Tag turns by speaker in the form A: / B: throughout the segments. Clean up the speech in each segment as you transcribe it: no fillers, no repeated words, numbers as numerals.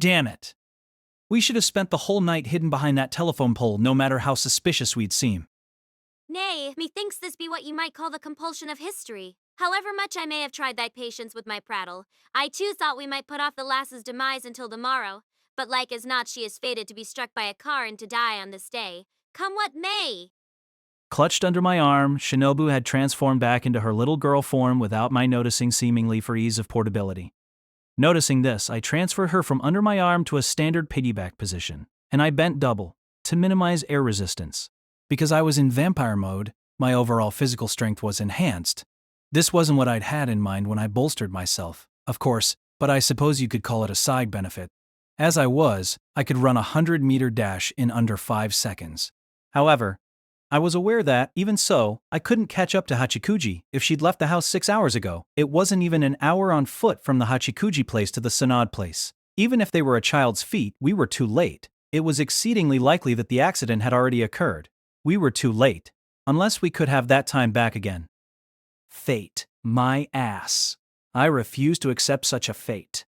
A: Damn it. We should have spent the whole night hidden behind that telephone pole, no matter how suspicious we'd seem.
B: Nay, methinks this be what you might call the compulsion of history. However much I may have tried thy patience with my prattle, I too thought we might put off the lass's demise until the morrow, but like as not she is fated to be struck by a car and to die on this day, come what may.
A: Clutched under my arm, Shinobu had transformed back into her little girl form without my noticing, seemingly for ease of portability. Noticing this, I transferred her from under my arm to a standard piggyback position, and I bent double, to minimize air resistance. Because I was in vampire mode, my overall physical strength was enhanced. This wasn't what I'd had in mind when I bolstered myself, of course, but I suppose you could call it a side benefit. As I could run a 100-meter dash in under 5 seconds. However, I was aware that, even so, I couldn't catch up to Hachikuji if she'd left the house 6 hours ago. It wasn't even an hour on foot from the Hachikuji place to the Sanad place. Even if they were a child's feet, we were too late. It was exceedingly likely that the accident had already occurred. We were too late. Unless we could have that time back again. Fate. My ass. I refuse to accept such a fate.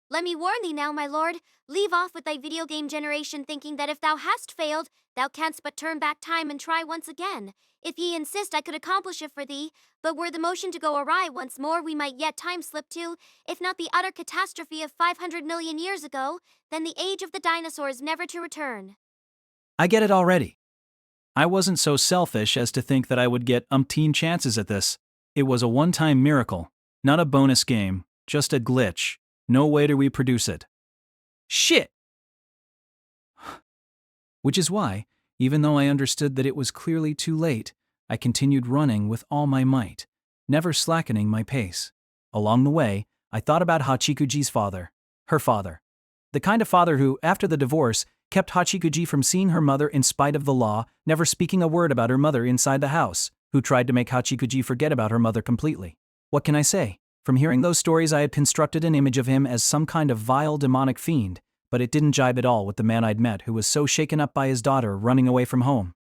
B: Let me warn thee now, my lord, leave off with thy video game generation thinking that if thou hast failed, thou canst but turn back time and try once again. If ye insist, I could accomplish it for thee, but were the motion to go awry once more, we might yet time slip to, if not the utter catastrophe of 500 million years ago, then the age of the dinosaurs never to return.
A: I get it already. I wasn't so selfish as to think that I would get umpteen chances at this. It was a one-time miracle, not a bonus game, just a glitch. No way to reproduce it. Shit! Which is why, even though I understood that it was clearly too late, I continued running with all my might, never slackening my pace. Along the way, I thought about Hachikuji's father, her father. The kind of father who, after the divorce, kept Hachikuji from seeing her mother in spite of the law, never speaking a word about her mother inside the house, who tried to make Hachikuji forget about her mother completely. What can I say? From hearing those stories, I had constructed an image of him as some kind of vile demonic fiend, but it didn't jibe at all with the man I'd met who was so shaken up by his daughter running away from home.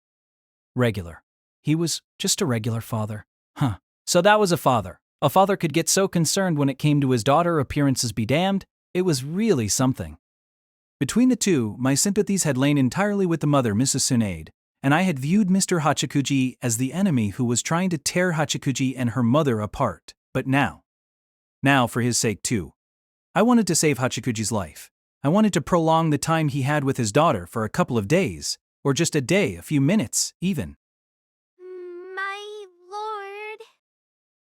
A: Regular. He was just a regular father. Huh. So that was a father. A father could get so concerned when it came to his daughter, appearances be damned. It was really something. Between the two, my sympathies had lain entirely with the mother, Mrs. Tsunade, and I had viewed Mr. Hachikuji as the enemy who was trying to tear Hachikuji and her mother apart. But now, for his sake too. I wanted to save Hachikuji's life. I wanted to prolong the time he had with his daughter for a couple of days, or just a day, a few minutes, even.
B: My lord.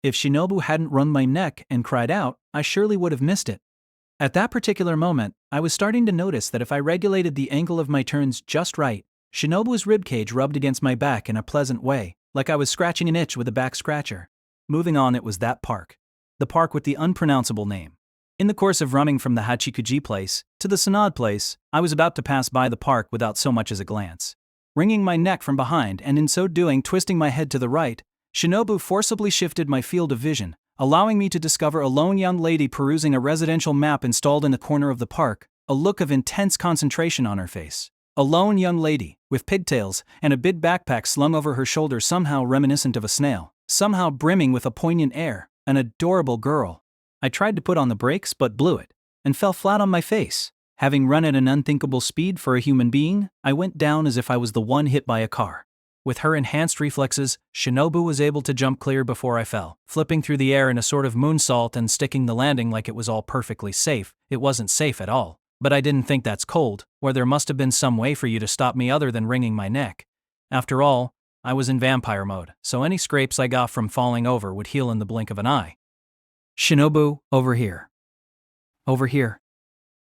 A: If Shinobu hadn't wrung my neck and cried out, I surely would have missed it. At that particular moment, I was starting to notice that if I regulated the angle of my turns just right, Shinobu's ribcage rubbed against my back in a pleasant way, like I was scratching an itch with a back scratcher. Moving on, it was that park. The park with the unpronounceable name. In the course of running from the Hachikuji place to the Sanad place, I was about to pass by the park without so much as a glance. Wringing my neck from behind and in so doing twisting my head to the right, Shinobu forcibly shifted my field of vision, allowing me to discover a lone young lady perusing a residential map installed in the corner of the park, a look of intense concentration on her face. A lone young lady, with pigtails and a big backpack slung over her shoulder, somehow reminiscent of a snail, somehow brimming with a poignant air, an adorable girl. I tried to put on the brakes but blew it, and fell flat on my face. Having run at an unthinkable speed for a human being, I went down as if I was the one hit by a car. With her enhanced reflexes, Shinobu was able to jump clear before I fell, flipping through the air in a sort of moonsault and sticking the landing like it was all perfectly safe. It wasn't safe at all. But I didn't think that's cold, where there must have been some way for you to stop me other than wringing my neck. After all, I was in vampire mode, so any scrapes I got from falling over would heal in the blink of an eye. Shinobu, over here. Over here.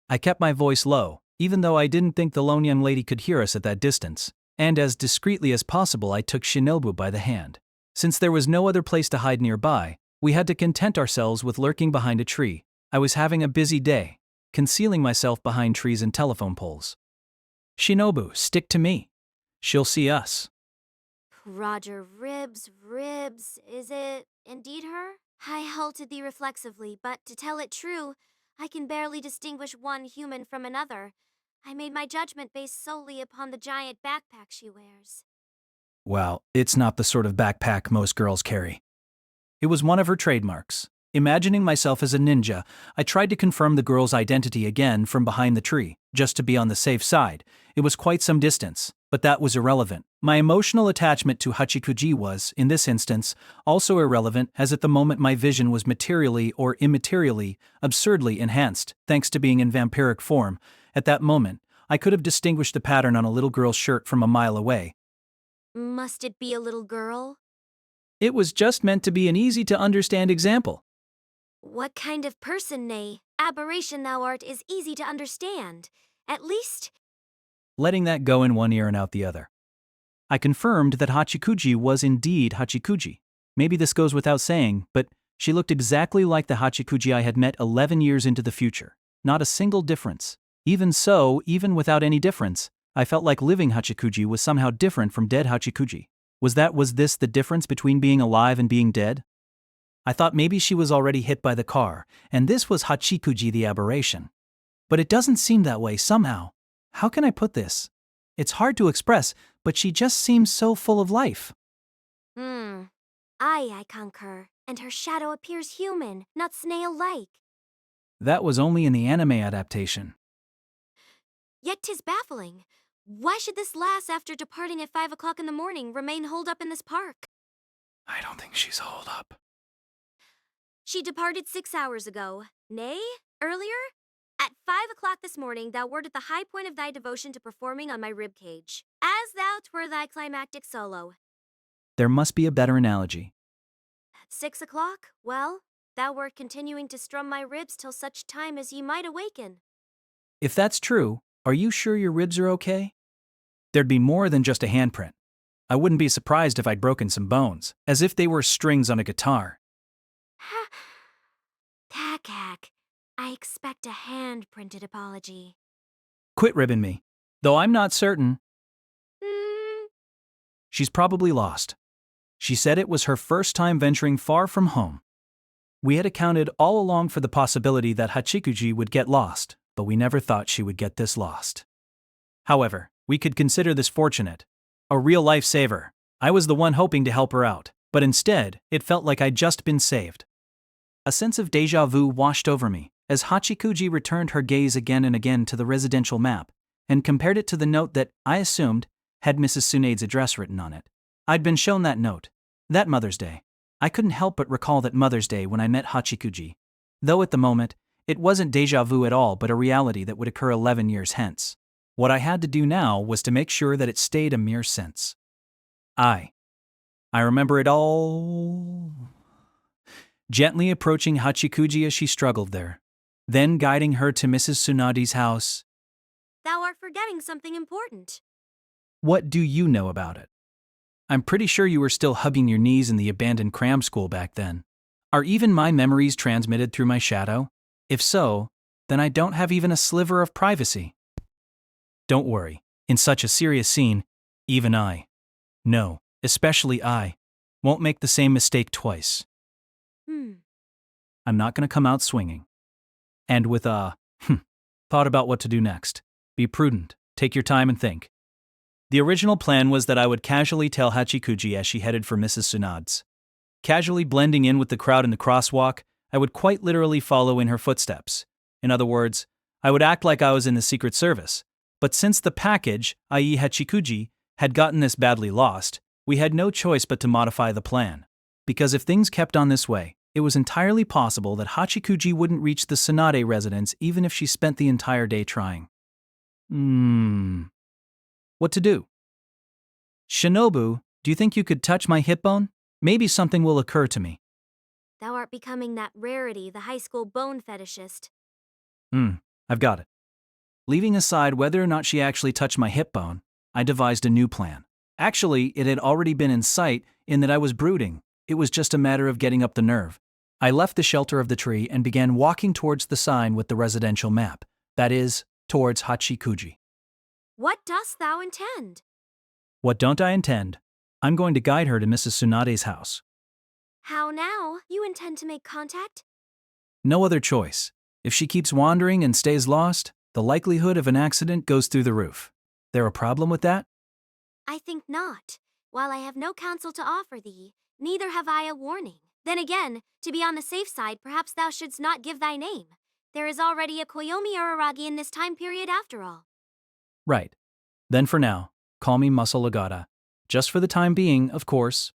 A: I kept my voice low, even though I didn't think the lone young lady could hear us at that distance, and as discreetly as possible I took Shinobu by the hand. Since there was no other place to hide nearby, we had to content ourselves with lurking behind a tree. I was having a busy day, concealing myself behind trees and telephone poles. Shinobu, stick to me. She'll see us.
B: Roger, ribs, is it indeed her? I halted thee reflexively, but to tell it true, I can barely distinguish one human from another. I made my judgment based solely upon the giant backpack she wears.
A: Well, it's not the sort of backpack most girls carry. It was one of her trademarks, Imagining myself as a ninja, I tried to confirm the girl's identity again from behind the tree, just to be on the safe side. It was quite some distance, but that was irrelevant. My emotional attachment to Hachikuji was, in this instance, also irrelevant, as at the moment my vision was materially or immaterially, absurdly enhanced, thanks to being in vampiric form. At that moment, I could have distinguished the pattern on a little girl's shirt from a mile away.
B: Must it be a little girl?
A: It was just meant to be an easy-to-understand example.
B: What kind of person, nay, aberration thou art is easy to understand. At least,
A: Letting that go in one ear and out the other. I confirmed that Hachikuji was indeed Hachikuji. Maybe this goes without saying, but she looked exactly like the Hachikuji I had met 11 years into the future. Not a single difference. Even so, even without any difference, I felt like living Hachikuji was somehow different from dead Hachikuji. Was this the difference between being alive and being dead? I thought maybe she was already hit by the car, and this was Hachikuji the aberration. But it doesn't seem that way somehow. How can I put this? It's hard to express, but she just seems so full of life.
B: I concur, and her shadow appears human, not snail-like.
A: That was only in the anime adaptation.
B: Yet 'tis baffling. Why should this lass, after departing at 5 o'clock in the morning, remain holed up in this park?
A: I don't think she's holed up.
B: She departed 6 hours ago. Nay, earlier? At 5 o'clock this morning, thou wert at the high point of thy devotion to performing on my rib cage, as thou twere thy climactic solo.
A: There must be a better analogy.
B: At 6 o'clock, well, thou wert continuing to strum my ribs till such time as ye might awaken.
A: If that's true, are you sure your ribs are okay? There'd be more than just a handprint. I wouldn't be surprised if I'd broken some bones, as if they were strings on a guitar.
B: Tack, I expect a hand-printed apology.
A: Quit ribbing me. Though I'm not certain.
B: Hmm.
A: She's probably lost. She said it was her first time venturing far from home. We had accounted all along for the possibility that Hachikuji would get lost, but we never thought she would get this lost. However, we could consider this fortunate. A real lifesaver. I was the one hoping to help her out, but instead, it felt like I'd just been saved. A sense of déjà vu washed over me, as Hachikuji returned her gaze again and again to the residential map, and compared it to the note that, I assumed, had Mrs. Tsunade's address written on it. I'd been shown that note. That Mother's Day. I couldn't help but recall that Mother's Day when I met Hachikuji. Though at the moment, it wasn't déjà vu at all but a reality that would occur 11 years hence. What I had to do now was to make sure that it stayed a mere sense. I remember it all. Gently approaching Hachikuji as she struggled there, then guiding her to Mrs. Tsunade's house.
B: Thou art forgetting something important.
A: What do you know about it? I'm pretty sure you were still hugging your knees in the abandoned cram school back then. Are even my memories transmitted through my shadow? If so, then I don't have even a sliver of privacy. Don't worry, in such a serious scene, even I, no, especially I, won't make the same mistake twice. I'm not going to come out swinging. And with a, thought about what to do next. Be prudent, take your time and think. The original plan was that I would casually tell Hachikuji as she headed for Mrs. Tsunade's. Casually blending in with the crowd in the crosswalk, I would quite literally follow in her footsteps. In other words, I would act like I was in the Secret Service. But since the package, i.e. Hachikuji, had gotten this badly lost, we had no choice but to modify the plan. Because if things kept on this way, it was entirely possible that Hachikuji wouldn't reach the Tsunade residence even if she spent the entire day trying. What to do? Shinobu, do you think you could touch my hip bone? Maybe something will occur to me.
B: Thou art becoming that rarity, the high school bone fetishist.
A: I've got it. Leaving aside whether or not she actually touched my hip bone, I devised a new plan. Actually, it had already been in sight in that I was brooding. It was just a matter of getting up the nerve. I left the shelter of the tree and began walking towards the sign with the residential map. That is, towards Hachikuji.
B: What dost thou intend?
A: What don't I intend? I'm going to guide her to Mrs. Tsunade's house.
B: How now? You intend to make contact?
A: No other choice. If she keeps wandering and stays lost, the likelihood of an accident goes through the roof. There a problem with that?
B: I think not. While I have no counsel to offer thee, neither have I a warning. Then again, to be on the safe side, perhaps thou shouldst not give thy name. There is already a Koyomi Uraragi in this time period after all.
A: Right. Then for now, call me Muscle Agata. Just for the time being, of course.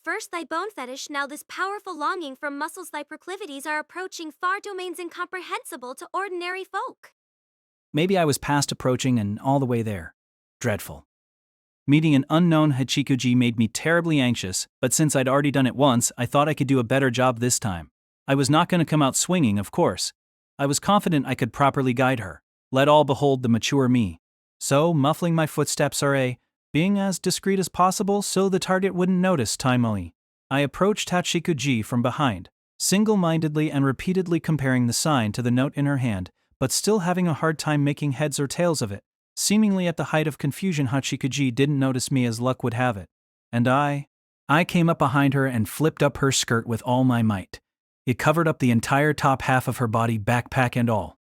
B: First thy bone fetish, now this powerful longing for muscles thy proclivities are approaching far domains incomprehensible to ordinary folk.
A: Maybe I was past approaching and all the way there. Dreadful. Meeting an unknown Hachikuji made me terribly anxious, but since I'd already done it once, I thought I could do a better job this time. I was not going to come out swinging, of course. I was confident I could properly guide her. Let all behold the mature me. So, muffling my footsteps being as discreet as possible so the target wouldn't notice timely, I approached Hachikuji from behind, single-mindedly and repeatedly comparing the sign to the note in her hand, but still having a hard time making heads or tails of it. Seemingly at the height of confusion, Hachikuji didn't notice me as luck would have it. And I came up behind her and flipped up her skirt with all my might. It covered up the entire top half of her body, backpack and all.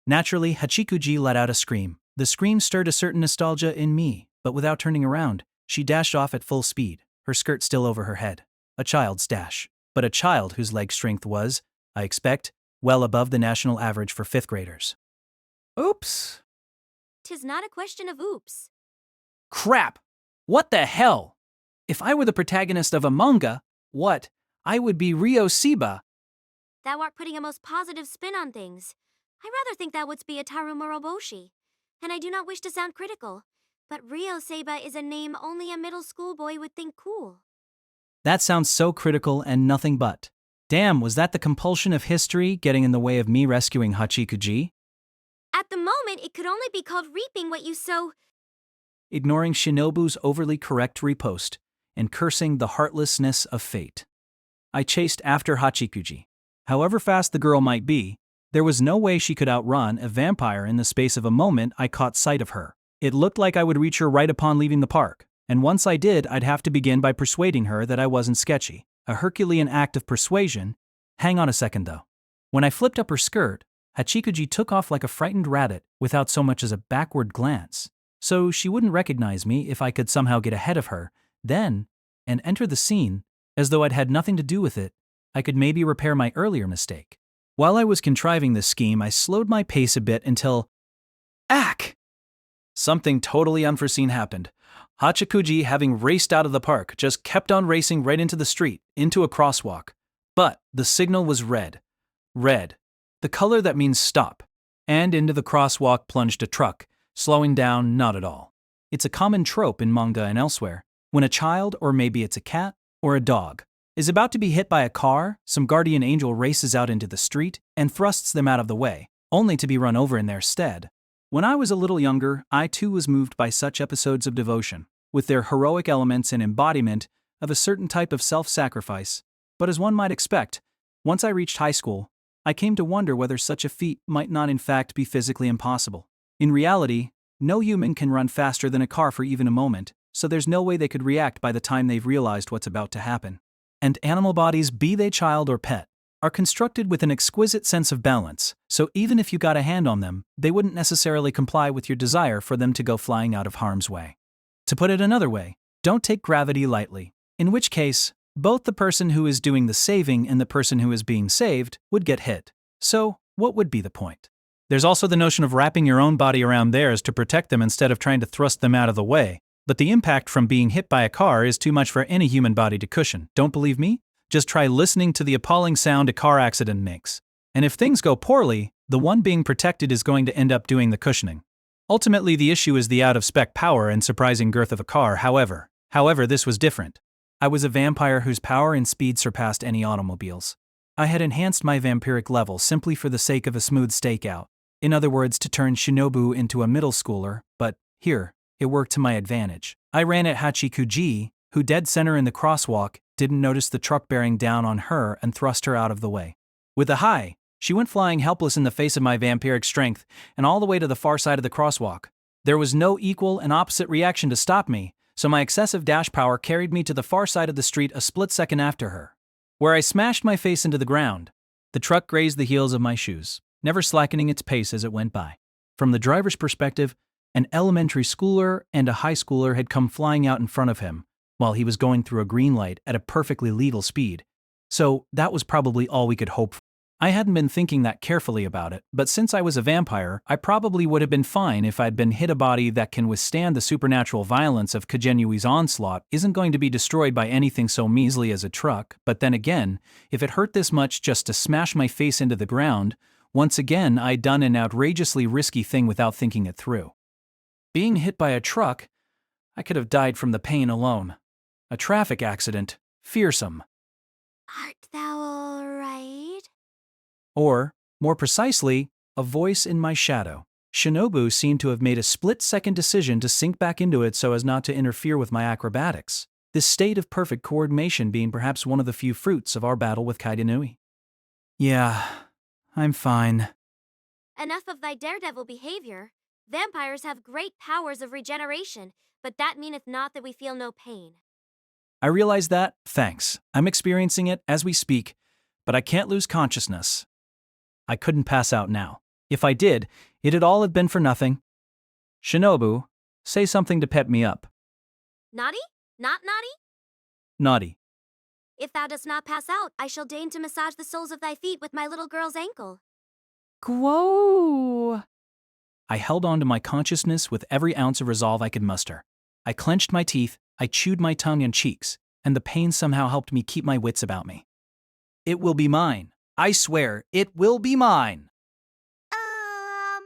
A: Naturally, Hachikuji let out a scream. The scream stirred a certain nostalgia in me, but without turning around, she dashed off at full speed, her skirt still over her head. A child's dash. But a child whose leg strength was, I expect, well above the national average for 5th graders. Oops.
B: 'Tis not a question of oops.
A: Crap! What the hell? If I were the protagonist of a manga, I would be Ryo Seba.
B: Thou art putting a most positive spin on things. I rather think thou wouldst be a Taru Moroboshi. And I do not wish to sound critical, but Ryo Seba is a name only a middle school boy would think cool.
A: That sounds so critical and nothing but. Damn, was that the compulsion of history getting in the way of me rescuing Hachikuji?
B: At the moment, it could only be called reaping what you sow.
A: Ignoring Shinobu's overly correct riposte and cursing the heartlessness of fate, I chased after Hachikuji. However fast the girl might be, there was no way she could outrun a vampire. In the space of a moment, I caught sight of her. It looked like I would reach her right upon leaving the park, and once I did, I'd have to begin by persuading her that I wasn't sketchy. A Herculean act of persuasion. Hang on a second though. When I flipped up her skirt, Hachikuji took off like a frightened rabbit without so much as a backward glance. So she wouldn't recognize me if I could somehow get ahead of her, then, and enter the scene, as though I'd had nothing to do with it. I could maybe repair my earlier mistake. While I was contriving this scheme, I slowed my pace a bit until... Ack! Something totally unforeseen happened. Hachikuji, having raced out of the park, just kept on racing right into the street, into a crosswalk. But the signal was red. Red. The color that means stop. And into the crosswalk plunged a truck, slowing down not at all. It's a common trope in manga and elsewhere. When a child, or maybe it's a cat, or a dog, is about to be hit by a car, some guardian angel races out into the street and thrusts them out of the way, only to be run over in their stead. When I was a little younger, I too was moved by such episodes of devotion, with their heroic elements and embodiment of a certain type of self-sacrifice. But as one might expect, once I reached high school, I came to wonder whether such a feat might not in fact be physically impossible. In reality, no human can run faster than a car for even a moment, so there's no way they could react by the time they've realized what's about to happen. And animal bodies, be they child or pet, are constructed with an exquisite sense of balance, so even if you got a hand on them, they wouldn't necessarily comply with your desire for them to go flying out of harm's way. To put it another way, don't take gravity lightly, in which case, both the person who is doing the saving and the person who is being saved would get hit. So, what would be the point? There's also the notion of wrapping your own body around theirs to protect them instead of trying to thrust them out of the way, but the impact from being hit by a car is too much for any human body to cushion. Don't believe me? Just try listening to the appalling sound a car accident makes. And if things go poorly, the one being protected is going to end up doing the cushioning. Ultimately, the issue is the out-of-spec power and surprising girth of a car. However, this was different. I was a vampire whose power and speed surpassed any automobiles. I had enhanced my vampiric level simply for the sake of a smooth stakeout. In other words, to turn Shinobu into a middle schooler, but here, it worked to my advantage. I ran at Hachikuji, who dead center in the crosswalk, didn't notice the truck bearing down on her and thrust her out of the way. With a hi, she went flying helpless in the face of my vampiric strength and all the way to the far side of the crosswalk. There was no equal and opposite reaction to stop me, so my excessive dash power carried me to the far side of the street a split second after her, where I smashed my face into the ground. The truck grazed the heels of my shoes, never slackening its pace as it went by. From the driver's perspective, an elementary schooler and a high schooler had come flying out in front of him, while he was going through a green light at a perfectly legal speed. So that was probably all we could hope for. I hadn't been thinking that carefully about it, but since I was a vampire, I probably would have been fine if I'd been hit. A body that can withstand the supernatural violence of Kagenui's onslaught isn't going to be destroyed by anything so measly as a truck, but then again, if it hurt this much just to smash my face into the ground, once again I'd done an outrageously risky thing without thinking it through. Being hit by a truck, I could have died from the pain alone. A traffic accident, fearsome.
B: Art thou all right?
A: Or, more precisely, a voice in my shadow. Shinobu seemed to have made a split-second decision to sink back into it so as not to interfere with my acrobatics, this state of perfect coordination being perhaps one of the few fruits of our battle with Kagenui. Yeah, I'm fine.
B: Enough of thy daredevil behavior. Vampires have great powers of regeneration, but that meaneth not that we feel no pain.
A: I realize that, thanks. I'm experiencing it as we speak, but I can't lose consciousness. I couldn't pass out now. If I did, it'd all have been for nothing. Shinobu, say something to pep me up.
B: Naughty? Not naughty?
A: Naughty.
B: If thou dost not pass out, I shall deign to massage the soles of thy feet with my little girl's ankle.
C: Whoa!
A: I held on to my consciousness with every ounce of resolve I could muster. I clenched my teeth, I chewed my tongue and cheeks, and the pain somehow helped me keep my wits about me. It will be mine. I swear, it will be mine.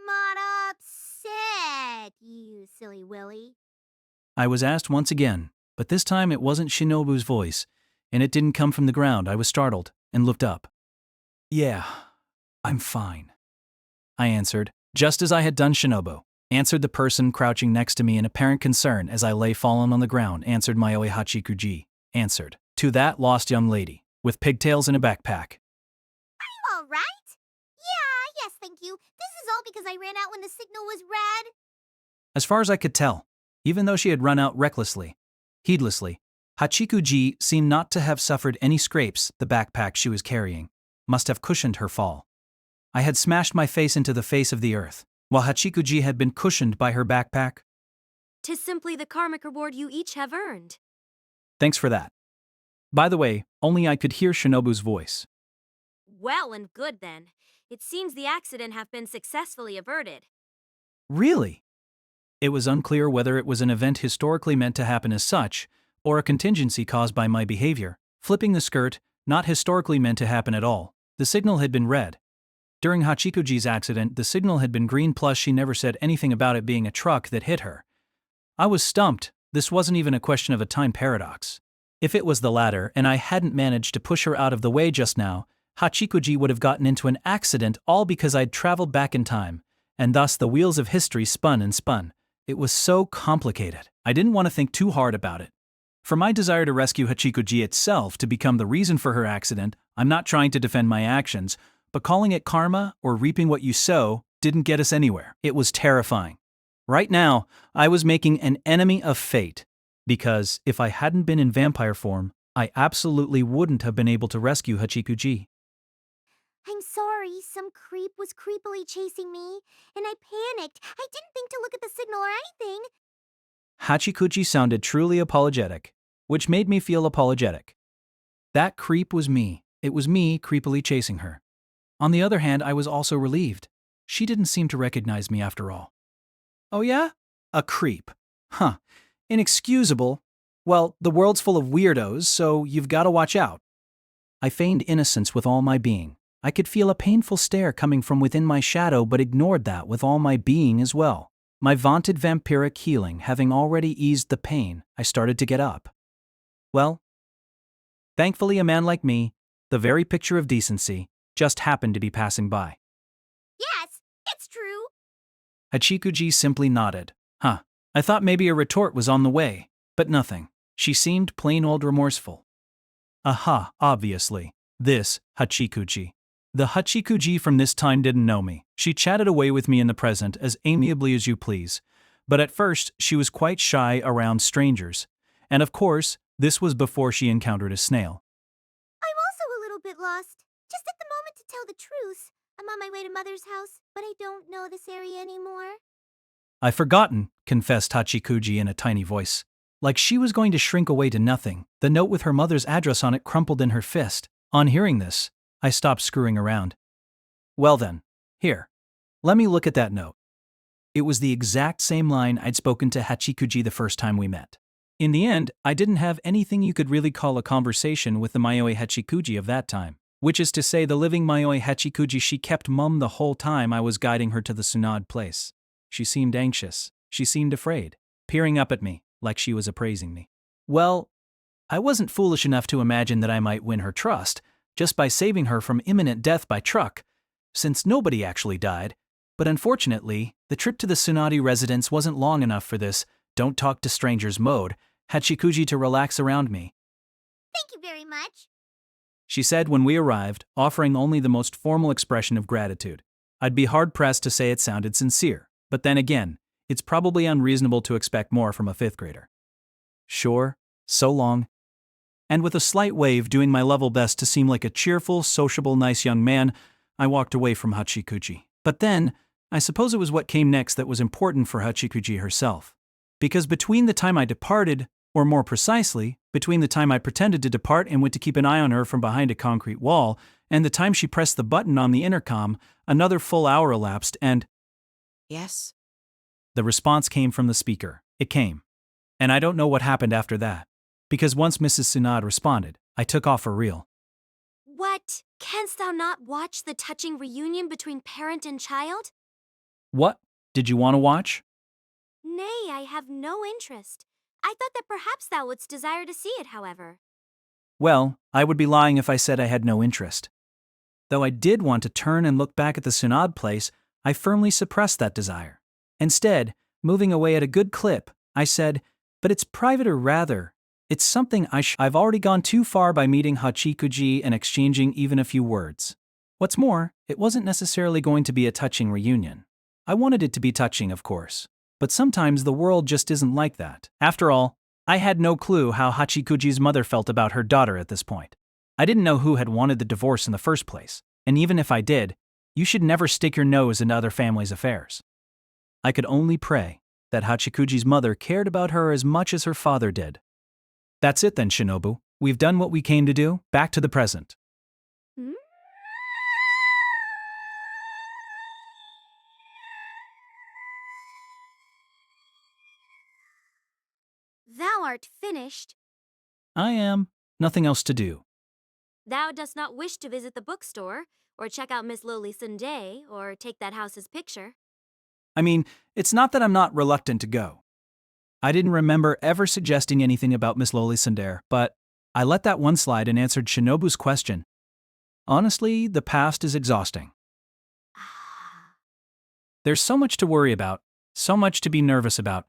B: Not upset, you silly Willy.
A: I was asked once again, but this time it wasn't Shinobu's voice, and it didn't come from the ground. I was startled and looked up. Yeah, I'm fine, I answered, just as I had done Shinobu. Answered the person crouching next to me in apparent concern as I lay fallen on the ground. Answered Mayoi Hachikuji. Answered to that lost young lady with pigtails and a backpack.
B: All right? Yeah, yes, thank you. This is all because I ran out when the signal was red.
A: As far as I could tell, even though she had run out recklessly, heedlessly, Hachikuji seemed not to have suffered any scrapes. The backpack she was carrying must have cushioned her fall. I had smashed my face into the face of the earth, while Hachikuji had been cushioned by her backpack.
B: 'Tis simply the karmic reward you each have earned.
A: Thanks for that. By the way, only I could hear Shinobu's voice.
B: Well and good then. It seems the accident have been successfully averted.
A: Really? It was unclear whether it was an event historically meant to happen as such, or a contingency caused by my behavior. Flipping the skirt, not historically meant to happen at all. The signal had been red. During Hachikuji's accident, the signal had been green, plus she never said anything about it being a truck that hit her. I was stumped. This wasn't even a question of a time paradox. If it was the latter, and I hadn't managed to push her out of the way just now, Hachikuji would have gotten into an accident all because I'd traveled back in time, and thus the wheels of history spun and spun. It was so complicated. I didn't want to think too hard about it. For my desire to rescue Hachikuji itself to become the reason for her accident, I'm not trying to defend my actions, but calling it karma or reaping what you sow didn't get us anywhere. It was terrifying. Right now, I was making an enemy of fate, because if I hadn't been in vampire form, I absolutely wouldn't have been able to rescue Hachikuji.
B: I'm sorry, some creep was creepily chasing me, and I panicked. I didn't think to look at the signal or anything.
A: Hachikuji sounded truly apologetic, which made me feel apologetic. That creep was me. It was me creepily chasing her. On the other hand, I was also relieved. She didn't seem to recognize me after all. Oh yeah? A creep. Huh. Inexcusable. Well, the world's full of weirdos, so you've got to watch out. I feigned innocence with all my being. I could feel a painful stare coming from within my shadow, but ignored that with all my being as well. My vaunted vampiric healing having already eased the pain, I started to get up. Well, thankfully a man like me, the very picture of decency, just happened to be passing by.
B: Yes, it's true.
A: Hachikuji simply nodded. Huh. I thought maybe a retort was on the way, but nothing. She seemed plain old remorseful. Aha, obviously. This Hachikuji. The Hachikuji from this time didn't know me. She chatted away with me in the present as amiably as you please. But at first, she was quite shy around strangers. And of course, this was before she encountered a snail.
B: I'm also a little bit lost. Just at the moment, to tell the truth. I'm on my way to Mother's house, but I don't know this area anymore.
A: I've forgotten, confessed Hachikuji in a tiny voice. Like she was going to shrink away to nothing. The note with her mother's address on it crumpled in her fist. On hearing this, I stopped screwing around. Well then, here. Let me look at that note. It was the exact same line I'd spoken to Hachikuji the first time we met. In the end, I didn't have anything you could really call a conversation with the Mayoi Hachikuji of that time. Which is to say the living Mayoi Hachikuji. She kept mum the whole time I was guiding her to the Tsunade place. She seemed anxious. She seemed afraid, peering up at me, like she was appraising me. Well, I wasn't foolish enough to imagine that I might win her trust, just by saving her from imminent death by truck, since nobody actually died. But unfortunately, the trip to the Tsunade residence wasn't long enough for this don't talk to strangers mode, Hachikuji to relax around me.
B: Thank you very much,
A: She said when we arrived, offering only the most formal expression of gratitude. I'd be hard-pressed to say it sounded sincere, but then again, it's probably unreasonable to expect more from a 5th grader. Sure, so long. And with a slight wave doing my level best to seem like a cheerful, sociable, nice young man, I walked away from Hachikuji. But then, I suppose it was what came next that was important for Hachikuji herself. Because between the time I departed, or more precisely, between the time I pretended to depart and went to keep an eye on her from behind a concrete wall, and the time she pressed the button on the intercom, another full hour elapsed and…
C: Yes?
A: The response came from the speaker. It came. And I don't know what happened after that. Because once Mrs. Tsunade responded, I took off for real.
B: What? Canst thou not watch the touching reunion between parent and child?
A: What? Did you want to watch?
B: Nay, I have no interest. I thought that perhaps thou wouldst desire to see it, however.
A: Well, I would be lying if I said I had no interest. Though I did want to turn and look back at the Tsunade place, I firmly suppressed that desire. Instead, moving away at a good clip, I said, but it's private, or rather, it's something I've already gone too far by meeting Hachikuji and exchanging even a few words. What's more, it wasn't necessarily going to be a touching reunion. I wanted it to be touching, of course. But sometimes the world just isn't like that. After all, I had no clue how Hachikuji's mother felt about her daughter at this point. I didn't know who had wanted the divorce in the first place, and even if I did, you should never stick your nose into other families' affairs. I could only pray that Hachikuji's mother cared about her as much as her father did. That's it then, Shinobu. We've done what we came to do. Back to the present.
B: Hmm? Thou art finished.
A: I am. Nothing else to do.
B: Thou dost not wish to visit the bookstore, or check out Miss Loli Sunday, or take that house's picture.
A: I mean, it's not that I'm not reluctant to go. I didn't remember ever suggesting anything about Miss Loli Sundar, but I let that one slide and answered Shinobu's question. Honestly, the past is exhausting. There's so much to worry about, so much to be nervous about.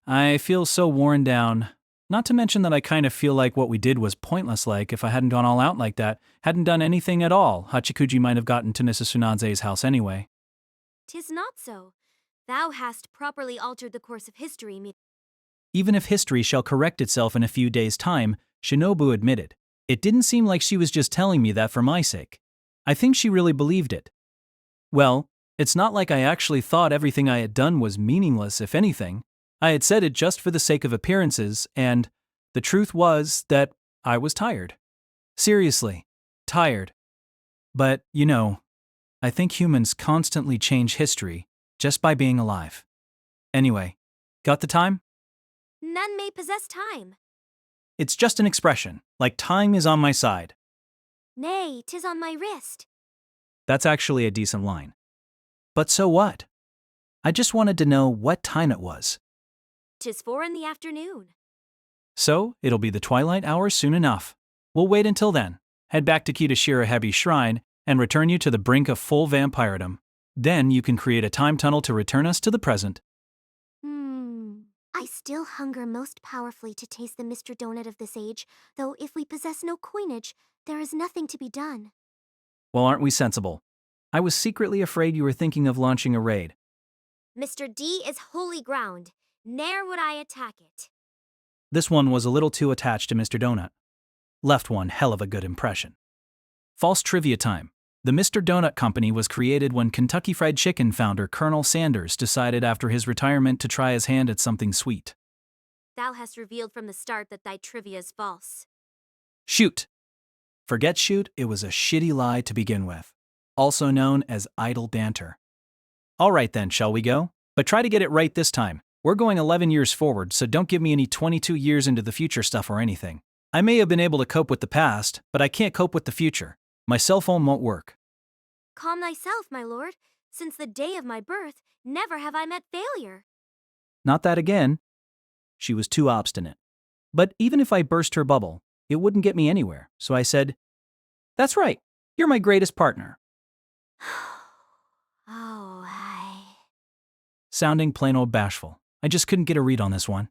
A: I feel so worn down. Not to mention that I kind of feel like what we did was pointless, like if I hadn't gone all out like that, hadn't done anything at all, Hachikuji might have gotten to Mrs. Tsunade's house anyway.
B: 'Tis not so. Thou hast properly altered the course of history,
A: Even if history shall correct itself in a few days' time, Shinobu admitted. It didn't seem like she was just telling me that for my sake. I think she really believed it. Well, it's not like I actually thought everything I had done was meaningless, if anything. I had said it just for the sake of appearances, and the truth was that I was tired. Seriously, tired. But, you know, I think humans constantly change history just by being alive. Anyway, got the time?
B: None may possess time.
A: It's just an expression, like time is on my side.
B: Nay, 'tis on my wrist.
A: That's actually a decent line. But so what? I just wanted to know what time it was.
B: 'Tis 4 in the afternoon.
A: So, it'll be the twilight hour soon enough. We'll wait until then, head back to Kitashirahebi Shrine, and return you to the brink of full vampiredom. Then you can create a time tunnel to return us to the present.
B: I still hunger most powerfully to taste the Mr. Donut of this age, though if we possess no coinage, there is nothing to be done.
A: Well, aren't we sensible? I was secretly afraid you were thinking of launching a raid.
B: Mr. D is holy ground. Ne'er would I attack it.
A: This one was a little too attached to Mr. Donut. Left one hell of a good impression. False trivia time. The Mr. Donut Company was created when Kentucky Fried Chicken founder Colonel Sanders decided after his retirement to try his hand at something sweet.
B: Thou hast revealed from the start that thy trivia is false.
A: Shoot. Forget shoot, it was a shitty lie to begin with. Also known as idle banter. Alright then, shall we go? But try to get it right this time. We're going 11 years forward, so don't give me any 22 years into the future stuff or anything. I may have been able to cope with the past, but I can't cope with the future. My cell phone won't work.
B: Calm thyself, my lord. Since the day of my birth, never have I met failure.
A: Not that again. She was too obstinate. But even if I burst her bubble, it wouldn't get me anywhere, so I said, "That's right, you're my greatest partner."
B: Oh, I...
A: Sounding plain old bashful. I just couldn't get a read on this one.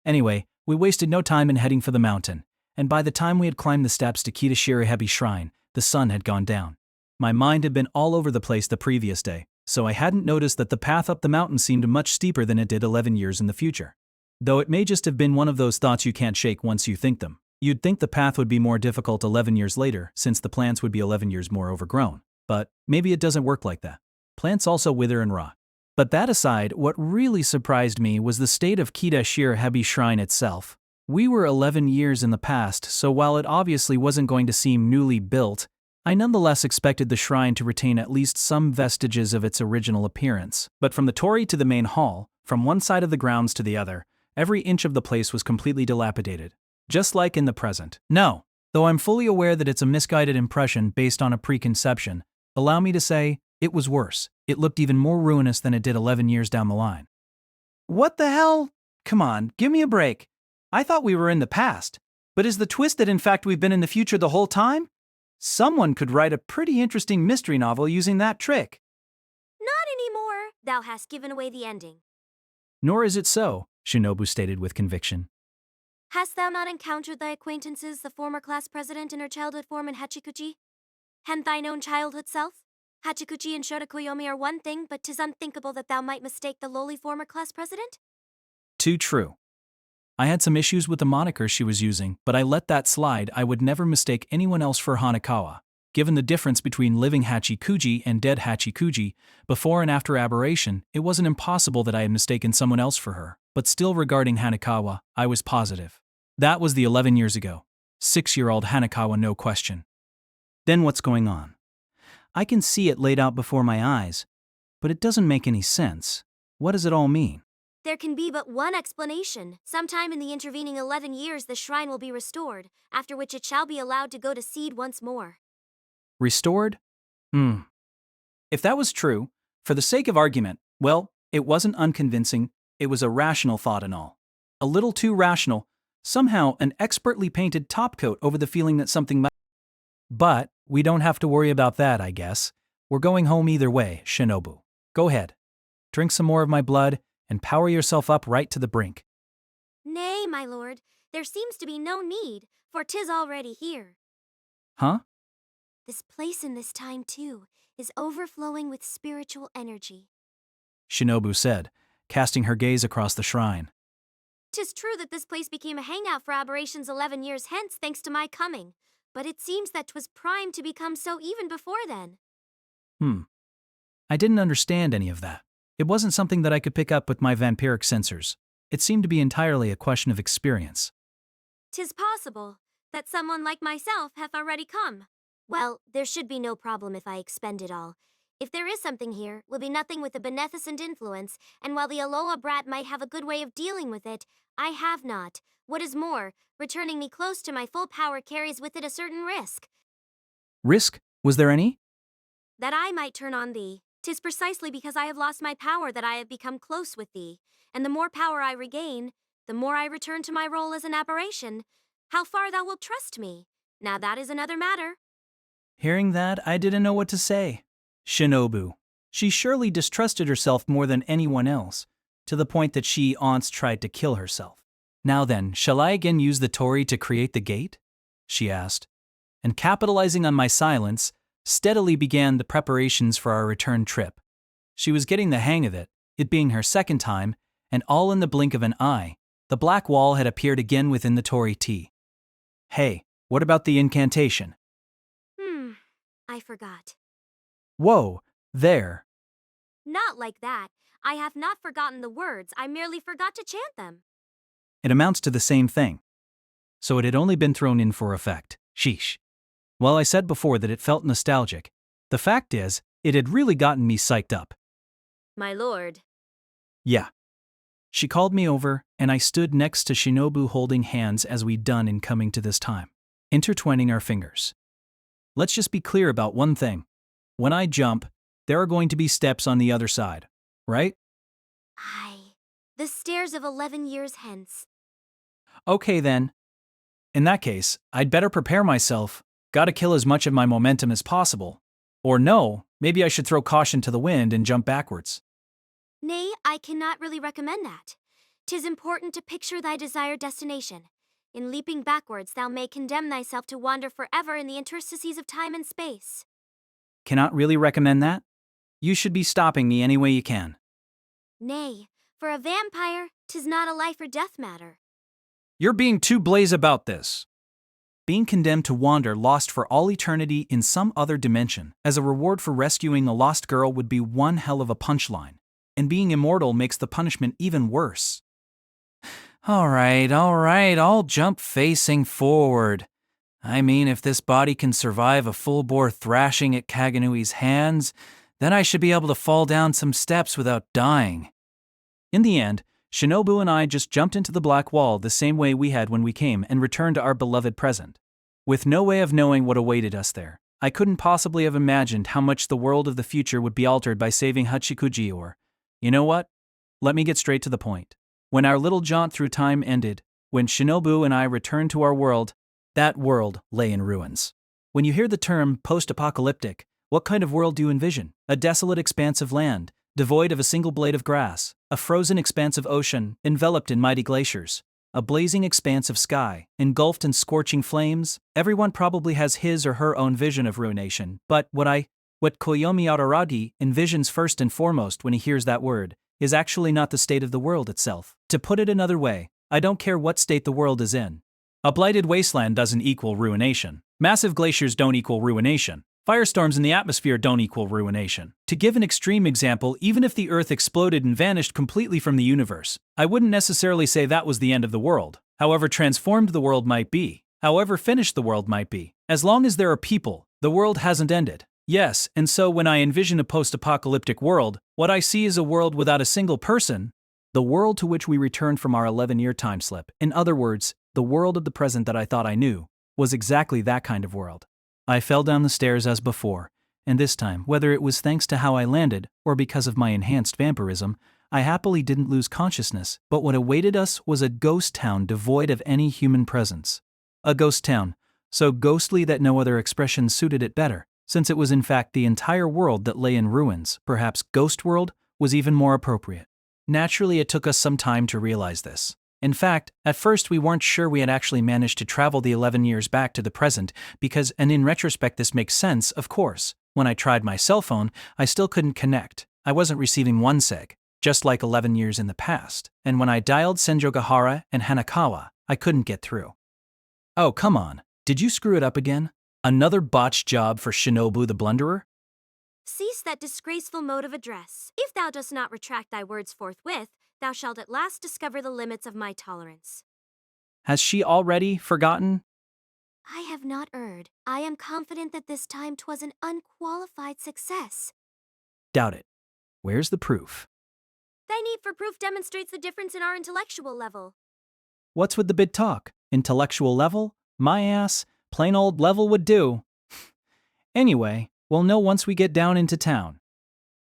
A: Anyway, we wasted no time in heading for the mountain, and by the time we had climbed the steps to Kitashirahebi Shrine, the sun had gone down. My mind had been all over the place the previous day, so I hadn't noticed that the path up the mountain seemed much steeper than it did 11 years in the future. Though it may just have been one of those thoughts you can't shake once you think them. You'd think the path would be more difficult 11 years later, since the plants would be 11 years more overgrown. But maybe it doesn't work like that. Plants also wither and rot. But that aside, what really surprised me was the state of Kitashirahebi Shrine itself. We were 11 years in the past, so while it obviously wasn't going to seem newly built, I nonetheless expected the shrine to retain at least some vestiges of its original appearance. But from the torii to the main hall, from one side of the grounds to the other, every inch of the place was completely dilapidated. Just like in the present. No, though I'm fully aware that it's a misguided impression based on a preconception, allow me to say, it was worse. It looked even more ruinous than it did 11 years down the line. What the hell? Come on, give me a break. I thought we were in the past. But is the twist that in fact we've been in the future the whole time? Someone could write a pretty interesting mystery novel using that trick.
B: Not anymore. Thou hast given away the ending.
A: Nor is it so, Shinobu stated with conviction.
B: Hast thou not encountered thy acquaintances, the former class president in her childhood form in Hachikuji? And thine own childhood self? Hachikuji and Shotokoyomi are one thing, but 'tis unthinkable that thou might mistake the lowly former class president?
A: Too true. I had some issues with the moniker she was using, but I let that slide. I would never mistake anyone else for Hanekawa. Given the difference between living Hachikuji and dead Hachikuji, before and after aberration, it wasn't impossible that I had mistaken someone else for her. But still regarding Hanekawa, I was positive. That was the 11 years ago. 6-year-old Hanekawa, no question. Then what's going on? I can see it laid out before my eyes, but it doesn't make any sense. What does it all mean?
B: There can be but one explanation. Sometime in the intervening 11 years the shrine will be restored, after which it shall be allowed to go to seed once more.
A: Restored? If that was true, for the sake of argument, well, it wasn't unconvincing, it was a rational thought and all. A little too rational, somehow an expertly painted topcoat over the feeling that something might. But we don't have to worry about that, I guess. We're going home either way, Shinobu. Go ahead. Drink some more of my blood and power yourself up right to the brink.
B: Nay, my lord, there seems to be no need, for 'tis already here.
A: Huh?
B: This place in this time, too, is overflowing with spiritual energy.
A: Shinobu said, casting her gaze across the shrine.
B: 'Tis true that this place became a hangout for aberrations 11 years hence thanks to my coming, but it seems that 'twas primed to become so even before then.
A: I didn't understand any of that. It wasn't something that I could pick up with my vampiric sensors. It seemed to be entirely a question of experience.
B: 'Tis possible that someone like myself hath already come. Well, there should be no problem if I expend it all. If there is something here, will be nothing with a beneficent influence, and while the Aloha brat might have a good way of dealing with it, I have not. What is more, returning me close to my full power carries with it a certain risk.
A: Risk? Was there any?
B: That I might turn on thee. 'Tis precisely because I have lost my power that I have become close with thee, and the more power I regain, the more I return to my role as an aberration. How far thou wilt trust me? Now that is another matter.
A: Hearing that, I didn't know what to say. Shinobu. She surely distrusted herself more than anyone else, to the point that she once tried to kill herself. Now then, shall I again use the torii to create the gate? She asked. And capitalizing on my silence, steadily began the preparations for our return trip. She was getting the hang of it being her second time, and all in the blink of an eye, the black wall had appeared again within the torii tea. Hey, what about the incantation?
B: I forgot.
A: Whoa, there.
B: Not like that. I have not forgotten the words, I merely forgot to chant them.
A: It amounts to the same thing. So it had only been thrown in for effect. Sheesh. While I said before that it felt nostalgic, the fact is, it had really gotten me psyched up.
B: My lord.
A: Yeah. She called me over, and I stood next to Shinobu holding hands as we'd done in coming to this time, intertwining our fingers. Let's just be clear about one thing. When I jump, there are going to be steps on the other side, right?
B: Aye. The stairs of 11 years hence.
A: Okay then. In that case, I'd better prepare myself. Gotta kill as much of my momentum as possible. Or no, maybe I should throw caution to the wind and jump backwards.
B: Nay, I cannot really recommend that. 'Tis important to picture thy desired destination. In leaping backwards, thou may condemn thyself to wander forever in the interstices of time and space.
A: Cannot really recommend that? You should be stopping me any way you can.
B: Nay, for a vampire, 'tis not a life or death matter.
A: You're being too blaze about this. Being condemned to wander lost for all eternity in some other dimension as a reward for rescuing a lost girl would be one hell of a punchline. And being immortal makes the punishment even worse. Alright, I'll jump facing forward. I mean, if this body can survive a full-bore thrashing at Kaganui's hands, then I should be able to fall down some steps without dying. In the end, Shinobu and I just jumped into the black wall the same way we had when we came and returned to our beloved present. With no way of knowing what awaited us there, I couldn't possibly have imagined how much the world of the future would be altered by saving Hachikuji or, you know what? Let me get straight to the point. When our little jaunt through time ended, when Shinobu and I returned to our world, that world lay in ruins. When you hear the term post-apocalyptic, what kind of world do you envision? A desolate expanse of land, devoid of a single blade of grass, a frozen expanse of ocean, enveloped in mighty glaciers, a blazing expanse of sky, engulfed in scorching flames? Everyone probably has his or her own vision of ruination, but what Koyomi Araragi envisions first and foremost when he hears that word is actually not the state of the world itself. To put it another way, I don't care what state the world is in. A blighted wasteland doesn't equal ruination. Massive glaciers don't equal ruination. Firestorms in the atmosphere don't equal ruination. To give an extreme example, even if the Earth exploded and vanished completely from the universe, I wouldn't necessarily say that was the end of the world. However transformed the world might be, however finished the world might be, as long as there are people, the world hasn't ended. Yes, and so when I envision a post-apocalyptic world, what I see is a world without a single person, the world to which we returned from our 11-year time slip. In other words, the world of the present that I thought I knew, was exactly that kind of world. I fell down the stairs as before, and this time, whether it was thanks to how I landed, or because of my enhanced vampirism, I happily didn't lose consciousness, but what awaited us was a ghost town devoid of any human presence. A ghost town, so ghostly that no other expression suited it better. Since it was in fact the entire world that lay in ruins, perhaps Ghost World was even more appropriate. Naturally, it took us some time to realize this. In fact, at first we weren't sure we had actually managed to travel the 11 years back to the present because, and in retrospect this makes sense, of course. When I tried my cell phone, I still couldn't connect. I wasn't receiving one seg, just like 11 years in the past. And when I dialed Senjogahara and Hanakawa, I couldn't get through. Oh, come on. Did you screw it up again? Another botched job for Shinobu the Blunderer?
B: Cease that disgraceful mode of address. If thou dost not retract thy words forthwith, thou shalt at last discover the limits of my tolerance.
A: Has she already forgotten?
B: I have not erred. I am confident that this time 'twas an unqualified success.
A: Doubt it. Where's the proof?
B: Thy need for proof demonstrates the difference in our intellectual level.
A: What's with the big talk? Intellectual level? My ass, plain old level would do. Anyway, we'll know once we get down into town.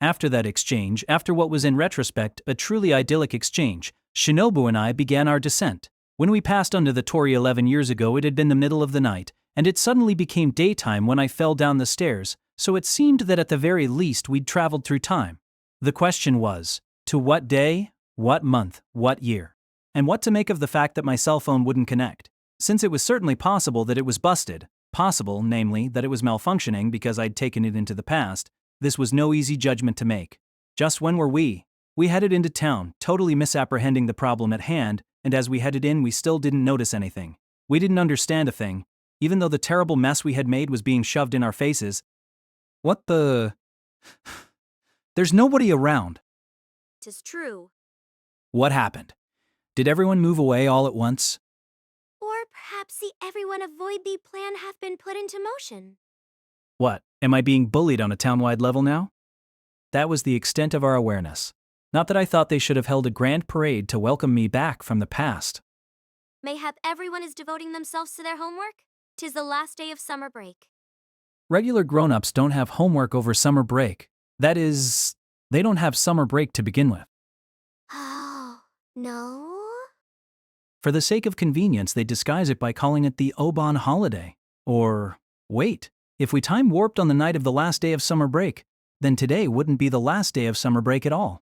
A: After that exchange, after what was in retrospect a truly idyllic exchange, Shinobu and I began our descent. When we passed under the torii 11 years ago, it had been the middle of the night, and it suddenly became daytime when I fell down the stairs, so it seemed that at the very least we'd traveled through time. The question was, to what day, what month, what year? And what to make of the fact that my cell phone wouldn't connect. Since it was certainly possible that it was busted, possible, namely, that it was malfunctioning because I'd taken it into the past, this was no easy judgment to make. Just when were we? We headed into town, totally misapprehending the problem at hand, and as we headed in we still didn't notice anything. We didn't understand a thing, even though the terrible mess we had made was being shoved in our faces. What the... There's nobody around.
B: 'Tis true.
A: What happened? Did everyone move away all at once?
B: Or perhaps the everyone avoid the plan have been put into motion.
A: What, am I being bullied on a town-wide level now? That was the extent of our awareness. Not that I thought they should have held a grand parade to welcome me back from the past.
B: Mayhap everyone is devoting themselves to their homework? 'Tis the last day of summer break.
A: Regular grown-ups don't have homework over summer break. That is, they don't have summer break to begin with.
B: Oh, no?
A: For the sake of convenience, they disguise it by calling it the Obon holiday. Or, wait, if we time warped on the night of the last day of summer break, then today wouldn't be the last day of summer break at all.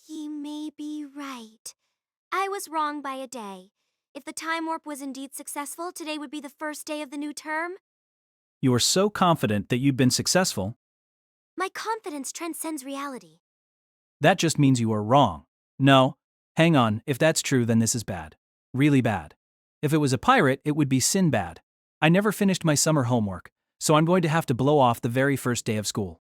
B: Ye may be right. I was wrong by a day. If the time warp was indeed successful, today would be the first day of the new term.
A: You are so confident that you've been successful.
B: My confidence transcends reality.
A: That just means you are wrong. No, hang on, if that's true, then this is bad. Really bad. If it was a pirate, it would be Sinbad. I never finished my summer homework, so I'm going to have to blow off the very first day of school.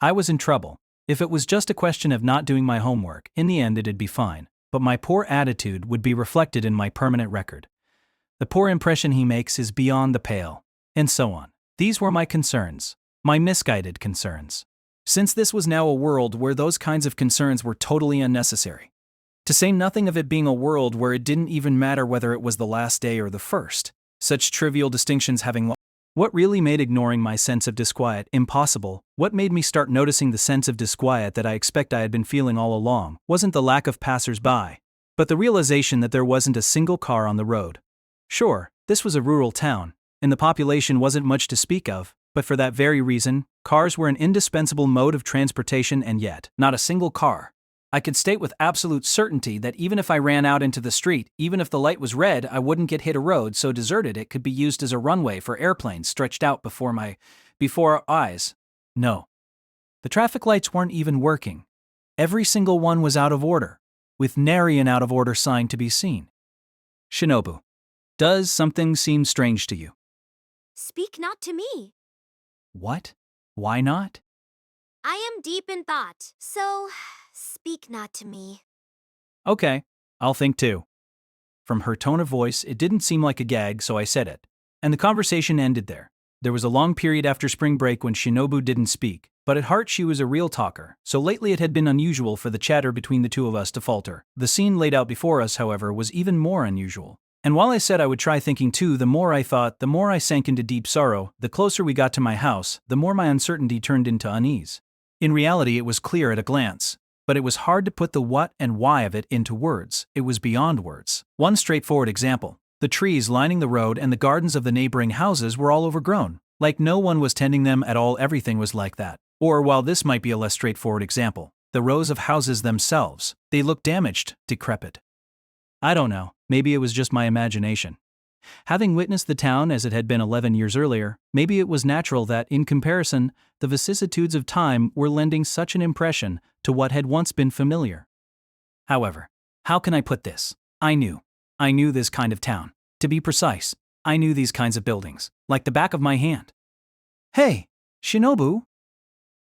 A: I was in trouble. If it was just a question of not doing my homework, in the end it'd be fine, but my poor attitude would be reflected in my permanent record. The poor impression he makes is beyond the pale, and so on. These were my concerns, my misguided concerns. Since this was now a world where those kinds of concerns were totally unnecessary. To say nothing of it being a world where it didn't even matter whether it was the last day or the first, such trivial distinctions having What really made ignoring my sense of disquiet impossible, what made me start noticing the sense of disquiet that I expect I had been feeling all along, wasn't the lack of passers-by, but the realization that there wasn't a single car on the road. Sure, this was a rural town, and the population wasn't much to speak of, but for that very reason, cars were an indispensable mode of transportation, and yet, not a single car. I could state with absolute certainty that even if I ran out into the street, even if the light was red, I wouldn't get hit a road so deserted it could be used as a runway for airplanes stretched out before our eyes. No. The traffic lights weren't even working. Every single one was out of order, with nary an out-of-order sign to be seen. Shinobu, does something seem strange to you?
B: Speak not to me.
A: What? Why not?
B: I am deep in thought, so speak not to me.
A: Okay, I'll think too. From her tone of voice, it didn't seem like a gag, so I said it. And the conversation ended there. There was a long period after spring break when Shinobu didn't speak, but at heart she was a real talker, so lately it had been unusual for the chatter between the two of us to falter. The scene laid out before us, however, was even more unusual. And while I said I would try thinking too, the more I thought, the more I sank into deep sorrow. The closer we got to my house, the more my uncertainty turned into unease. In reality, it was clear at a glance, but it was hard to put the what and why of it into words. It was beyond words. One straightforward example. The trees lining the road and the gardens of the neighboring houses were all overgrown. Like no one was tending them at all, everything was like that. Or, while this might be a less straightforward example, the rows of houses themselves, they looked damaged, decrepit. I don't know, maybe it was just my imagination. Having witnessed the town as it had been 11 years earlier, maybe it was natural that, in comparison, the vicissitudes of time were lending such an impression to what had once been familiar. However, how can I put this? I knew this kind of town. To be precise, I knew these kinds of buildings, like the back of my hand. Hey, Shinobu!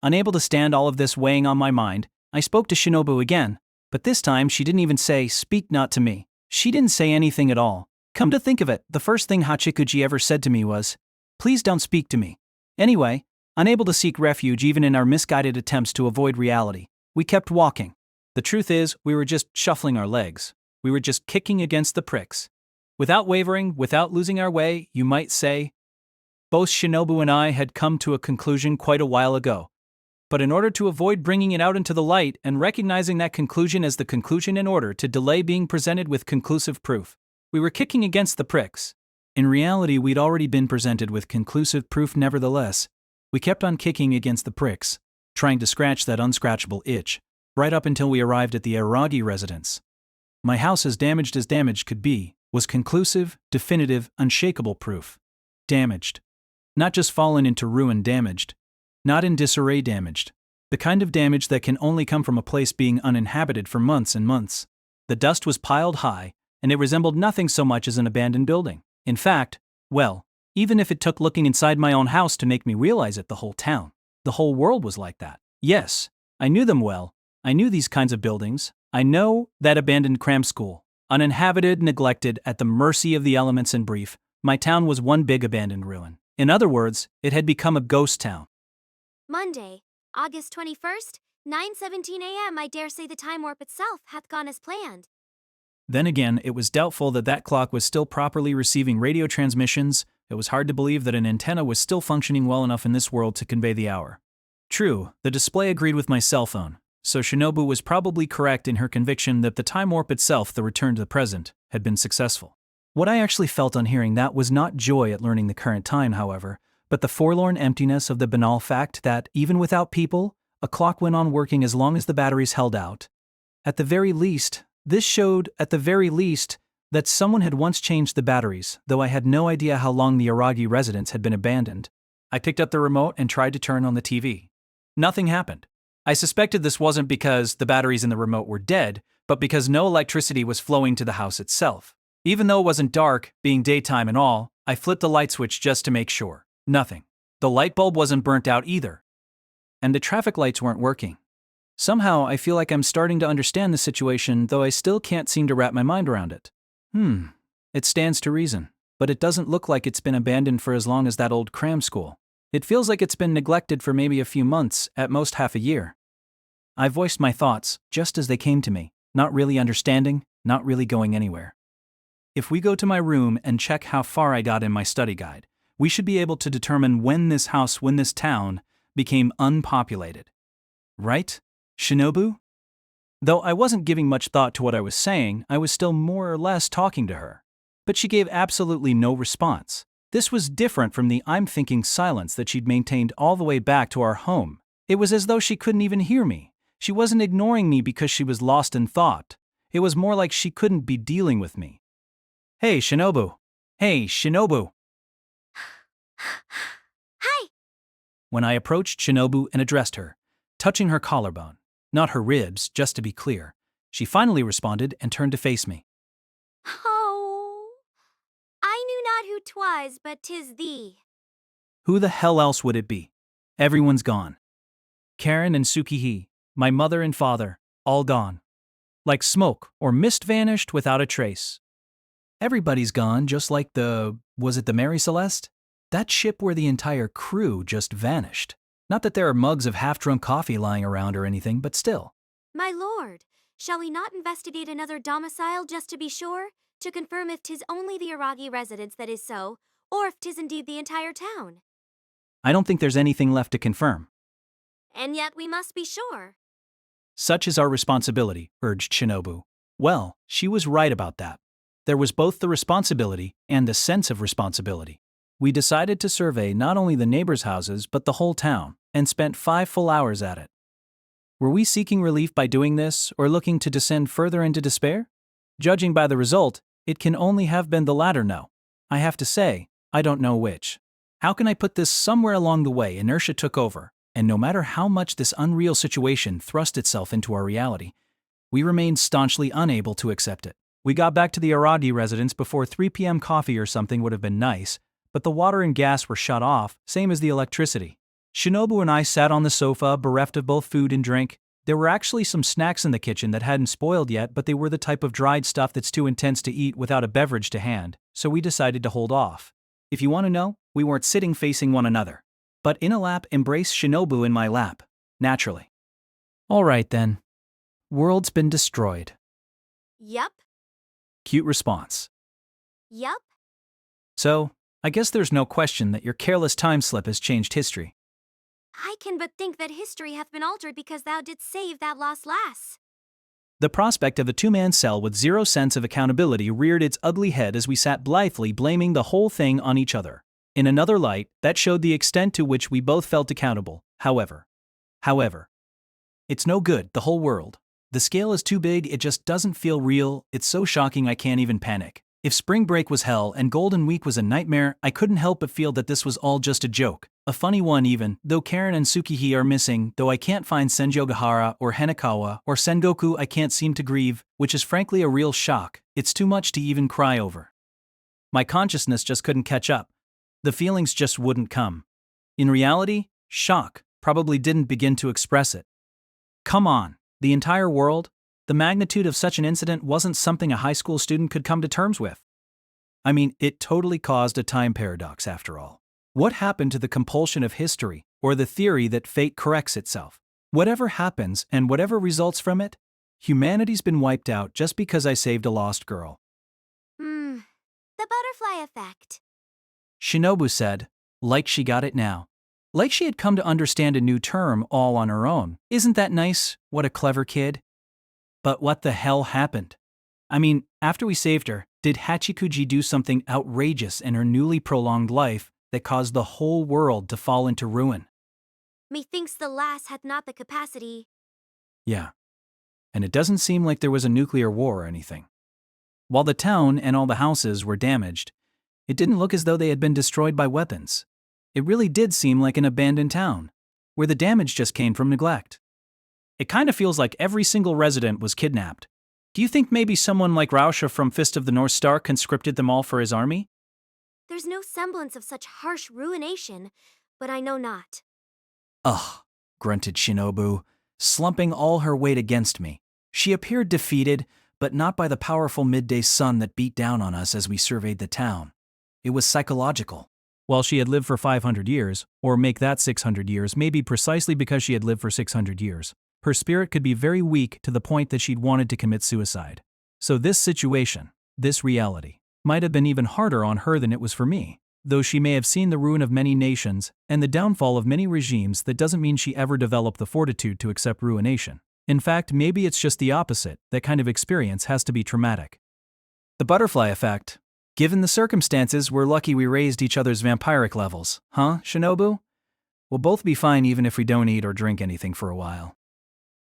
A: Unable to stand all of this weighing on my mind, I spoke to Shinobu again, but this time she didn't even say, "Speak not to me." She didn't say anything at all. Come to think of it, the first thing Hachikuji ever said to me was, "Please don't speak to me." Anyway, unable to seek refuge even in our misguided attempts to avoid reality, we kept walking. The truth is, we were just shuffling our legs. We were just kicking against the pricks. Without wavering, without losing our way, you might say. Both Shinobu and I had come to a conclusion quite a while ago. But in order to avoid bringing it out into the light and recognizing that conclusion as the conclusion in order to delay being presented with conclusive proof, we were kicking against the pricks. In reality, we'd already been presented with conclusive proof nevertheless. We kept on kicking against the pricks, trying to scratch that unscratchable itch, right up until we arrived at the Aragi residence. My house, as damaged could be, was conclusive, definitive, unshakable proof. Damaged. Not just fallen into ruin damaged. Not in disarray damaged. The kind of damage that can only come from a place being uninhabited for months and months. The dust was piled high, and it resembled nothing so much as an abandoned building. In fact, well, even if it took looking inside my own house to make me realize it, the whole town, the whole world was like that. Yes, I knew them well. I knew these kinds of buildings. I know that abandoned cram school. Uninhabited, neglected, at the mercy of the elements. In brief, my town was one big abandoned ruin. In other words, it had become a ghost town.
B: Monday, August 21st, 9:17 a.m. I dare say the time warp itself hath gone as planned.
A: Then again, it was doubtful that that clock was still properly receiving radio transmissions. It was hard to believe that an antenna was still functioning well enough in this world to convey the hour. True, the display agreed with my cell phone, so Shinobu was probably correct in her conviction that the time warp itself, the return to the present, had been successful. What I actually felt on hearing that was not joy at learning the current time, however, but the forlorn emptiness of the banal fact that, even without people, a clock went on working as long as the batteries held out. At the very least, this showed, that someone had once changed the batteries, though I had no idea how long the Aragi residence had been abandoned. I picked up the remote and tried to turn on the TV. Nothing happened. I suspected this wasn't because the batteries in the remote were dead, but because no electricity was flowing to the house itself. Even though it wasn't dark, being daytime and all, I flipped the light switch just to make sure. Nothing. The light bulb wasn't burnt out either. And the traffic lights weren't working. Somehow, I feel like I'm starting to understand the situation, though I still can't seem to wrap my mind around it. It stands to reason, but it doesn't look like it's been abandoned for as long as that old cram school. It feels like it's been neglected for maybe a few months, at most half a year. I voiced my thoughts, just as they came to me, not really understanding, not really going anywhere. If we go to my room and check how far I got in my study guide, we should be able to determine when this town, became unpopulated. Right, Shinobu? Though I wasn't giving much thought to what I was saying, I was still more or less talking to her. But she gave absolutely no response. This was different from the I'm thinking silence that she'd maintained all the way back to our home. It was as though she couldn't even hear me. She wasn't ignoring me because she was lost in thought. It was more like she couldn't be dealing with me. Hey, Shinobu. Hey, Shinobu.
B: Hi!
A: When I approached Shinobu and addressed her, touching her collarbone, not her ribs, just to be clear, she finally responded and turned to face me.
B: Oh, I knew not who 'twas, but 'tis thee.
A: Who the hell else would it be? Everyone's gone. Karen and Sukihi, my mother and father, all gone. Like smoke or mist vanished without a trace. Everybody's gone, just like was it the Mary Celeste? That ship where the entire crew just vanished. Not that there are mugs of half-drunk coffee lying around or anything, but still.
B: My lord, shall we not investigate another domicile just to be sure? To confirm if 'tis only the Aragi residence that is so, or if 'tis indeed the entire town.
A: I don't think there's anything left to confirm.
B: And yet we must be sure.
A: Such is our responsibility, urged Shinobu. Well, she was right about that. There was both the responsibility and the sense of responsibility. We decided to survey not only the neighbors' houses but the whole town, and spent 5 full hours at it. Were we seeking relief by doing this, or looking to descend further into despair? Judging by the result, it can only have been the latter. No. I have to say, I don't know which. How can I put this? Somewhere along the way, inertia took over, and no matter how much this unreal situation thrust itself into our reality, we remained staunchly unable to accept it. We got back to the Aragi residence before 3 p.m. Coffee or something would have been nice, but the water and gas were shut off, same as the electricity. Shinobu and I sat on the sofa, bereft of both food and drink. There were actually some snacks in the kitchen that hadn't spoiled yet, but they were the type of dried stuff that's too intense to eat without a beverage to hand, so we decided to hold off. If you want to know, we weren't sitting facing one another, but in a lap embraced Shinobu in my lap, naturally. All right then. World's been destroyed.
B: Yup.
A: Cute response.
B: Yup.
A: So, I guess there's no question that your careless time slip has changed history.
B: I can but think that history hath been altered because thou didst save that lost lass.
A: The prospect of a 2-man cell with zero sense of accountability reared its ugly head as we sat blithely blaming the whole thing on each other. In another light, that showed the extent to which we both felt accountable, however. It's no good, the whole world. The scale is too big, it just doesn't feel real, it's so shocking I can't even panic. If spring break was hell and Golden Week was a nightmare, I couldn't help but feel that this was all just a joke. A funny one even, though Karen and Sukihi are missing, though I can't find Senjogahara or Henakawa or Sengoku I can't seem to grieve, which is frankly a real shock, it's too much to even cry over. My consciousness just couldn't catch up. The feelings just wouldn't come. In reality, shock probably didn't begin to express it. Come on, the entire world? The magnitude of such an incident wasn't something a high school student could come to terms with. I mean, it totally caused a time paradox after all. What happened to the compulsion of history, or the theory that fate corrects itself? Whatever happens and whatever results from it, humanity's been wiped out just because I saved a lost girl.
B: The butterfly effect.
A: Shinobu said, like she got it now. Like she had come to understand a new term all on her own. Isn't that nice? What a clever kid. But what the hell happened? I mean, after we saved her, did Hachikuji do something outrageous in her newly prolonged life that caused the whole world to fall into ruin?
B: Methinks the lass hath not the capacity.
A: Yeah. And it doesn't seem like there was a nuclear war or anything. While the town and all the houses were damaged, it didn't look as though they had been destroyed by weapons. It really did seem like an abandoned town, where the damage just came from neglect. It kind of feels like every single resident was kidnapped. Do you think maybe someone like Rausha from Fist of the North Star conscripted them all for his army?
B: There's no semblance of such harsh ruination, but I know not.
A: Ugh, grunted Shinobu, slumping all her weight against me. She appeared defeated, but not by the powerful midday sun that beat down on us as we surveyed the town. It was psychological. While she had lived for 500 years, or make that 600 years, maybe precisely because she had lived for 600 years, her spirit could be very weak to the point that she'd wanted to commit suicide. So this situation, this reality, might have been even harder on her than it was for me. Though she may have seen the ruin of many nations and the downfall of many regimes, that doesn't mean she ever developed the fortitude to accept ruination. In fact, maybe it's just the opposite. That kind of experience has to be traumatic. The butterfly effect. Given the circumstances, we're lucky we raised each other's vampiric levels, huh, Shinobu? We'll both be fine even if we don't eat or drink anything for a while.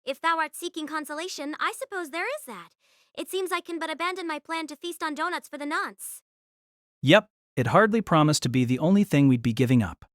B: If thou art seeking consolation, I suppose there is that. It seems I can but abandon my plan to feast on donuts for the nonce.
A: Yep, it hardly promised to be the only thing we'd be giving up.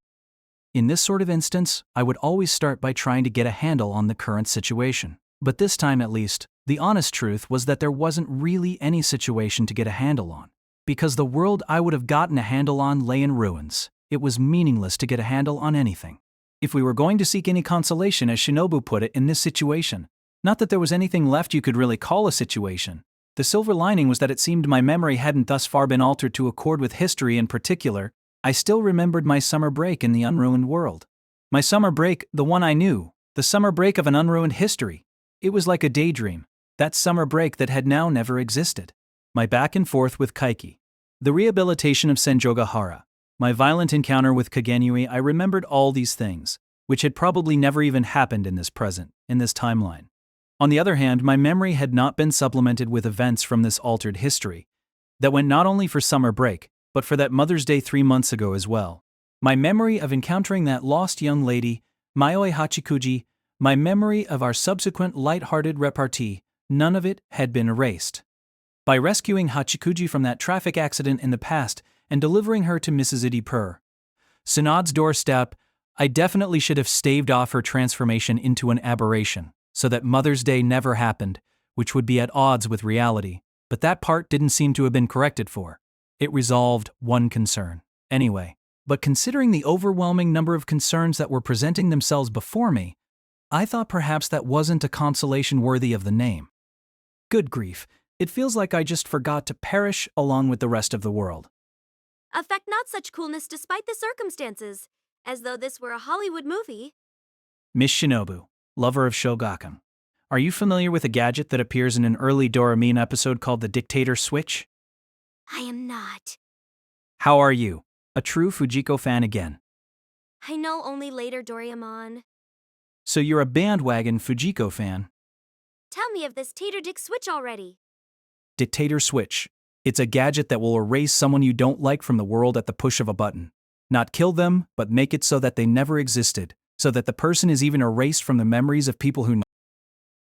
A: In this sort of instance, I would always start by trying to get a handle on the current situation. But this time at least, the honest truth was that there wasn't really any situation to get a handle on. Because the world I would have gotten a handle on lay in ruins. It was meaningless to get a handle on anything. If we were going to seek any consolation, as Shinobu put it, in this situation, not that there was anything left you could really call a situation. The silver lining was that it seemed my memory hadn't thus far been altered to accord with history. In particular, I still remembered my summer break in the unruined world. My summer break, the one I knew, the summer break of an unruined history. It was like a daydream, that summer break that had now never existed. My back and forth with Kaiki. The rehabilitation of Senjogahara. My violent encounter with Kagenui. I remembered all these things, which had probably never even happened in this present, in this timeline. On the other hand, my memory had not been supplemented with events from this altered history that went not only for summer break, but for that Mother's Day 3 months ago as well. My memory of encountering that lost young lady, Mayoi Hachikuji, my memory of our subsequent light-hearted repartee, none of it had been erased. By rescuing Hachikuji from that traffic accident in the past and delivering her to Mrs. Idipur, Synod's doorstep, I definitely should have staved off her transformation into an aberration, so that Mother's Day never happened, which would be at odds with reality. But that part didn't seem to have been corrected for. It resolved one concern. Anyway, but considering the overwhelming number of concerns that were presenting themselves before me, I thought perhaps that wasn't a consolation worthy of the name. Good grief, it feels like I just forgot to perish along with the rest of the world.
B: Affect not such coolness despite the circumstances, as though this were a Hollywood movie.
A: Miss Shinobu, lover of Shogakukan. Are you familiar with a gadget that appears in an early Doraemon episode called the Dictator Switch?
B: I am not.
A: How are you? A true Fujiko fan again.
B: I know only later Doraemon.
A: So you're a bandwagon Fujiko fan.
B: Tell me of this Tater Dick Switch already.
A: Dictator Switch. It's a gadget that will erase someone you don't like from the world at the push of a button. Not kill them, but make it so that they never existed, so that the person is even erased from the memories of people who know.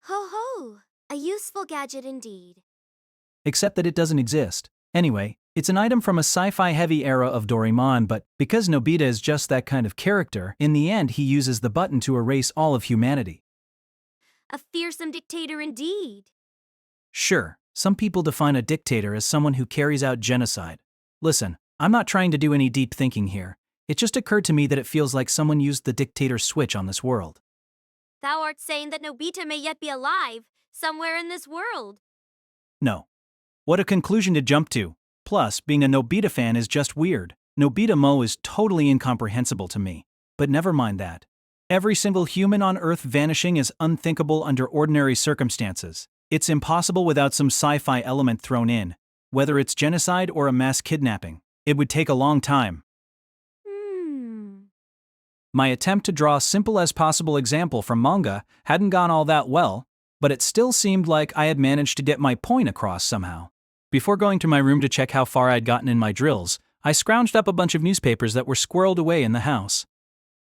B: Ho ho! A useful gadget indeed.
A: Except that it doesn't exist. Anyway, it's an item from a sci-fi heavy era of Doraemon, but because Nobita is just that kind of character, in the end he uses the button to erase all of humanity.
B: A fearsome dictator indeed.
A: Sure, some people define a dictator as someone who carries out genocide. Listen, I'm not trying to do any deep thinking here. It just occurred to me that it feels like someone used the dictator switch on this world.
B: Thou art saying that Nobita may yet be alive, somewhere in this world.
A: No. What a conclusion to jump to. Plus, being a Nobita fan is just weird. Nobita Mo is totally incomprehensible to me. But never mind that. Every single human on Earth vanishing is unthinkable under ordinary circumstances. It's impossible without some sci-fi element thrown in, whether it's genocide or a mass kidnapping. It would take a long time. My attempt to draw a simple as possible example from manga hadn't gone all that well, but it still seemed like I had managed to get my point across somehow. Before going to my room to check how far I'd gotten in my drills, I scrounged up a bunch of newspapers that were squirreled away in the house.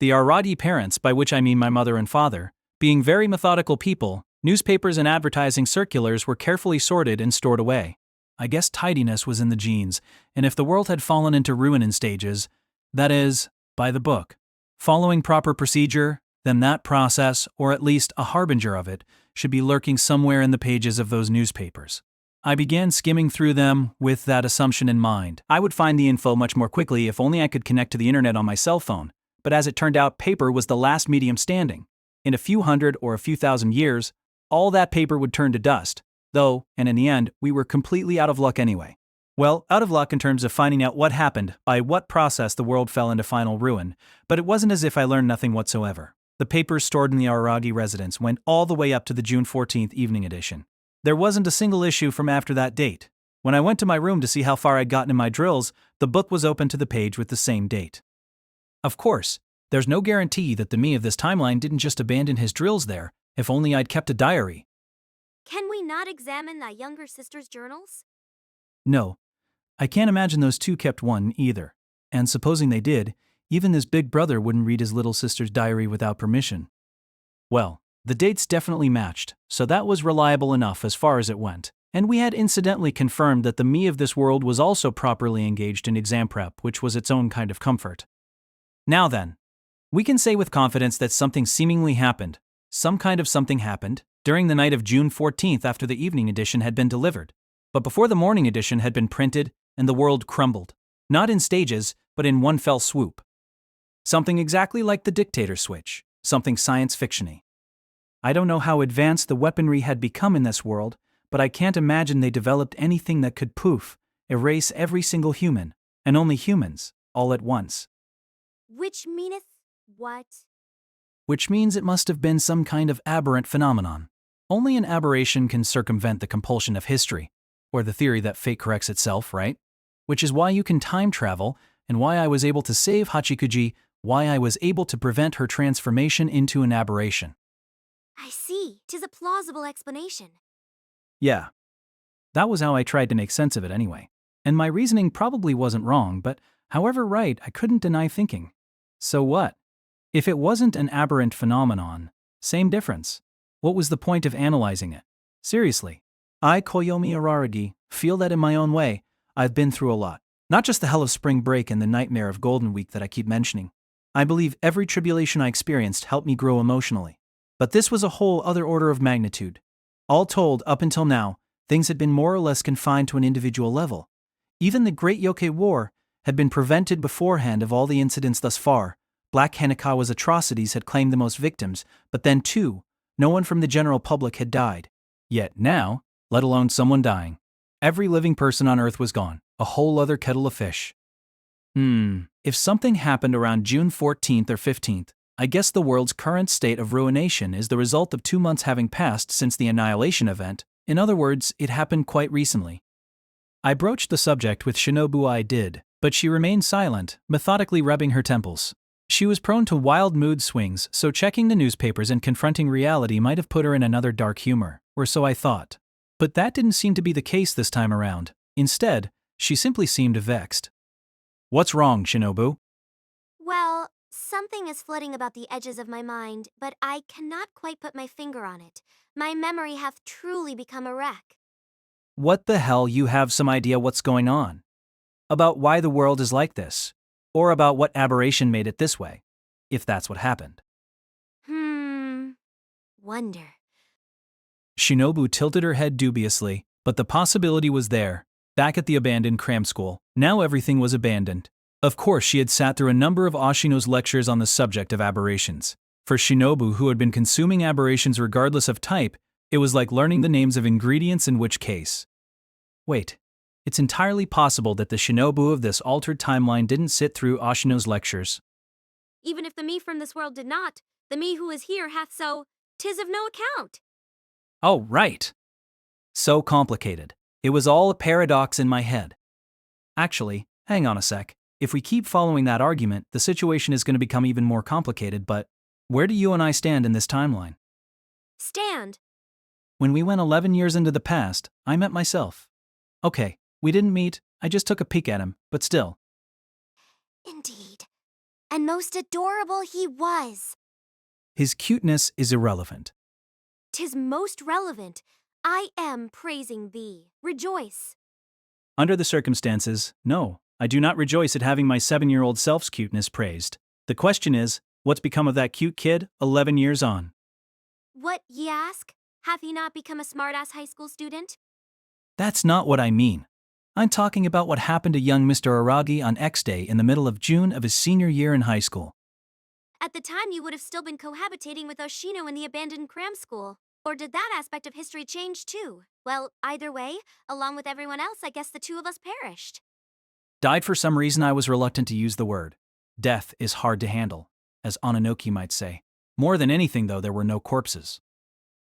A: The Aradi parents, by which I mean my mother and father, being very methodical people, newspapers and advertising circulars were carefully sorted and stored away. I guess tidiness was in the genes, and if the world had fallen into ruin in stages, that is, by the book, following proper procedure, then that process, or at least a harbinger of it, should be lurking somewhere in the pages of those newspapers. I began skimming through them with that assumption in mind. I would find the info much more quickly if only I could connect to the internet on my cell phone, but as it turned out, paper was the last medium standing. In a few hundred or a few thousand years, all that paper would turn to dust, though, and in the end, we were completely out of luck anyway. Well, out of luck in terms of finding out what happened, by what process the world fell into final ruin, but it wasn't as if I learned nothing whatsoever. The papers stored in the Aragi residence went all the way up to the June 14th evening edition. There wasn't a single issue from after that date. When I went to my room to see how far I'd gotten in my drills, the book was open to the page with the same date. Of course, there's no guarantee that the me of this timeline didn't just abandon his drills there, if only I'd kept a diary.
B: Can we not examine thy younger sister's journals?
A: No. I can't imagine those two kept one either. And supposing they did, even this big brother wouldn't read his little sister's diary without permission. Well, the dates definitely matched, so that was reliable enough as far as it went. And we had incidentally confirmed that the me of this world was also properly engaged in exam prep, which was its own kind of comfort. Now then, we can say with confidence that something seemingly happened. Some kind of something happened during the night of June 14th after the evening edition had been delivered, but before the morning edition had been printed and the world crumbled, not in stages, but in one fell swoop. Something exactly like the dictator switch, something science fiction-y. I don't know how advanced the weaponry had become in this world, but I can't imagine they developed anything that could erase every single human, and only humans, all at once.
B: Which meaneth what?
A: Which means it must have been some kind of aberrant phenomenon. Only an aberration can circumvent the compulsion of history, or the theory that fate corrects itself, right? Which is why you can time travel, and why I was able to save Hachikuji, why I was able to prevent her transformation into an aberration.
B: I see. 'Tis a plausible explanation.
A: Yeah. That was how I tried to make sense of it anyway. And my reasoning probably wasn't wrong, but however right, I couldn't deny thinking. So what? If it wasn't an aberrant phenomenon, same difference. What was the point of analyzing it? Seriously. I, Koyomi Araragi, feel that in my own way, I've been through a lot. Not just the hell of spring break and the nightmare of Golden Week that I keep mentioning. I believe every tribulation I experienced helped me grow emotionally. But this was a whole other order of magnitude. All told, up until now, things had been more or less confined to an individual level. Even the Great Yokai War had been prevented beforehand of all the incidents thus far. Black Hanekawa's atrocities had claimed the most victims, but then too, no one from the general public had died. Yet now, let alone someone dying, every living person on Earth was gone, a whole other kettle of fish. If something happened around June 14th or 15th, I guess the world's current state of ruination is the result of 2 months having passed since the Annihilation event. In other words, it happened quite recently. I broached the subject with Shinobu I did, but she remained silent, methodically rubbing her temples. She was prone to wild mood swings, so checking the newspapers and confronting reality might have put her in another dark humor, or so I thought. But that didn't seem to be the case this time around. Instead, she simply seemed vexed. What's wrong, Shinobu?
B: Well, something is flitting about the edges of my mind, but I cannot quite put my finger on it. My memory hath truly become a wreck.
A: What the hell, you have some idea what's going on? About why the world is like this? Or about what aberration made it this way? If that's what happened.
B: Wonder.
A: Shinobu tilted her head dubiously, but the possibility was there. Back at the abandoned cram school, now everything was abandoned. Of course, she had sat through a number of Ashino's lectures on the subject of aberrations. For Shinobu, who had been consuming aberrations regardless of type, It was like learning the names of ingredients in which case. Wait, it's entirely possible that the Shinobu of this altered timeline didn't sit through Ashino's lectures.
B: Even if the me from this world did not, the me who is here hath so, 'tis of no account.
A: Oh, right. So complicated. It was all a paradox in my head. Actually, hang on a sec. If we keep following that argument, the situation is going to become even more complicated, but where do you and I stand in this timeline?
B: Stand.
A: When we went 11 years into the past, I met myself. Okay, we didn't meet, I just took a peek at him, but still.
B: Indeed. And most adorable he was.
A: His cuteness is irrelevant.
B: 'Tis most relevant. I am praising thee. Rejoice.
A: Under the circumstances, no, I do not rejoice at having my 7-year-old self's cuteness praised. The question is, what's become of that cute kid 11 years on?
B: What, ye ask? Hath he not become a smart-ass high school student?
A: That's not what I mean. I'm talking about what happened to young Mr. Aragi on X Day in the middle of June of his senior year in high school.
B: At the time, you would have still been cohabitating with Oshino in the abandoned cram school. Or did that aspect of history change too? Well, either way, along with everyone else, I guess the two of us perished.
A: Died for some reason I was reluctant to use the word. Death is hard to handle, as Onanoki might say. More than anything, though, there were no corpses.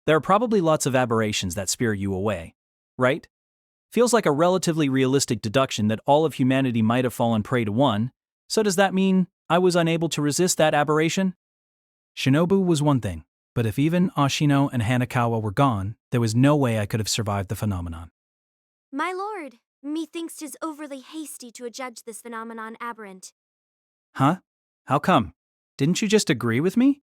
A: There are probably lots of aberrations that spirit you away, right? Feels like a relatively realistic deduction that all of humanity might have fallen prey to one, so does that mean I was unable to resist that aberration? Shinobu was one thing, but if even Ashino and Hanakawa were gone, there was no way I could have survived the phenomenon.
B: My lord, methinks 'tis overly hasty to adjudge this phenomenon aberrant.
A: Huh? How come? Didn't you just agree with me?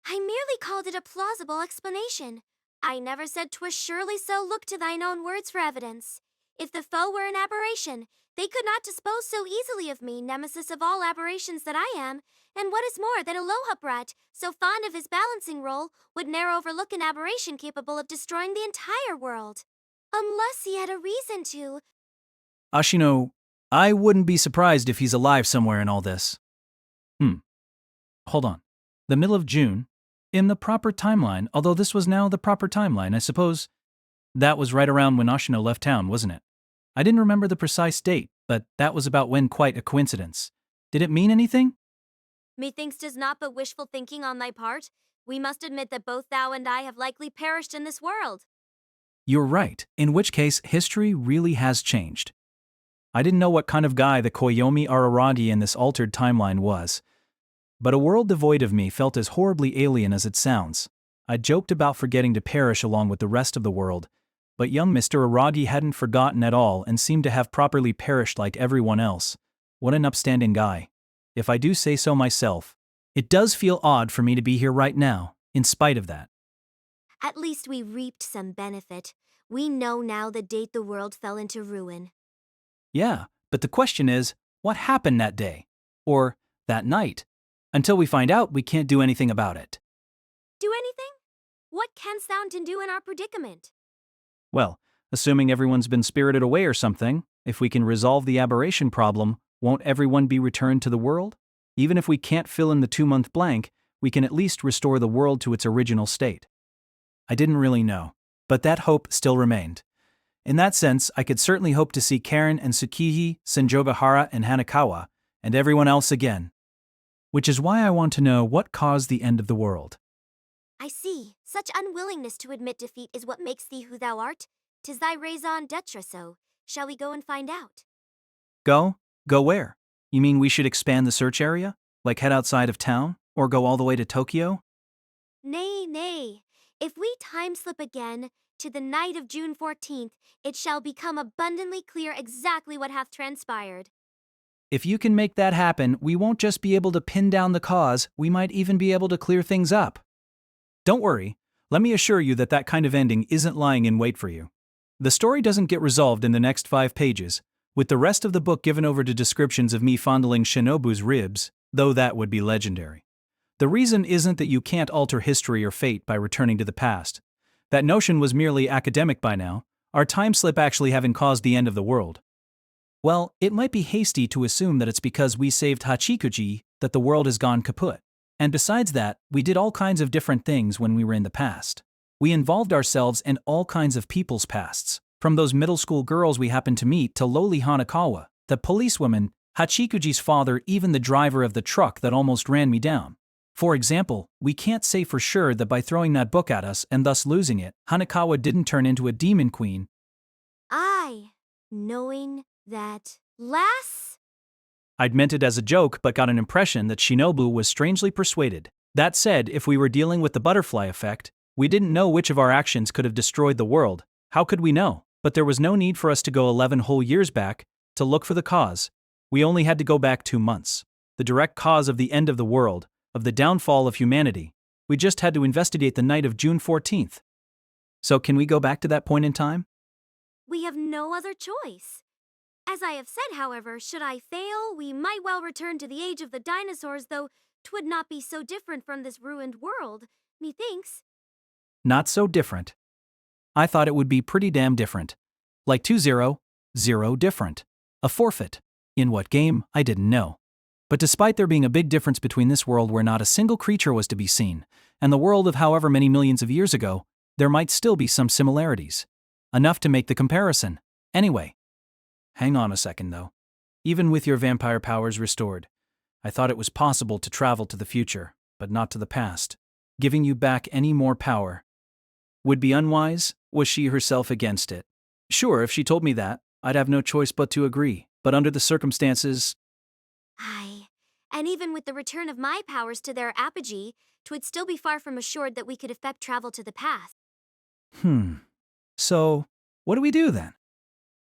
B: I merely called it a plausible explanation. I never said 'twas surely so. Look to thine own words for evidence. If the foe were an aberration, they could not dispose so easily of me, nemesis of all aberrations that I am, and what is more, that Aloha brat, so fond of his balancing role, would ne'er overlook an aberration capable of destroying the entire world. Unless he had a reason to.
A: Ashino, I wouldn't be surprised if he's alive somewhere in all this. Hold on. The middle of June? In the proper timeline, although this was now the proper timeline, I suppose. That was right around when Ashino left town, wasn't it? I didn't remember the precise date, but that was about when, quite a coincidence. Did it mean anything?
B: Methinks 'tis not but wishful thinking on thy part. We must admit that both thou and I have likely perished in this world.
A: You're right, in which case history really has changed. I didn't know what kind of guy the Koyomi Araragi in this altered timeline was. But a world devoid of me felt as horribly alien as it sounds. I joked about forgetting to perish along with the rest of the world, but young Mr. Aragi hadn't forgotten at all and seemed to have properly perished like everyone else. What an upstanding guy. If I do say so myself, it does feel odd for me to be here right now, in spite of that.
B: At least we reaped some benefit. We know now the date the world fell into ruin.
A: Yeah, but the question is, what happened that day? Or that night? Until we find out, we can't do anything about it.
B: Do anything? What canst thou do in our predicament?
A: Well, assuming everyone's been spirited away or something, if we can resolve the aberration problem, won't everyone be returned to the world? Even if we can't fill in the 2-month blank, we can at least restore the world to its original state. I didn't really know, but that hope still remained. In that sense, I could certainly hope to see Karen and Tsukihi, Senjogahara and Hanakawa, and everyone else again. Which is why I want to know what caused the end of the world.
B: I see. Such unwillingness to admit defeat is what makes thee who thou art. 'Tis thy raison d'etre, so. Shall we go and find out?
A: Go? Go where? You mean we should expand the search area? Like head outside of town? Or go all the way to Tokyo?
B: Nay, nay. If we time-slip again to the night of June 14th, it shall become abundantly clear exactly what hath transpired.
A: If you can make that happen, we won't just be able to pin down the cause, we might even be able to clear things up. Don't worry, let me assure you that that kind of ending isn't lying in wait for you. The story doesn't get resolved in the next 5 pages, with the rest of the book given over to descriptions of me fondling Shinobu's ribs, though that would be legendary. The reason isn't that you can't alter history or fate by returning to the past. That notion was merely academic by now, our time slip actually having caused the end of the world. Well, it might be hasty to assume that it's because we saved Hachikuji that the world has gone kaput. And besides that, we did all kinds of different things when we were in the past. We involved ourselves in all kinds of people's pasts, from those middle school girls we happened to meet to lowly Hanakawa, the policewoman, Hachikuji's father, even the driver of the truck that almost ran me down. For example, we can't say for sure that by throwing that book at us and thus losing it, Hanakawa didn't turn into a demon queen.
B: Knowing that lass?
A: I'd meant it as a joke but got an impression that Shinobu was strangely persuaded. That said, if we were dealing with the butterfly effect, we didn't know which of our actions could have destroyed the world. How could we know? But there was no need for us to go 11 whole years back to look for the cause. We only had to go back 2 months. The direct cause of the end of the world, of the downfall of humanity. We just had to investigate the night of June 14th. So can we go back to that point in time?
B: We have no other choice. As I have said, however, should I fail, we might well return to the age of the dinosaurs, though 'twould not be so different from this ruined world, methinks.
A: Not so different. I thought it would be pretty damn different. Like 2-0, 0 different. A forfeit. In what game, I didn't know. But despite there being a big difference between this world where not a single creature was to be seen, and the world of however many millions of years ago, there might still be some similarities. Enough to make the comparison. Anyway. Hang on a second though. Even with your vampire powers restored, I thought it was possible to travel to the future, but not to the past. Giving you back any more power would be unwise. Was she herself against it? Sure, if she told me that, I'd have no choice but to agree. But under the circumstances...
B: And even with the return of my powers to their apogee, 'twould still be far from assured that we could effect travel to the past.
A: So, what do we do then?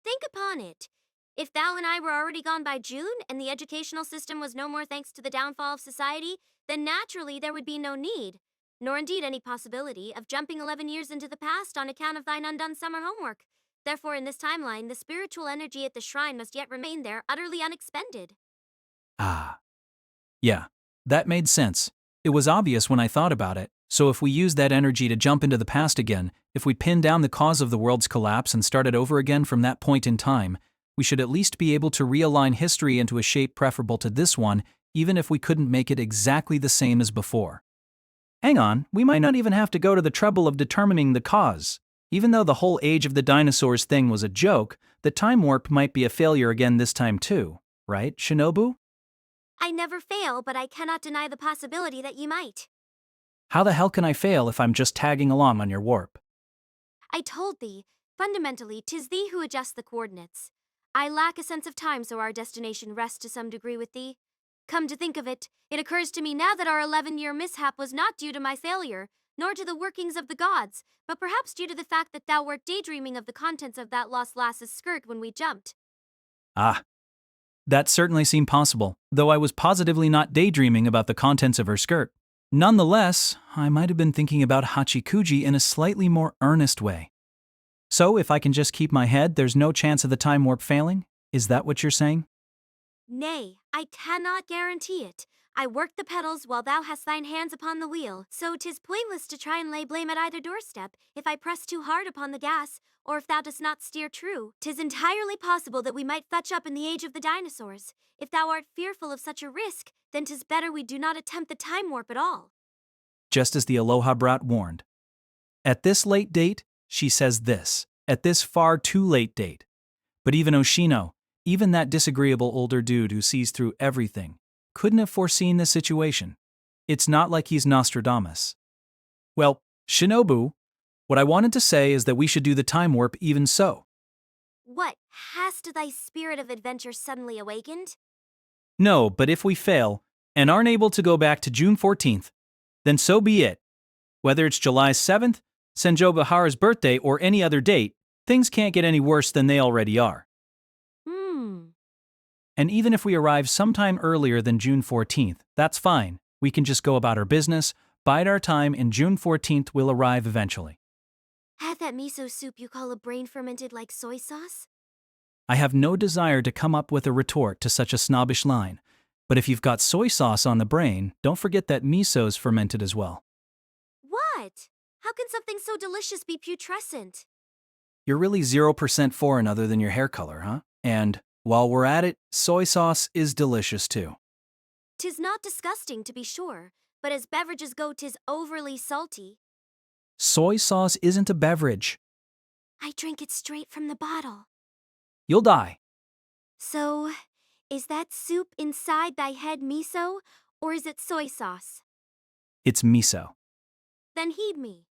B: Think upon it. If thou and I were already gone by June, and the educational system was no more thanks to the downfall of society, then naturally there would be no need, nor indeed any possibility, of jumping 11 years into the past on account of thine undone summer homework. Therefore, in this timeline, the spiritual energy at the shrine must yet remain there, utterly unexpended.
A: Yeah, that made sense. It was obvious when I thought about it, so if we use that energy to jump into the past again, if we pin down the cause of the world's collapse and start it over again from that point in time, we should at least be able to realign history into a shape preferable to this one, even if we couldn't make it exactly the same as before. Hang on, we might not even have to go to the trouble of determining the cause. Even though the whole age of the dinosaurs thing was a joke, the time warp might be a failure again this time too, right, Shinobu?
B: I never fail, but I cannot deny the possibility that ye might.
A: How the hell can I fail if I'm just tagging along on your warp?
B: I told thee, fundamentally, 'tis thee who adjusts the coordinates. I lack a sense of time, so our destination rests to some degree with thee. Come to think of it, it occurs to me now that our 11-year mishap was not due to my failure, nor to the workings of the gods, but perhaps due to the fact that thou wert daydreaming of the contents of that lost lass's skirt when we jumped.
A: That certainly seemed possible, though I was positively not daydreaming about the contents of her skirt. Nonetheless, I might have been thinking about Hachikuji in a slightly more earnest way. So if I can just keep my head, there's no chance of the time warp failing? Is that what you're saying?
B: Nay, I cannot guarantee it. I work the pedals while thou hast thine hands upon the wheel, so 'tis pointless to try and lay blame at either doorstep. If I press too hard upon the gas, or if thou dost not steer true, 'tis entirely possible that we might fetch up in the age of the dinosaurs. If thou art fearful of such a risk, then 'tis better we do not attempt the time warp at all.
A: Just as the Aloha Brat warned. At this late date, she says this. At this far too late date. But even Oshino, even that disagreeable older dude who sees through everything, couldn't have foreseen this situation. It's not like he's Nostradamus. Well, Shinobu, what I wanted to say is that we should do the time warp even so.
B: What, hast thy spirit of adventure suddenly awakened?
A: No, but if we fail, and aren't able to go back to June 14th, then so be it. Whether it's July 7th, Senjo Bahara's birthday, or any other date, things can't get any worse than they already are. And even if we arrive sometime earlier than June 14th, that's fine. We can just go about our business, bide our time, and June 14th will arrive eventually.
B: Have that miso soup you call a brain fermented like soy sauce?
A: I have no desire to come up with a retort to such a snobbish line, but if you've got soy sauce on the brain, don't forget that miso's fermented as well.
B: What? How can something so delicious be putrescent?
A: You're really 0% foreign other than your hair color, huh? And, while we're at it, soy sauce is delicious too.
B: 'Tis not disgusting, to be sure, but as beverages go, 'tis overly salty.
A: Soy sauce isn't a beverage.
B: I drink it straight from the bottle.
A: You'll die.
B: So, is that soup inside thy head miso, or is it soy sauce?
A: It's miso.
B: Then heed me.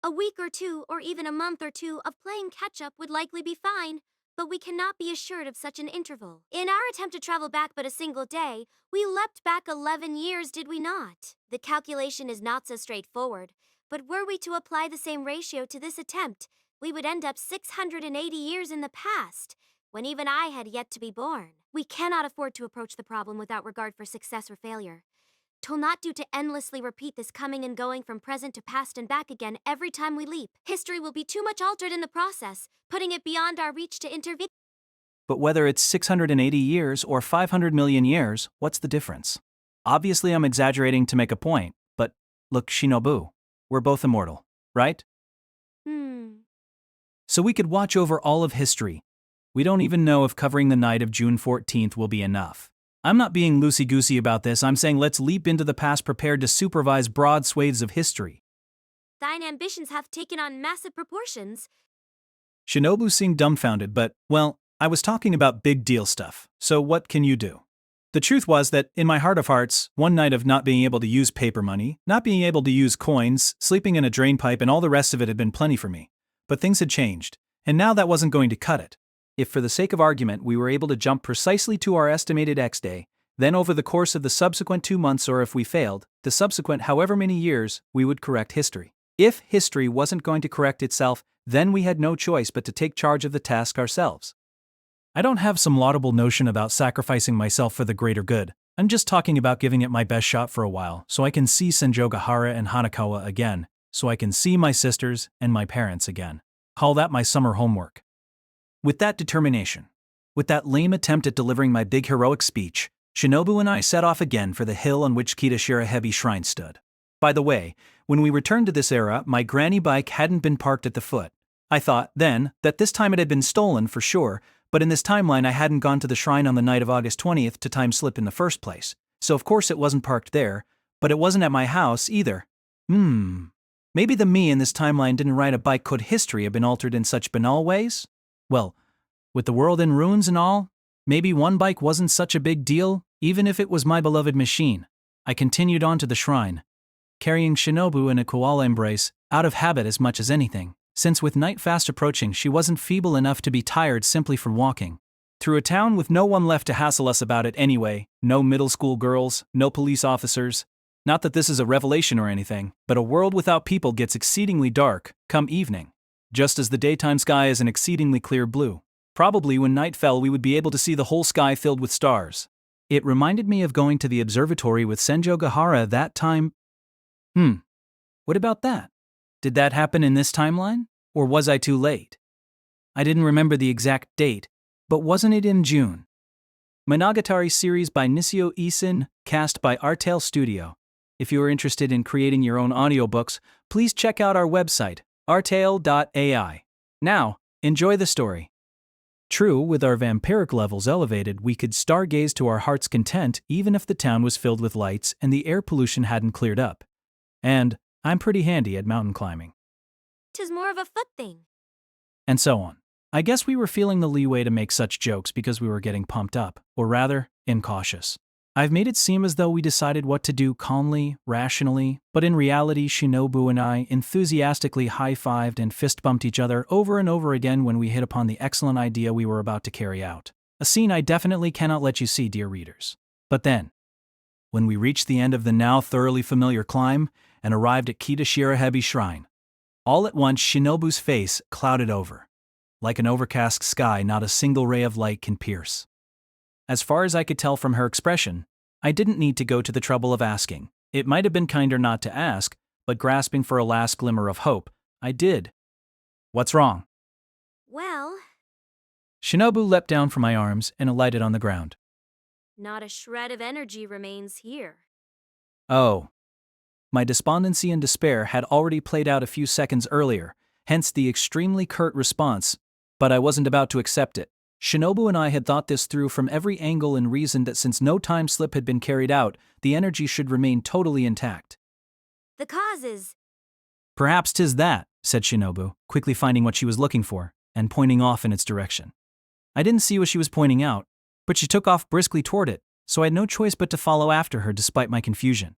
B: A week or two, or even a month or two of playing catch-up would likely be fine, but we cannot be assured of such an interval. In our attempt to travel back but a single day, we leapt back 11 years, did we not? The calculation is not so straightforward, but were we to apply the same ratio to this attempt, we would end up 680 years in the past, when even I had yet to be born. We cannot afford to approach the problem without regard for success or failure. 'Twill not do to endlessly repeat this coming and going from present to past and back again every time we leap. History will be too much altered in the process, putting it beyond our reach to intervene.
A: But whether it's 680 years or 500 million years, what's the difference? Obviously, I'm exaggerating to make a point, but look, Shinobu, we're both immortal, right? So we could watch over all of history. We don't even know if covering the night of June 14th will be enough. I'm not being loosey-goosey about this, I'm saying let's leap into the past prepared to supervise broad swathes of history.
B: Thine ambitions have taken on massive proportions.
A: Shinobu seemed dumbfounded, but, well, I was talking about big deal stuff, so what can you do? The truth was that, in my heart of hearts, one night of not being able to use paper money, not being able to use coins, sleeping in a drain pipe and all the rest of it had been plenty for me. But things had changed, and now that wasn't going to cut it. If for the sake of argument we were able to jump precisely to our estimated X day, then over the course of the subsequent 2 months, or if we failed, the subsequent however many years, we would correct history. If history wasn't going to correct itself, then we had no choice but to take charge of the task ourselves. I don't have some laudable notion about sacrificing myself for the greater good. I'm just talking about giving it my best shot for a while, so I can see Senjogahara and Hanakawa again, so I can see my sisters and my parents again. Call that my summer homework. With that determination, with that lame attempt at delivering my big heroic speech, Shinobu and I set off again for the hill on which Kitashirahebi Shrine stood. By the way, when we returned to this era, my granny bike hadn't been parked at the foot. I thought, then, that this time it had been stolen for sure, but in this timeline I hadn't gone to the shrine on the night of August 20th to time slip in the first place, so of course it wasn't parked there, but it wasn't at my house either. Maybe the me in this timeline didn't write a bike. Could history have been altered in such banal ways? Well, with the world in ruins and all, maybe one bike wasn't such a big deal, even if it was my beloved machine. I continued on to the shrine, carrying Shinobu in a koala embrace, out of habit as much as anything, since with night fast approaching she wasn't feeble enough to be tired simply from walking. Through a town with no one left to hassle us about it anyway, no middle school girls, no police officers. Not that this is a revelation or anything, but a world without people gets exceedingly dark, come evening. Just as the daytime sky is an exceedingly clear blue. Probably when night fell we would be able to see the whole sky filled with stars. It reminded me of going to the observatory with Senjogahara that time. What about that? Did that happen in this timeline? Or was I too late? I didn't remember the exact date, but wasn't it in June? Monogatari series by Nisio Isin, cast by Artale Studio. If you are interested in creating your own audiobooks, please check out our website, artale.ai. Now, enjoy the story. True, with our vampiric levels elevated, we could stargaze to our heart's content even if the town was filled with lights and the air pollution hadn't cleared up. And I'm pretty handy at mountain climbing.
B: 'Tis more of a foot thing.
A: And so on. I guess we were feeling the leeway to make such jokes because we were getting pumped up, or rather, incautious. I've made it seem as though we decided what to do calmly, rationally, but in reality Shinobu and I enthusiastically high-fived and fist-bumped each other over and over again when we hit upon the excellent idea we were about to carry out. A scene I definitely cannot let you see, dear readers. But then, when we reached the end of the now thoroughly familiar climb and arrived at Kitashirahebi Shrine, all at once Shinobu's face clouded over. Like an overcast sky not a single ray of light can pierce. As far as I could tell from her expression, I didn't need to go to the trouble of asking. It might have been kinder not to ask, but grasping for a last glimmer of hope, I did. What's wrong?
B: Well,
A: Shinobu leapt down from my arms and alighted on the ground.
B: not a shred of energy remains here.
A: Oh. My despondency and despair had already played out a few seconds earlier, hence the extremely curt response, but I wasn't about to accept it. Shinobu and I had thought this through from every angle and reasoned that since no time slip had been carried out, the energy should remain totally intact.
B: The cause is
A: Perhaps 'tis that, said Shinobu, quickly finding what she was looking for, and pointing off in its direction. I didn't see what she was pointing out, but she took off briskly toward it, so I had no choice but to follow after her despite my confusion.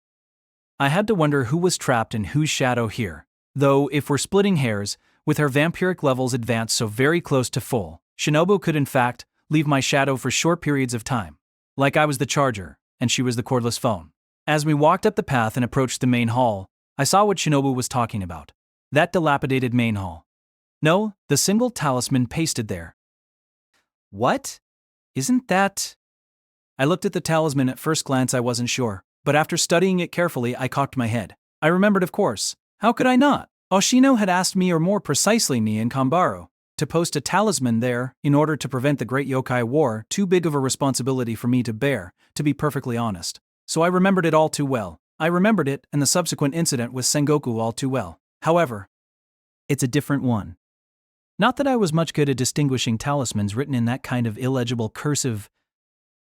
A: I had to wonder who was trapped in whose shadow here, though if we're splitting hairs, with her vampiric levels advanced so very close to full, Shinobu could in fact leave my shadow for short periods of time, like I was the charger, and she was the cordless phone. As we walked up the path and approached the main hall, I saw what Shinobu was talking about. That dilapidated main hall. No, the single talisman pasted there. What? Isn't that… I looked at the talisman. At first glance I wasn't sure, but after studying it carefully I cocked my head. I remembered, of course. How could I not? Oshino had asked me, or more precisely me and Kambaro, to post a talisman there in order to prevent the Great Yokai War, too big of a responsibility for me to bear, to be perfectly honest. So I remembered it all too well. I remembered it and the subsequent incident with Sengoku all too well. However, it's a different one. Not that I was much good at distinguishing talismans written in that kind of illegible cursive,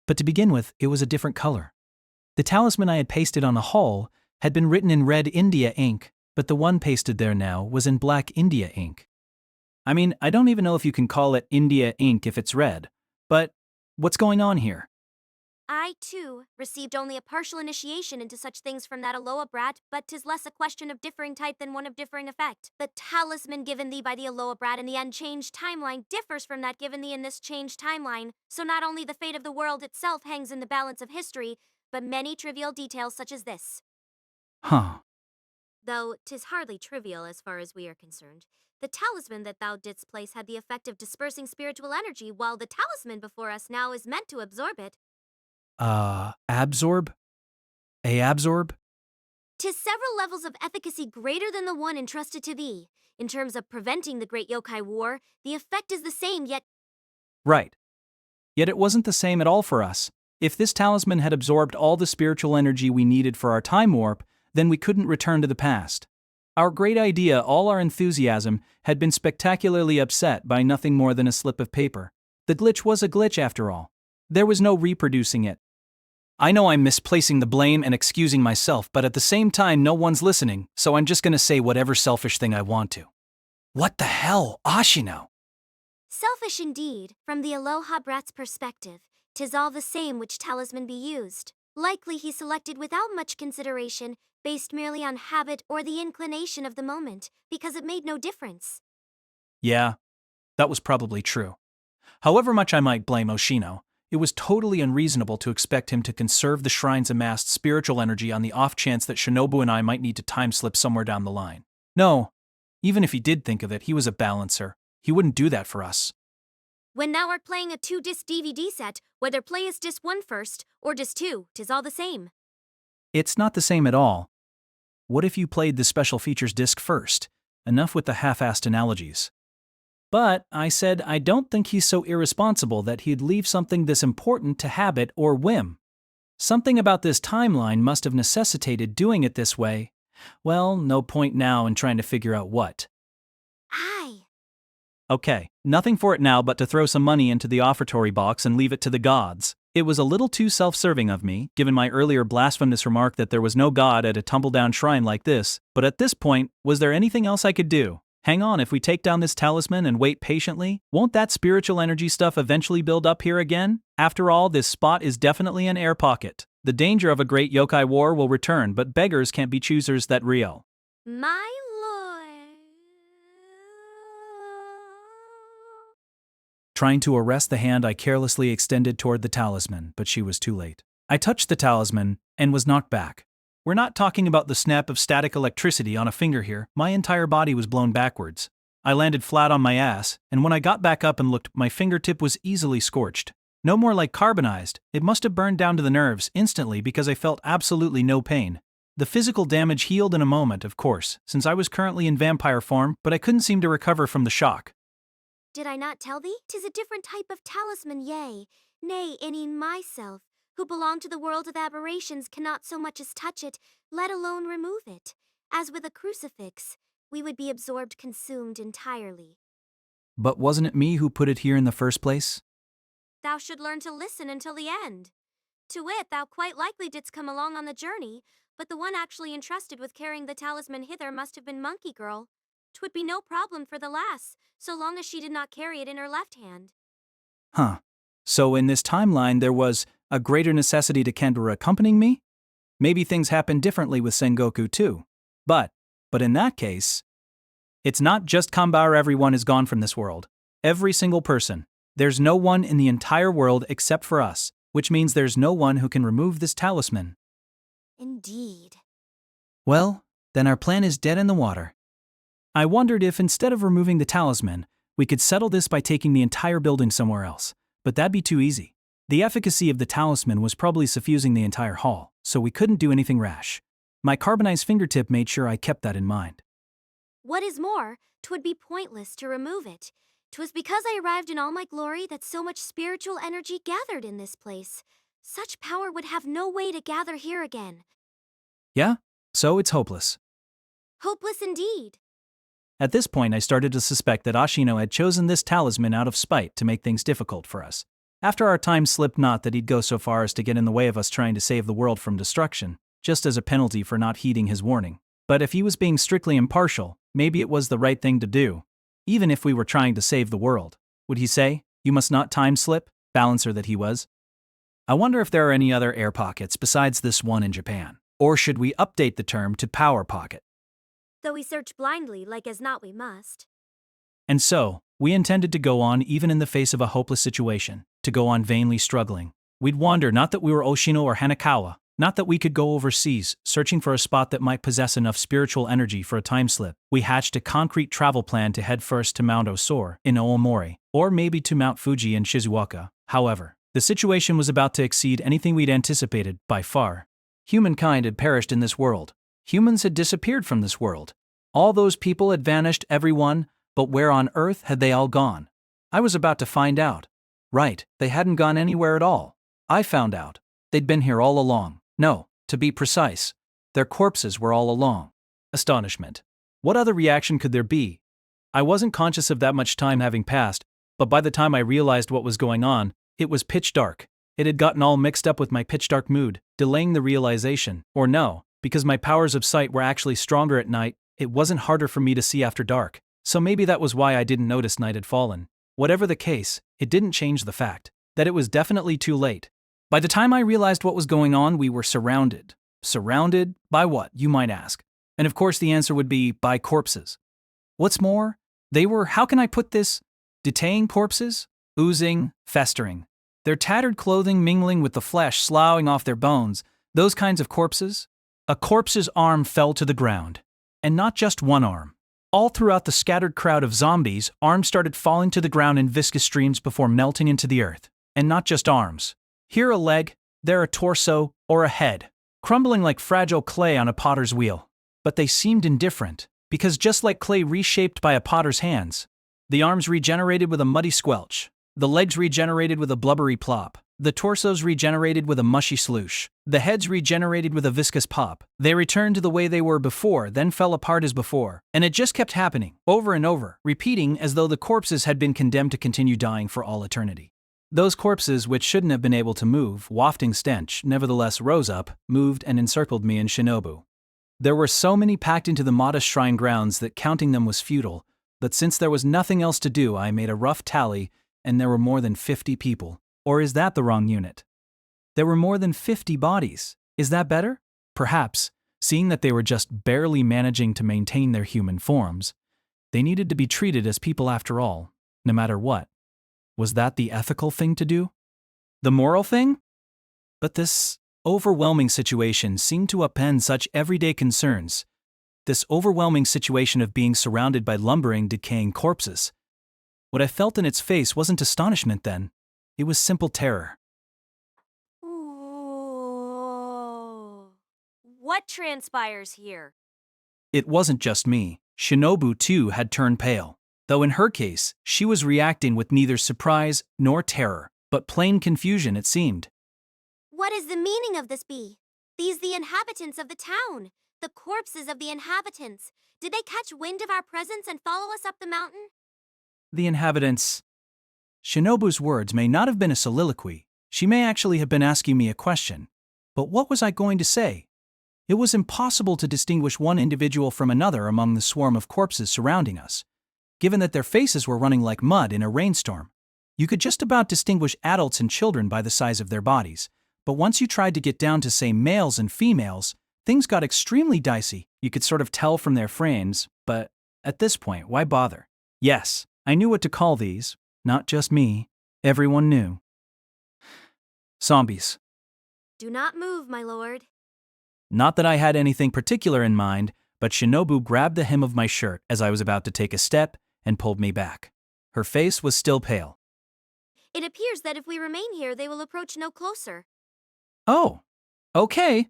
A: but to begin with, it was a different color. The talisman I had pasted on the hull had been written in red India ink, but the one pasted there now was in black India ink. I mean, I don't even know if you can call it India ink if it's red, but what's going on here?
B: I, too, received only a partial initiation into such things from that Aloha brat, but 'tis less a question of differing type than one of differing effect. The talisman given thee by the Aloha brat in the unchanged timeline differs from that given thee in this changed timeline, so not only the fate of the world itself hangs in the balance of history, but many trivial details such as this.
A: Huh.
B: Though 'tis hardly trivial as far as we are concerned. The talisman that thou didst place had the effect of dispersing spiritual energy, while the talisman before us now is meant to absorb it.
A: Absorb? Absorb?
B: 'Tis several levels of efficacy greater than the one entrusted to thee. In terms of preventing the Great Yokai War, the effect is the same, yet…
A: Right. Yet it wasn't the same at all for us. If this talisman had absorbed all the spiritual energy we needed for our time warp, then we couldn't return to the past. Our great idea, all our enthusiasm, had been spectacularly upset by nothing more than a slip of paper. The glitch was a glitch after all. There was no reproducing it. I know I'm misplacing the blame and excusing myself, but at the same time no one's listening, so I'm just gonna say whatever selfish thing I want to. What the hell, Ashino?
B: Selfish indeed, from the Aloha brat's perspective. 'Tis all the same which talisman be used. Likely he selected without much consideration, based merely on habit or the inclination of the moment, because it made no difference.
A: Yeah, that was probably true. However much I might blame Oshino, it was totally unreasonable to expect him to conserve the shrine's amassed spiritual energy on the off chance that Shinobu and I might need to time slip somewhere down the line. No, even if he did think of it, he was a balancer. He wouldn't do that for us.
B: When thou art playing a 2-disc DVD set, whether playest disc 1 first, or disc 2, 'tis all the same.
A: It's not the same at all. What if you played the special features disc first? Enough with the half-assed analogies. But, I said, I don't think he's so irresponsible that he'd leave something this important to habit or whim. Something about this timeline must have necessitated doing it this way. Well, no point now in trying to figure out what.
B: Aye.
A: Okay, nothing for it now but to throw some money into the offertory box and leave it to the gods. It was a little too self-serving of me, given my earlier blasphemous remark that there was no god at a tumble-down shrine like this, but at this point, was there anything else I could do? Hang on, if we take down this talisman and wait patiently, won't that spiritual energy stuff eventually build up here again? After all, this spot is definitely an air pocket. The danger of a great yokai war will return, but beggars can't be choosers that real.
B: My lord.
A: Trying to arrest the hand I carelessly extended toward the talisman, but she was too late. I touched the talisman and was knocked back. We're not talking about the snap of static electricity on a finger here. My entire body was blown backwards. I landed flat on my ass, and when I got back up and looked, my fingertip was easily scorched. No more like carbonized, it must have burned down to the nerves instantly because I felt absolutely no pain. The physical damage healed in a moment, of course, since I was currently in vampire form, but I couldn't seem to recover from the shock.
B: Did I not tell thee? 'Tis a different type of talisman, yea. Nay, e'en myself, who belong to the world of aberrations, cannot so much as touch it, let alone remove it. As with a crucifix, we would be absorbed, consumed entirely.
A: But wasn't it me who put it here in the first place?
B: Thou should learn to listen until the end. To wit, thou quite likely didst come along on the journey, but the one actually entrusted with carrying the talisman hither must have been Monkey Girl. 'Twould be no problem for the lass, so long as she did not carry it in her left hand.
A: Huh. So in this timeline there was a greater necessity to Kendra accompanying me? Maybe things happened differently with Sengoku too. But in that case, it's not just Kambar, everyone is gone from this world. Every single person. There's no one in the entire world except for us, which means there's no one who can remove this talisman.
B: Indeed.
A: Well, then our plan is dead in the water. I wondered if instead of removing the talisman, we could settle this by taking the entire building somewhere else, but that'd be too easy. The efficacy of the talisman was probably suffusing the entire hall, so we couldn't do anything rash. My carbonized fingertip made sure I kept that in mind.
B: What is more, 'twould be pointless to remove it. 'Twas because I arrived in all my glory that so much spiritual energy gathered in this place. Such power would have no way to gather here again.
A: Yeah? So it's hopeless.
B: Hopeless indeed.
A: At this point I started to suspect that Ashino had chosen this talisman out of spite to make things difficult for us. After our time slipped, not that he'd go so far as to get in the way of us trying to save the world from destruction, just as a penalty for not heeding his warning. But if he was being strictly impartial, maybe it was the right thing to do. Even if we were trying to save the world, would he say, "You must not time slip," balancer that he was? I wonder if there are any other air pockets besides this one in Japan. Or should we update the term to power pocket?
B: Though we search blindly like as not we must.
A: And so, we intended to go on even in the face of a hopeless situation, to go on vainly struggling. We'd wander, not that we were Oshino or Hanakawa, not that we could go overseas, searching for a spot that might possess enough spiritual energy for a time slip. We hatched a concrete travel plan to head first to Mount Osor in Aomori, or maybe to Mount Fuji in Shizuoka. However, the situation was about to exceed anything we'd anticipated, by far. Humankind had perished in this world. Humans had disappeared from this world. All those people had vanished, everyone, but where on earth had they all gone? I was about to find out. Right, they hadn't gone anywhere at all. I found out. They'd been here all along. No, to be precise, their corpses were all along. Astonishment. What other reaction could there be? I wasn't conscious of that much time having passed, but by the time I realized what was going on, it was pitch dark. It had gotten all mixed up with my pitch dark mood, delaying the realization. Or no, because my powers of sight were actually stronger at night, it wasn't harder for me to see after dark. So maybe that was why I didn't notice night had fallen. Whatever the case, it didn't change the fact that it was definitely too late. By the time I realized what was going on, we were surrounded. Surrounded by what, you might ask? And of course the answer would be by corpses. What's more, they were, how can I put this? Decaying corpses? Oozing, festering. Their tattered clothing mingling with the flesh sloughing off their bones, those kinds of corpses. A corpse's arm fell to the ground. And not just one arm. All throughout the scattered crowd of zombies, arms started falling to the ground in viscous streams before melting into the earth. And not just arms. Here a leg, there a torso, or a head, crumbling like fragile clay on a potter's wheel. But they seemed indifferent, because just like clay reshaped by a potter's hands, the arms regenerated with a muddy squelch, the legs regenerated with a blubbery plop, the torsos regenerated with a mushy sloosh, the heads regenerated with a viscous pop. They returned to the way they were before, then fell apart as before, and it just kept happening, over and over, repeating as though the corpses had been condemned to continue dying for all eternity. Those corpses, which shouldn't have been able to move, wafting stench, nevertheless rose up, moved, and encircled me and Shinobu. There were so many packed into the modest shrine grounds that counting them was futile, but since there was nothing else to do, I made a rough tally, and there were more than 50 people. Or is that the wrong unit? There were more than 50 bodies. Is that better? Perhaps, seeing that they were just barely managing to maintain their human forms, they needed to be treated as people after all, no matter what. Was that the ethical thing to do? The moral thing? But this overwhelming situation seemed to upend such everyday concerns. This overwhelming situation of being surrounded by lumbering, decaying corpses. What I felt in its face wasn't astonishment then. It was simple terror.
B: Ooh. What transpires here?
A: It wasn't just me. Shinobu too had turned pale. Though in her case, she was reacting with neither surprise nor terror, but plain confusion it seemed.
B: What is the meaning of this be? These the inhabitants of the town, the corpses of the inhabitants. Did they catch wind of our presence and follow us up the mountain?
A: The inhabitants. Shinobu's words may not have been a soliloquy. She may actually have been asking me a question. But what was I going to say? It was impossible to distinguish one individual from another among the swarm of corpses surrounding us. Given that their faces were running like mud in a rainstorm, you could just about distinguish adults and children by the size of their bodies. But once you tried to get down to, say, males and females, things got extremely dicey. You could sort of tell from their frames, but at this point, why bother? Yes, I knew what to call these. Not just me. Everyone knew. Zombies.
B: Do not move, my lord.
A: Not that I had anything particular in mind, but Shinobu grabbed the hem of my shirt as I was about to take a step and pulled me back. Her face was still pale.
B: It appears that if we remain here, they will approach no closer.
A: Oh, okay.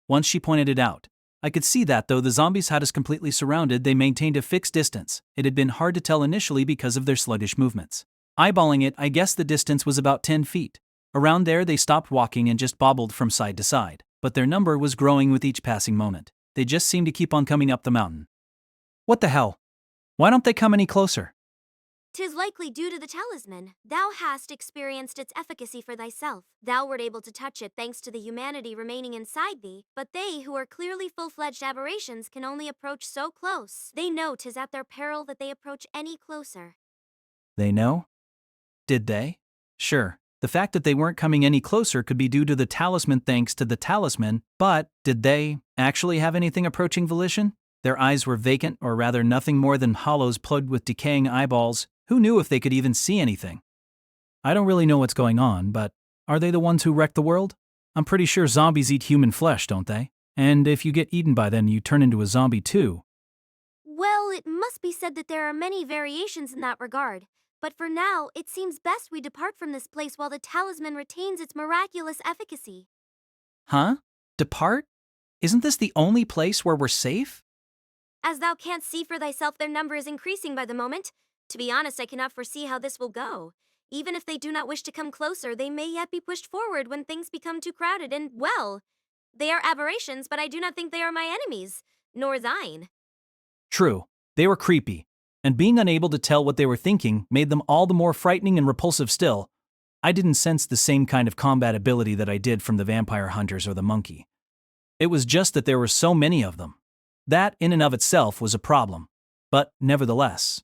A: Once she pointed it out, I could see that though the zombies had us completely surrounded, they maintained a fixed distance. It had been hard to tell initially because of their sluggish movements. Eyeballing it, I guessed the distance was about 10 feet. Around there, they stopped walking and just bobbled from side to side, but their number was growing with each passing moment. They just seemed to keep on coming up the mountain. What the hell? Why don't they come any closer?
B: 'Tis likely due to the talisman. Thou hast experienced its efficacy for thyself. Thou wert able to touch it thanks to the humanity remaining inside thee, but they who are clearly full-fledged aberrations can only approach so close. They know 'tis at their peril that they approach any closer.
A: They know? Did they? Sure. The fact that they weren't coming any closer could be due to the talisman thanks to the talisman, but did they actually have anything approaching volition? Their eyes were vacant, or rather nothing more than hollows plugged with decaying eyeballs. Who knew if they could even see anything? I don't really know what's going on, but are they the ones who wrecked the world? I'm pretty sure zombies eat human flesh, don't they? And if you get eaten by them, you turn into a zombie too.
B: Well, it must be said that there are many variations in that regard. But for now, it seems best we depart from this place while the talisman retains its miraculous efficacy.
A: Huh? Depart? Isn't this the only place where we're safe?
B: As thou canst see for thyself, their number is increasing by the moment. To be honest, I cannot foresee how this will go. Even if they do not wish to come closer, they may yet be pushed forward when things become too crowded and, well, they are aberrations, but I do not think they are my enemies, nor thine.
A: True. They were creepy, and being unable to tell what they were thinking made them all the more frightening and repulsive still. I didn't sense the same kind of combat ability that I did from the vampire hunters or the monkey. It was just that there were so many of them. That, in and of itself, was a problem. But nevertheless,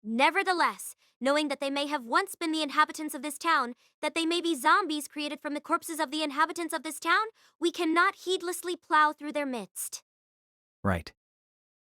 B: knowing that they may have once been the inhabitants of this town, that they may be zombies created from the corpses of the inhabitants of this town, we cannot heedlessly plow through their midst.
A: right.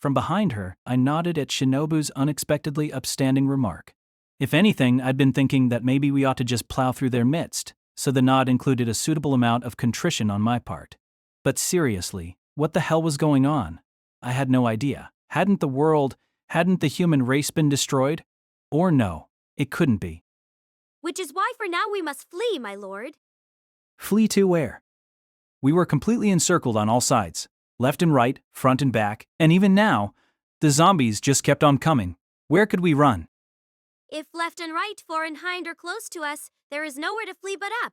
A: From behind her, I nodded at Shinobu's unexpectedly upstanding remark. If anything, I'd been thinking that maybe we ought to just plow through their midst, so the nod included a suitable amount of contrition on my part. But seriously, what the hell was going on? I had no idea. Hadn't the human race been destroyed? Or no, it couldn't be.
B: Which is why for now we must flee, my lord.
A: Flee to where? We were completely encircled on all sides, left and right, front and back, and even now, the zombies just kept on coming. Where could we run?
B: If left and right, fore and hind are close to us, there is nowhere to flee but up,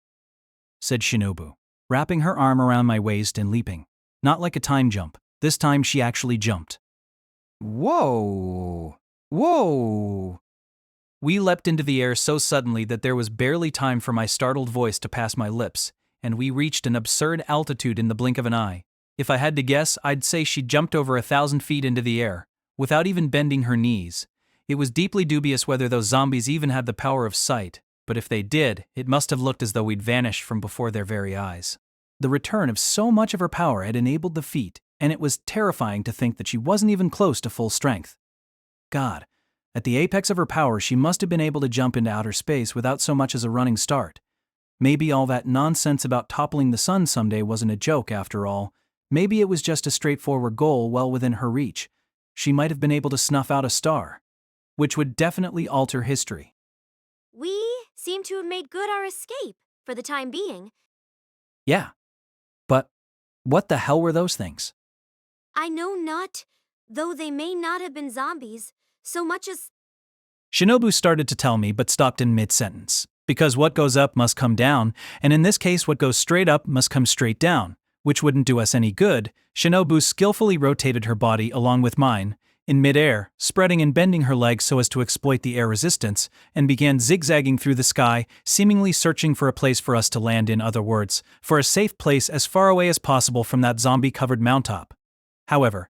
A: Said Shinobu, wrapping her arm around my waist and leaping. Not like a time jump. This time she actually jumped. Whoa! Whoa! We leapt into the air so suddenly that there was barely time for my startled voice to pass my lips, and we reached an absurd altitude in the blink of an eye. If I had to guess, I'd say she jumped over 1,000 feet into the air, without even bending her knees. It was deeply dubious whether those zombies even had the power of sight, but if they did, it must have looked as though we'd vanished from before their very eyes. The return of so much of her power had enabled the feat, and it was terrifying to think that she wasn't even close to full strength. God, at the apex of her power, she must have been able to jump into outer space without so much as a running start. Maybe all that nonsense about toppling the sun someday wasn't a joke after all. Maybe it was just a straightforward goal well within her reach. She might have been able to snuff out a star, which would definitely alter history.
B: we seem to have made good our escape, for the time being.
A: Yeah. But what the hell were those things?
B: I know not, though they may not have been zombies, so much as
A: Shinobu started to tell me but stopped in mid-sentence. Because what goes up must come down, and in this case what goes straight up must come straight down, which wouldn't do us any good. Shinobu skillfully rotated her body along with mine, in midair, spreading and bending her legs so as to exploit the air resistance, and began zigzagging through the sky, seemingly searching for a place for us to land, in other words, for a safe place as far away as possible from that zombie-covered mountaintop. However,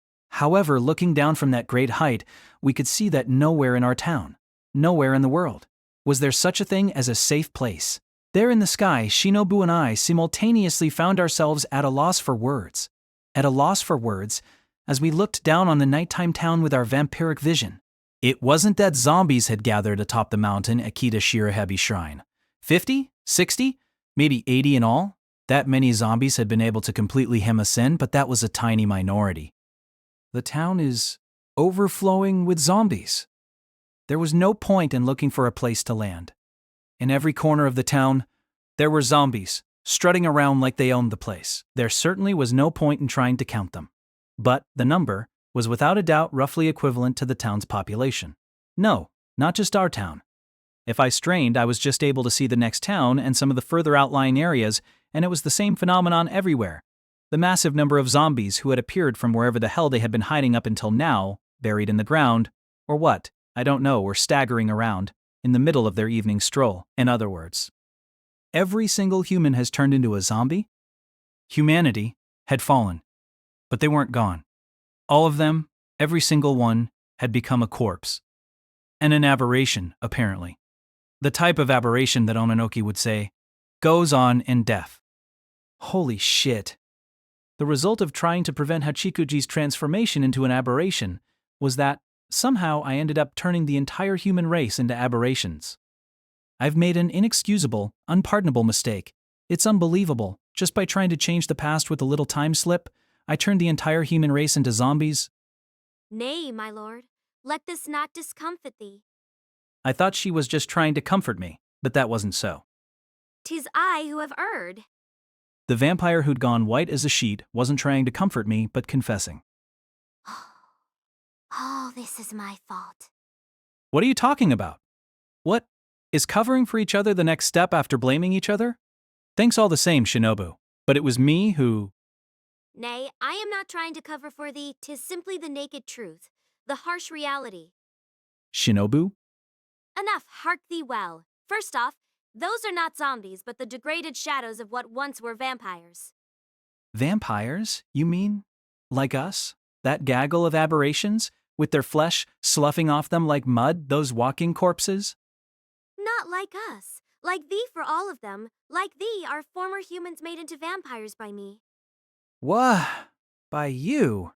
A: looking down from that great height, we could see that nowhere in our town, nowhere in the world, was there such a thing as a safe place. There in the sky, Shinobu and I simultaneously found ourselves at a loss for words. At a loss for words, as we looked down on the nighttime town with our vampiric vision. It wasn't that zombies had gathered atop the mountain at Kitashirahebi Shrine. 50? 60? Maybe 80 in all? That many zombies had been able to completely hem us in, but that was a tiny minority. The town is overflowing with zombies. There was no point in looking for a place to land. In every corner of the town, there were zombies, strutting around like they owned the place. There certainly was no point in trying to count them. But the number was without a doubt roughly equivalent to the town's population. No, not just our town. If I strained, I was just able to see the next town and some of the further outlying areas, and it was the same phenomenon everywhere. The massive number of zombies who had appeared from wherever the hell they had been hiding up until now, buried in the ground, or what, I don't know, were staggering around, in the middle of their evening stroll. In other words, every single human has turned into a zombie? Humanity had fallen. But they weren't gone. All of them, every single one, had become a corpse. And an aberration, apparently. The type of aberration that Ononoki would say, goes on in death. Holy shit. The result of trying to prevent Hachikuji's transformation into an aberration was that, somehow I ended up turning the entire human race into aberrations. I've made an inexcusable, unpardonable mistake. It's unbelievable. Just by trying to change the past with a little time slip, I turned the entire human race into zombies.
B: Nay, my lord, let this not discomfit thee.
A: I thought she was just trying to comfort me, but that wasn't so.
B: 'Tis I who have erred.
A: The vampire who'd gone white as a sheet wasn't trying to comfort me, but confessing.
B: Oh, this is my fault.
A: What are you talking about? What? Is covering for each other the next step after blaming each other? Thanks all the same, Shinobu, but it was me who...
B: Nay, I am not trying to cover for thee, 'tis simply the naked truth, the harsh reality.
A: Shinobu?
B: Enough, hark thee well. First off, those are not zombies, but the degraded shadows of what once were vampires.
A: Vampires, you mean? Like us? That gaggle of aberrations, with their flesh sloughing off them like mud, those walking corpses?
B: Not like us. Like thee for all of them. Like thee are former humans made into vampires by me.
A: What? By you?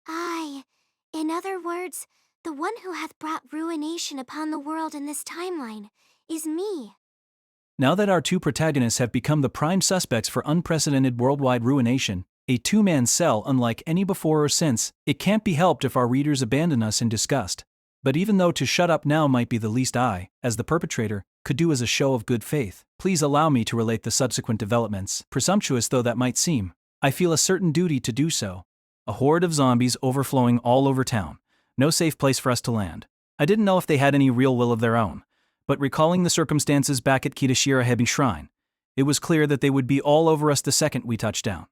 B: Aye. In other words, the one who hath brought ruination upon the world in this timeline is me.
A: Now that our two protagonists have become the prime suspects for unprecedented worldwide ruination, a two-man cell unlike any before or since, it can't be helped if our readers abandon us in disgust. But even though to shut up now might be the least I, as the perpetrator, could do as a show of good faith, please allow me to relate the subsequent developments, presumptuous though that might seem. I feel a certain duty to do so. A horde of zombies overflowing all over town. No safe place for us to land. I didn't know if they had any real will of their own. But recalling the circumstances back at Kitashirahebi Shrine, it was clear that they would be all over us the second we touched down.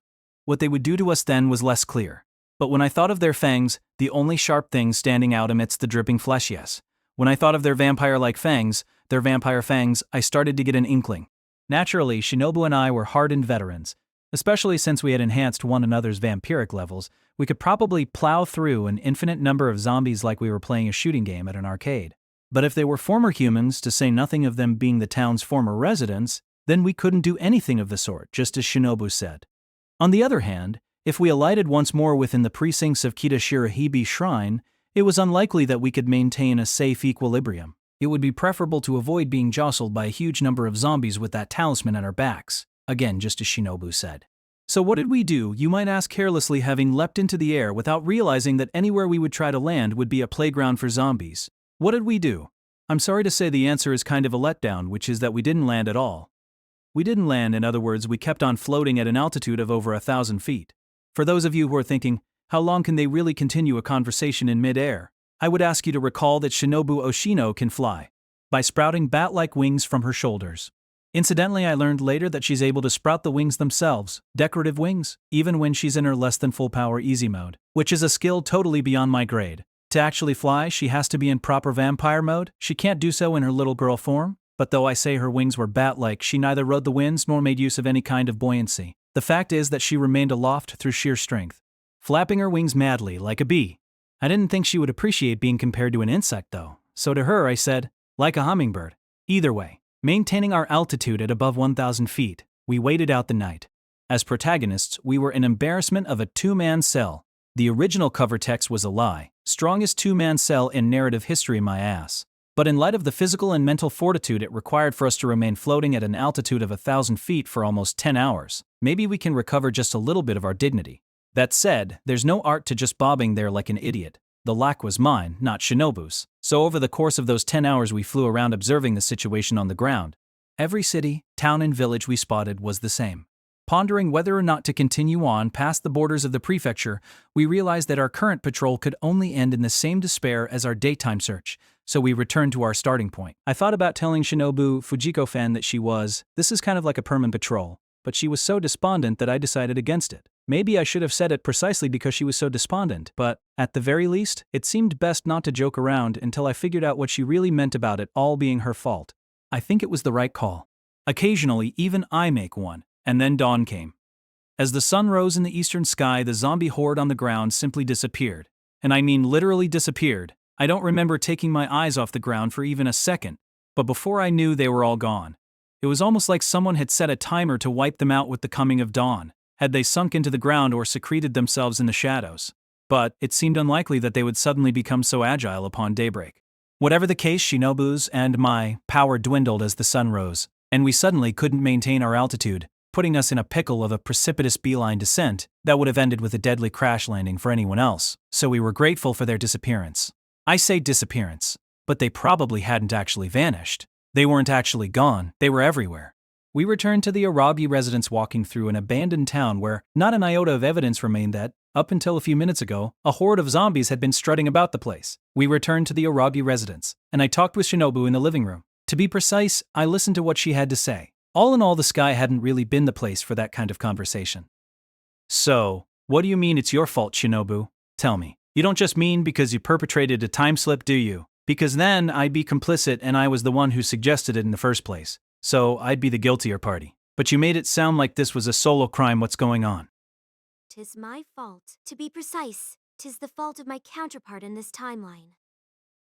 A: What they would do to us then was less clear. But when I thought of their fangs, the only sharp thing standing out amidst the dripping flesh, yes. When I thought of their vampire-like fangs, their vampire fangs, I started to get an inkling. Naturally, Shinobu and I were hardened veterans. Especially since we had enhanced one another's vampiric levels, we could probably plow through an infinite number of zombies like we were playing a shooting game at an arcade. But if they were former humans, to say nothing of them being the town's former residents, then we couldn't do anything of the sort, just as Shinobu said. On the other hand, if we alighted once more within the precincts of Kitashirahebi Shrine, it was unlikely that we could maintain a safe equilibrium. It would be preferable to avoid being jostled by a huge number of zombies with that talisman at our backs. Again, just as Shinobu said. So what did we do, you might ask, carelessly, having leapt into the air without realizing that anywhere we would try to land would be a playground for zombies? What did we do? I'm sorry to say the answer is kind of a letdown, which is that we didn't land at all. We didn't land, in other words, we kept on floating at an altitude of over 1,000 feet. For those of you who are thinking, how long can they really continue a conversation in mid-air? I would ask you to recall that Shinobu Oshino can fly by sprouting bat-like wings from her shoulders. Incidentally, I learned later that she's able to sprout the wings themselves, decorative wings, even when she's in her less than full power easy mode, which is a skill totally beyond my grade. To actually fly, she has to be in proper vampire mode. She can't do so in her little girl form. But though I say her wings were bat-like, she neither rode the winds nor made use of any kind of buoyancy. The fact is that she remained aloft through sheer strength, flapping her wings madly like a bee. I didn't think she would appreciate being compared to an insect, though. So to her I said, like a hummingbird. Either way, maintaining our altitude at above 1,000 feet, we waited out the night. As protagonists, we were an embarrassment of a two-man cell. The original cover text was a lie. Strongest two-man cell in narrative history, my ass. But in light of the physical and mental fortitude it required for us to remain floating at an altitude of 1,000 feet for almost 10 hours, maybe we can recover just a little bit of our dignity. That said, there's no art to just bobbing there like an idiot. The lack was mine, not Shinobu's. So over the course of those 10 hours we flew around observing the situation on the ground. Every city, town and village we spotted was the same. Pondering whether or not to continue on past the borders of the prefecture, we realized that our current patrol could only end in the same despair as our daytime search, so we returned to our starting point. I thought about telling Shinobu Fujiko-fan that this is kind of like a permanent patrol, but she was so despondent that I decided against it. Maybe I should have said it precisely because she was so despondent, but, at the very least, it seemed best not to joke around until I figured out what she really meant about it all being her fault. I think it was the right call. Occasionally, even I make one. And then dawn came. As the sun rose in the eastern sky, the zombie horde on the ground simply disappeared. And I mean literally disappeared. I don't remember taking my eyes off the ground for even a second, but before I knew they were all gone. It was almost like someone had set a timer to wipe them out with the coming of dawn, had they sunk into the ground or secreted themselves in the shadows. But it seemed unlikely that they would suddenly become so agile upon daybreak. Whatever the case, Shinobu's and my power dwindled as the sun rose, and we suddenly couldn't maintain our altitude, putting us in a pickle of a precipitous beeline descent that would have ended with a deadly crash landing for anyone else, so we were grateful for their disappearance. I say disappearance, but they probably hadn't actually vanished. They weren't actually gone, they were everywhere. We returned to the Arabi residence, walking through an abandoned town where not an iota of evidence remained that, up until a few minutes ago, a horde of zombies had been strutting about the place. We returned to the Arabi residence, and I talked with Shinobu in the living room. To be precise, I listened to what she had to say. All in all, the sky hadn't really been the place for that kind of conversation. So, what do you mean it's your fault, Shinobu? Tell me. You don't just mean because you perpetrated a time slip, do you? Because then I'd be complicit and I was the one who suggested it in the first place. So I'd be the guiltier party. But you made it sound like this was a solo crime. What's going on?
B: 'Tis my fault. To be precise, 'tis the fault of my counterpart in this timeline.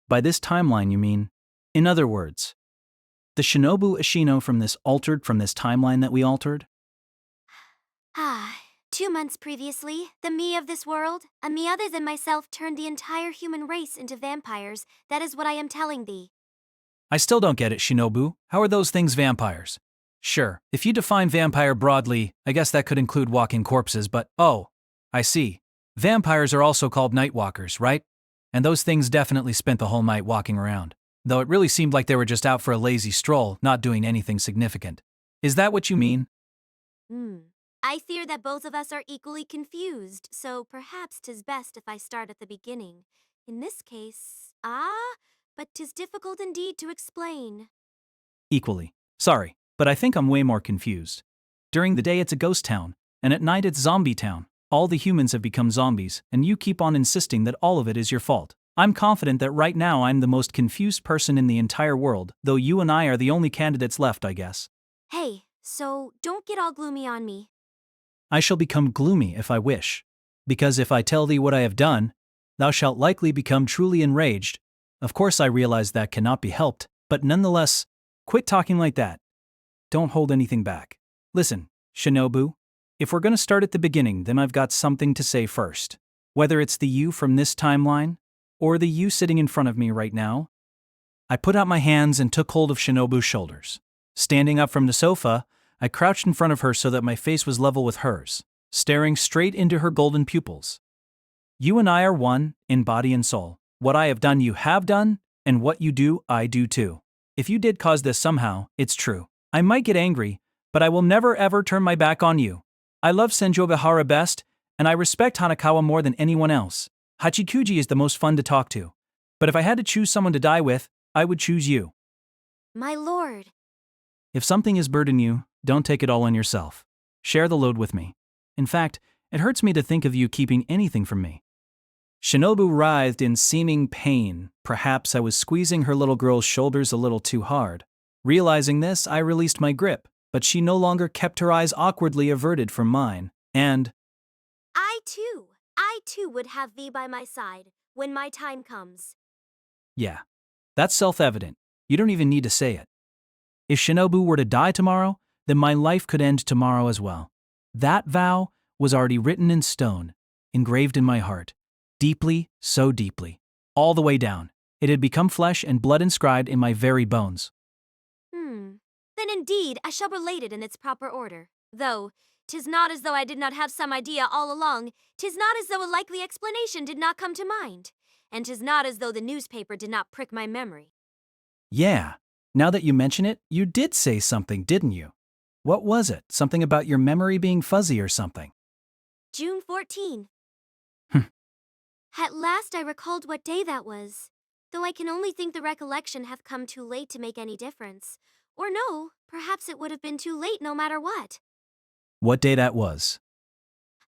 A: By this timeline, you mean? In other words, the Shinobu Ashino from this timeline that we altered?
B: 2 months previously, the me of this world, a me other than myself, turned the entire human race into vampires. That is what I am telling thee.
A: I still don't get it, Shinobu. How are those things vampires? Sure, if you define vampire broadly, I guess that could include walking corpses, but oh, I see. Vampires are also called nightwalkers, right? And those things definitely spent the whole night walking around. Though it really seemed like they were just out for a lazy stroll, not doing anything significant. Is that what you mean?
B: I fear that both of us are equally confused, so perhaps 'tis best if I start at the beginning. In this case, but 'tis difficult indeed to explain.
A: Equally. Sorry, but I think I'm way more confused. During the day it's a ghost town, and at night it's zombie town. All the humans have become zombies, and you keep on insisting that all of it is your fault. I'm confident that right now I'm the most confused person in the entire world, though you and I are the only candidates left, I guess.
B: Hey, so don't get all gloomy on me.
A: I shall become gloomy if I wish. Because if I tell thee what I have done, thou shalt likely become truly enraged. Of course I realize that cannot be helped, but nonetheless, quit talking like that. Don't hold anything back. Listen, Shinobu, if we're gonna start at the beginning, then I've got something to say first. Whether it's the you from this timeline, or the you sitting in front of me right now. I put out my hands and took hold of Shinobu's shoulders. Standing up from the sofa, I crouched in front of her so that my face was level with hers, staring straight into her golden pupils. You and I are one, in body and soul. What I have done you have done, and what you do I do too. If you did cause this somehow, it's true. I might get angry, but I will never ever turn my back on you. I love Senjobihara best, and I respect Hanakawa more than anyone else. Hachikuji is the most fun to talk to. But if I had to choose someone to die with, I would choose you.
B: My lord.
A: If something is burdening you, don't take it all on yourself. Share the load with me. In fact, it hurts me to think of you keeping anything from me. Shinobu writhed in seeming pain. Perhaps I was squeezing her little girl's shoulders a little too hard. Realizing this, I released my grip, but she no longer kept her eyes awkwardly averted from mine. And,
B: I too would have thee by my side when my time comes.
A: yeah, that's self-evident. You don't even need to say it. If Shinobu were to die tomorrow, then my life could end tomorrow as well. That vow was already written in stone, engraved in my heart. Deeply, so deeply. All the way down. It had become flesh and blood inscribed in my very bones.
B: Then indeed I shall relate it in its proper order. Though, 'tis not as though I did not have some idea all along, 'tis not as though a likely explanation did not come to mind, and 'tis not as though the newspaper did not prick my memory.
A: Yeah, now that you mention it, you did say something, didn't you? What was it? Something about your memory being fuzzy or something?
B: June 14.
A: Hmm.
B: At last I recalled what day that was, though I can only think the recollection hath come too late to make any difference. Or no, perhaps it would have been too late no matter what.
A: What day that was?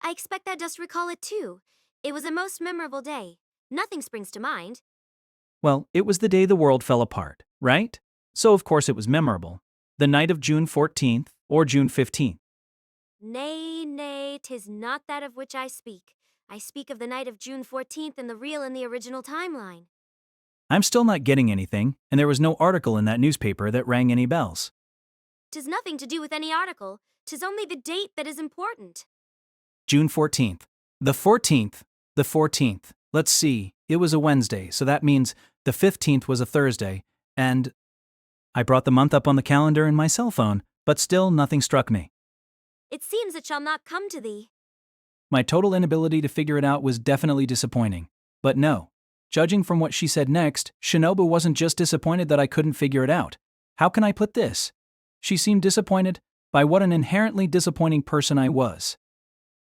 B: I expect thou dost recall it too. It was a most memorable day. Nothing springs to mind.
A: Well, it was the day the world fell apart, right? So of course it was memorable. The night of June 14th or June 15th.
B: Nay, nay, 'tis not that of which I speak. I speak of the night of June 14th in the real and the original timeline.
A: I'm still not getting anything, and there was no article in that newspaper that rang any bells.
B: 'Tis nothing to do with any article. 'Tis only the date that is important.
A: June 14th. The 14th. The 14th. Let's see, it was a Wednesday, so that means the 15th was a Thursday, and I brought the month up on the calendar in my cell phone, but still nothing struck me.
B: It seems it shall not come to thee.
A: My total inability to figure it out was definitely disappointing. But no. Judging from what she said next, Shinobu wasn't just disappointed that I couldn't figure it out. How can I put this? She seemed disappointed by what an inherently disappointing person I was.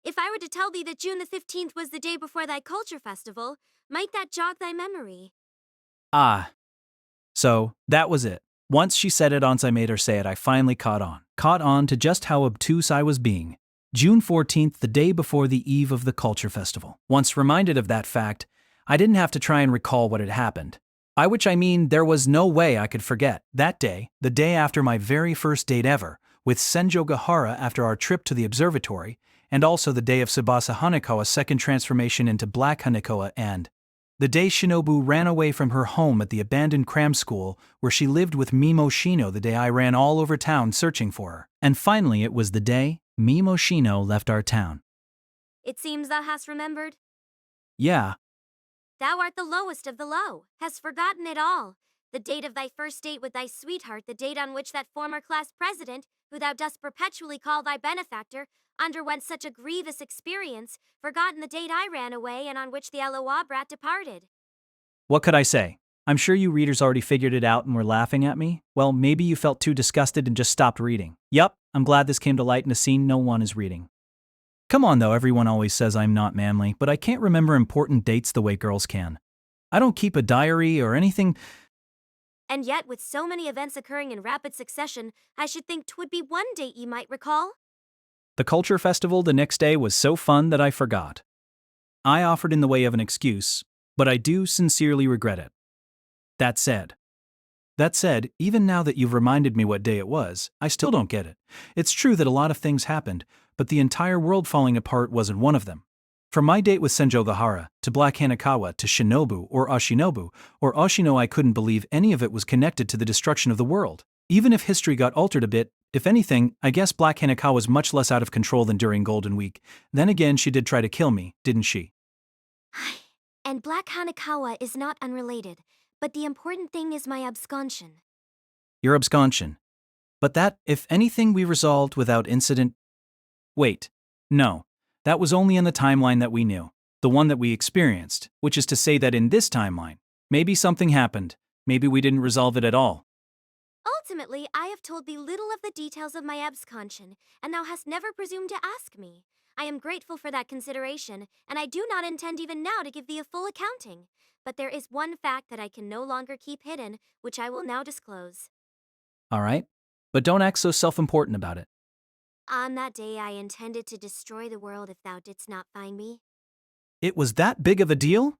B: If I were to tell thee that June the 15th was the day before thy culture festival, might that jog thy memory?
A: Ah. So, that was it. Once she said it, once I made her say it, I finally caught on. Caught on to just how obtuse I was being. June 14th, the day before the eve of the culture festival. Once reminded of that fact, I didn't have to try and recall what had happened. By which I mean there was no way I could forget that day, the day after my very first date ever, with Senjo Gahara after our trip to the observatory, and also the day of Tsubasa Hanekawa's second transformation into Black Hanekawa, and the day Shinobu ran away from her home at the abandoned cram school where she lived with Mimo Shino, the day I ran all over town searching for her. And finally it was the day Mimo Shino left our town.
B: It seems thou hast remembered.
A: Yeah.
B: Thou art the lowest of the low, hast forgotten it all. The date of thy first date with thy sweetheart, the date on which that former class president, who thou dost perpetually call thy benefactor, underwent such a grievous experience, forgotten the date I ran away and on which the LOA brat departed.
A: What could I say? I'm sure you readers already figured it out and were laughing at me. Well, maybe you felt too disgusted and just stopped reading. Yup, I'm glad this came to light in a scene no one is reading. Come on though, everyone always says I'm not manly, but I can't remember important dates the way girls can. I don't keep a diary or anything.
B: And yet, with so many events occurring in rapid succession, I should think 'twould be one date ye might recall.
A: The culture festival the next day was so fun that I forgot. I offered in the way of an excuse, but I do sincerely regret it. That said, even now that you've reminded me what day it was, I still don't get it. It's true that a lot of things happened, but the entire world falling apart wasn't one of them. From my date with Senjo Gahara, to Black Hanekawa, to Shinobu, or Oshino, I couldn't believe any of it was connected to the destruction of the world. Even if history got altered a bit, if anything, I guess Black Hanekawa was much less out of control than during Golden Week. Then again, she did try to kill me, didn't she?
B: And Black Hanekawa is not unrelated, but the important thing is my absconsion.
A: Your absconsion. But that, if anything, we resolved without incident. Wait. No. That was only in the timeline that we knew. The one that we experienced, which is to say that in this timeline, maybe something happened. Maybe we didn't resolve it at all.
B: Ultimately, I have told thee little of the details of my absconsion, and thou hast never presumed to ask me. I am grateful for that consideration, and I do not intend even now to give thee a full accounting. But there is one fact that I can no longer keep hidden, which I will now disclose.
A: All right? But don't act so self-important about it.
B: On that day I intended to destroy the world if thou didst not find me.
A: It was that big of a deal?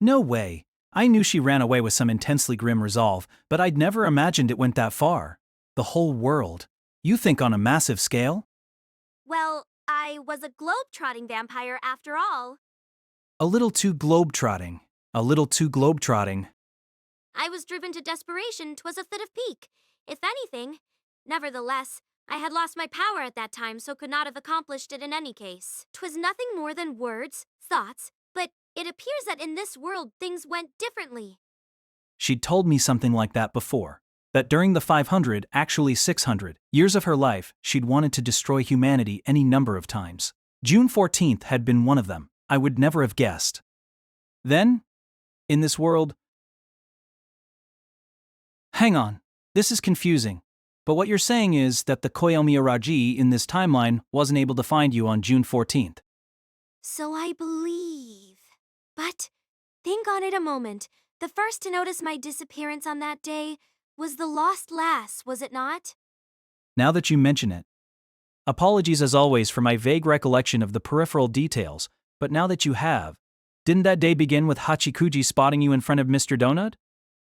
A: No way. I knew she ran away with some intensely grim resolve, but I'd never imagined it went that far. The whole world. You think on a massive scale?
B: Well, I was a globe-trotting vampire after all.
A: A little too globe-trotting. A little too globe-trotting.
B: I was driven to desperation. 'Twas a fit of pique, if anything. Nevertheless, I had lost my power at that time, so could not have accomplished it in any case. 'Twas nothing more than words, thoughts, but it appears that in this world things went differently.
A: She'd told me something like that before. That during the 500, actually 600, years of her life, she'd wanted to destroy humanity any number of times. June 14th had been one of them. I would never have guessed. Then, in this world... Hang on, this is confusing. But what you're saying is that the Koyomi Araji in this timeline wasn't able to find you on June 14th.
B: So I believe. But think on it a moment. The first to notice my disappearance on that day was the lost lass, was it not?
A: Now that you mention it. Apologies as always for my vague recollection of the peripheral details, but now that you have, didn't that day begin with Hachikuji spotting you in front of Mr. Donut?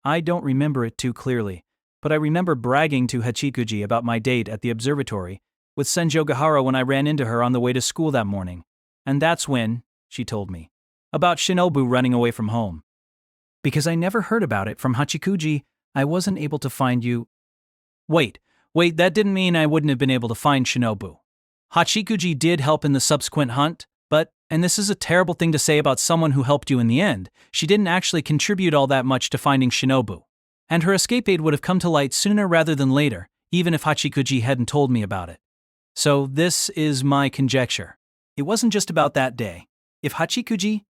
A: I don't remember it too clearly, but I remember bragging to Hachikuji about my date at the observatory with Senjo Gahara when I ran into her on the way to school that morning. And that's when, she told me, about Shinobu running away from home. Because I never heard about it from Hachikuji, I wasn't able to find you. Wait, that didn't mean I wouldn't have been able to find Shinobu. Hachikuji did help in the subsequent hunt, but, and this is a terrible thing to say about someone who helped you in the end, she didn't actually contribute all that much to finding Shinobu. And her escape aid would have come to light sooner rather than later, even if Hachikuji hadn't told me about it. So this is my conjecture. It wasn't just about that day. If Hachikuji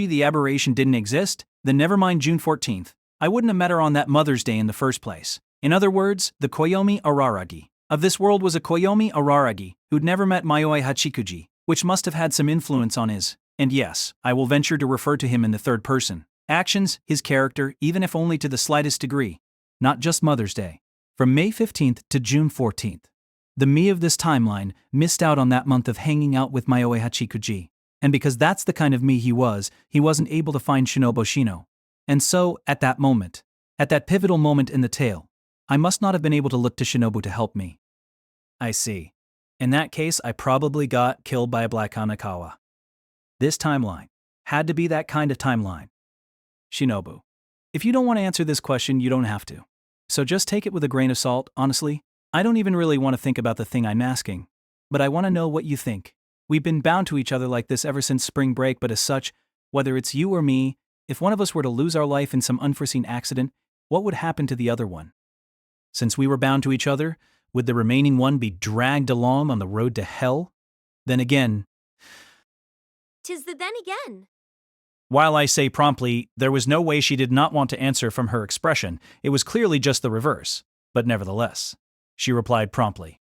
A: the aberration didn't exist, then never mind June 14th. I wouldn't have met her on that Mother's Day in the first place. In other words, the Koyomi Araragi of this world was a Koyomi Araragi who'd never met Mayoi Hachikuji, which must have had some influence on his, and yes, I will venture to refer to him in the third person, actions, his character, even if only to the slightest degree. Not just Mother's Day. From May 15th to June 14th. The me of this timeline missed out on that month of hanging out with Mayoi Hachikuji. And because that's the kind of me he wasn't able to find Shinobu Shino. And so, at that moment, at that pivotal moment in the tale, I must not have been able to look to Shinobu to help me. I see. In that case, I probably got killed by a Black Hanakawa. This timeline had to be that kind of timeline. Shinobu. If you don't want to answer this question, you don't have to. So just take it with a grain of salt, honestly. I don't even really want to think about the thing I'm asking. But I want to know what you think. We've been bound to each other like this ever since spring break, but as such, whether it's you or me, if one of us were to lose our life in some unforeseen accident, what would happen to the other one? Since we were bound to each other, would the remaining one be dragged along on the road to hell? Then again...
B: 'Tis the then again.
A: While I say promptly, there was no way she did not want to answer from her expression, it was clearly just the reverse. But nevertheless, she replied promptly.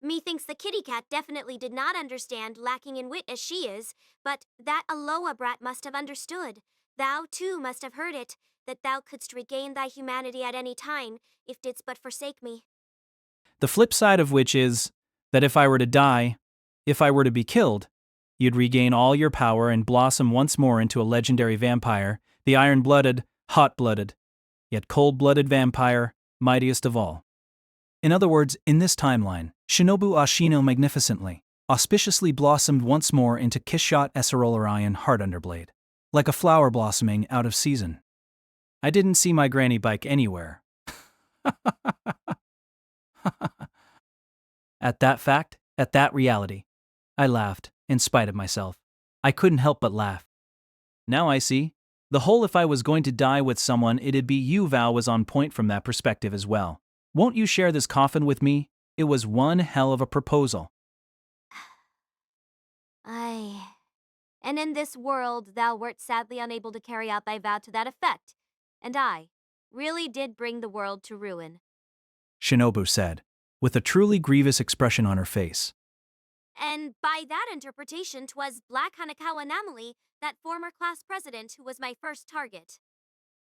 B: Methinks the kitty cat definitely did not understand, lacking in wit as she is, but that Aloha brat must have understood. Thou, too, must have heard it, that thou couldst regain thy humanity at any time, if didst but forsake me.
A: The flip side of which is that if I were to die, if I were to be killed, you'd regain all your power and blossom once more into a legendary vampire, the iron-blooded, hot-blooded, yet cold-blooded vampire, mightiest of all. In other words, in this timeline, Shinobu Ashino magnificently, auspiciously blossomed once more into Kishot Esarolarayan Heart Underblade, like a flower blossoming out of season. I didn't see my granny bike anywhere. At that fact, at that reality, I laughed, in spite of myself. I couldn't help but laugh. Now I see. The whole if I was going to die with someone, it'd be you vow was on point from that perspective as well. Won't you share this coffin with me? It was one hell of a proposal.
B: Aye. And in this world thou wert sadly unable to carry out thy vow to that effect, and I really did bring the world to ruin.
A: Shinobu said, with a truly grievous expression on her face.
B: And by that interpretation, 'twas Black Hanakawa Namali, that former class president, who was my first target.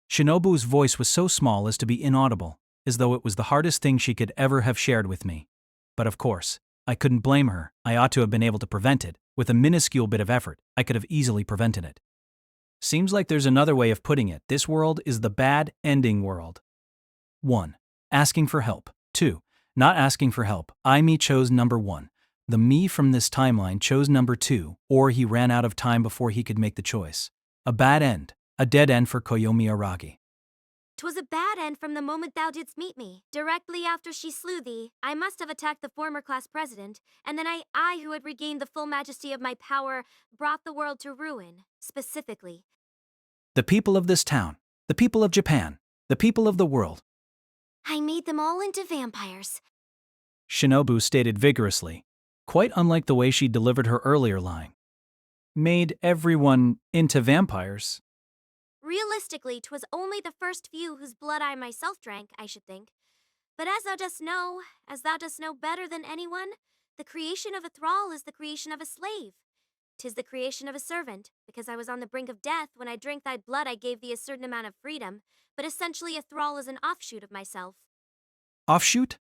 A: Shinobu's voice was so small as to be inaudible, as though it was the hardest thing she could ever have shared with me. But of course, I couldn't blame her. I ought to have been able to prevent it. With a minuscule bit of effort, I could have easily prevented it. Seems like there's another way of putting it. This world is the bad ending world. 1. Asking for help. 2. Not asking for help. Me chose number 1. The me from this timeline chose number 2, or he ran out of time before he could make the choice. A bad end. A dead end for Koyomi Aragi.
B: 'Twas a bad end from the moment thou didst meet me. Directly after she slew thee, I must have attacked the former class president, and then I who had regained the full majesty of my power, brought the world to ruin. Specifically,
A: The people of this town. The people of Japan. The people of the world.
B: I made them all into vampires.
A: Shinobu stated vigorously, quite unlike the way she delivered her earlier line. Made everyone into vampires.
B: Realistically, 'twas only the first few whose blood I myself drank, I should think. But as thou dost know better than anyone, the creation of a thrall is the creation of a slave. 'Tis the creation of a servant, because I was on the brink of death. When I drank thy blood, I gave thee a certain amount of freedom, but essentially a thrall is an offshoot of myself.
A: Offshoot?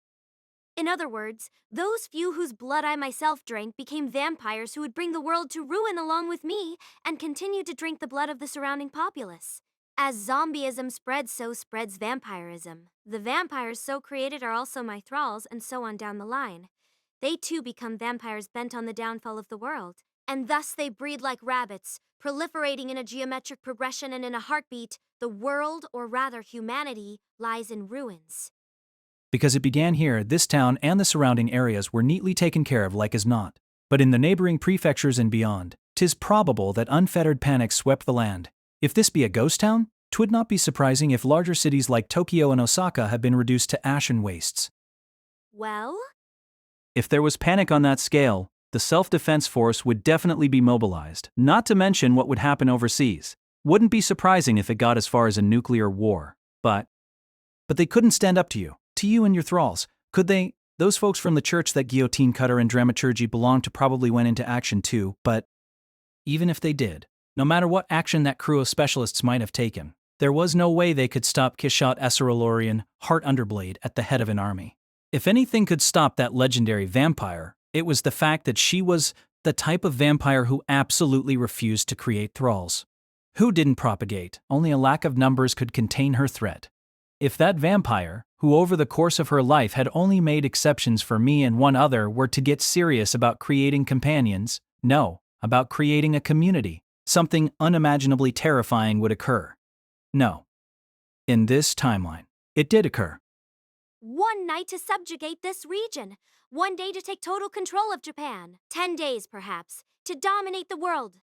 B: In other words, those few whose blood I myself drank became vampires who would bring the world to ruin along with me, and continue to drink the blood of the surrounding populace. As zombieism spreads, so spreads vampirism. The vampires so created are also my thralls, and so on down the line. They too become vampires bent on the downfall of the world. And thus they breed like rabbits, proliferating in a geometric progression, and in a heartbeat, the world, or rather humanity, lies in ruins.
A: Because it began here, this town and the surrounding areas were neatly taken care of like as not. But in the neighboring prefectures and beyond, 'tis probable that unfettered panic swept the land. If this be a ghost town, 'twould not be surprising if larger cities like Tokyo and Osaka had been reduced to ashen wastes.
B: Well?
A: If there was panic on that scale, the self-defense force would definitely be mobilized, not to mention what would happen overseas. Wouldn't be surprising if it got as far as a nuclear war. But they couldn't stand up to you and your thralls, could they? Those folks from the church that guillotine cutter and dramaturgy belonged to probably went into action too, but even if they did, no matter what action that crew of specialists might have taken, there was no way they could stop Kishot Esarolorian, Heart Underblade, at the head of an army. If anything could stop that legendary vampire, it was the fact that she was the type of vampire who absolutely refused to create thralls. Who didn't propagate, only a lack of numbers could contain her threat. If that vampire, who over the course of her life had only made exceptions for me and one other, were to get serious about creating companions, no, about creating a community, something unimaginably terrifying would occur. No. In this timeline, it did occur.
B: One night to subjugate this region. One day to take total control of Japan. 10 days, perhaps, to dominate the world.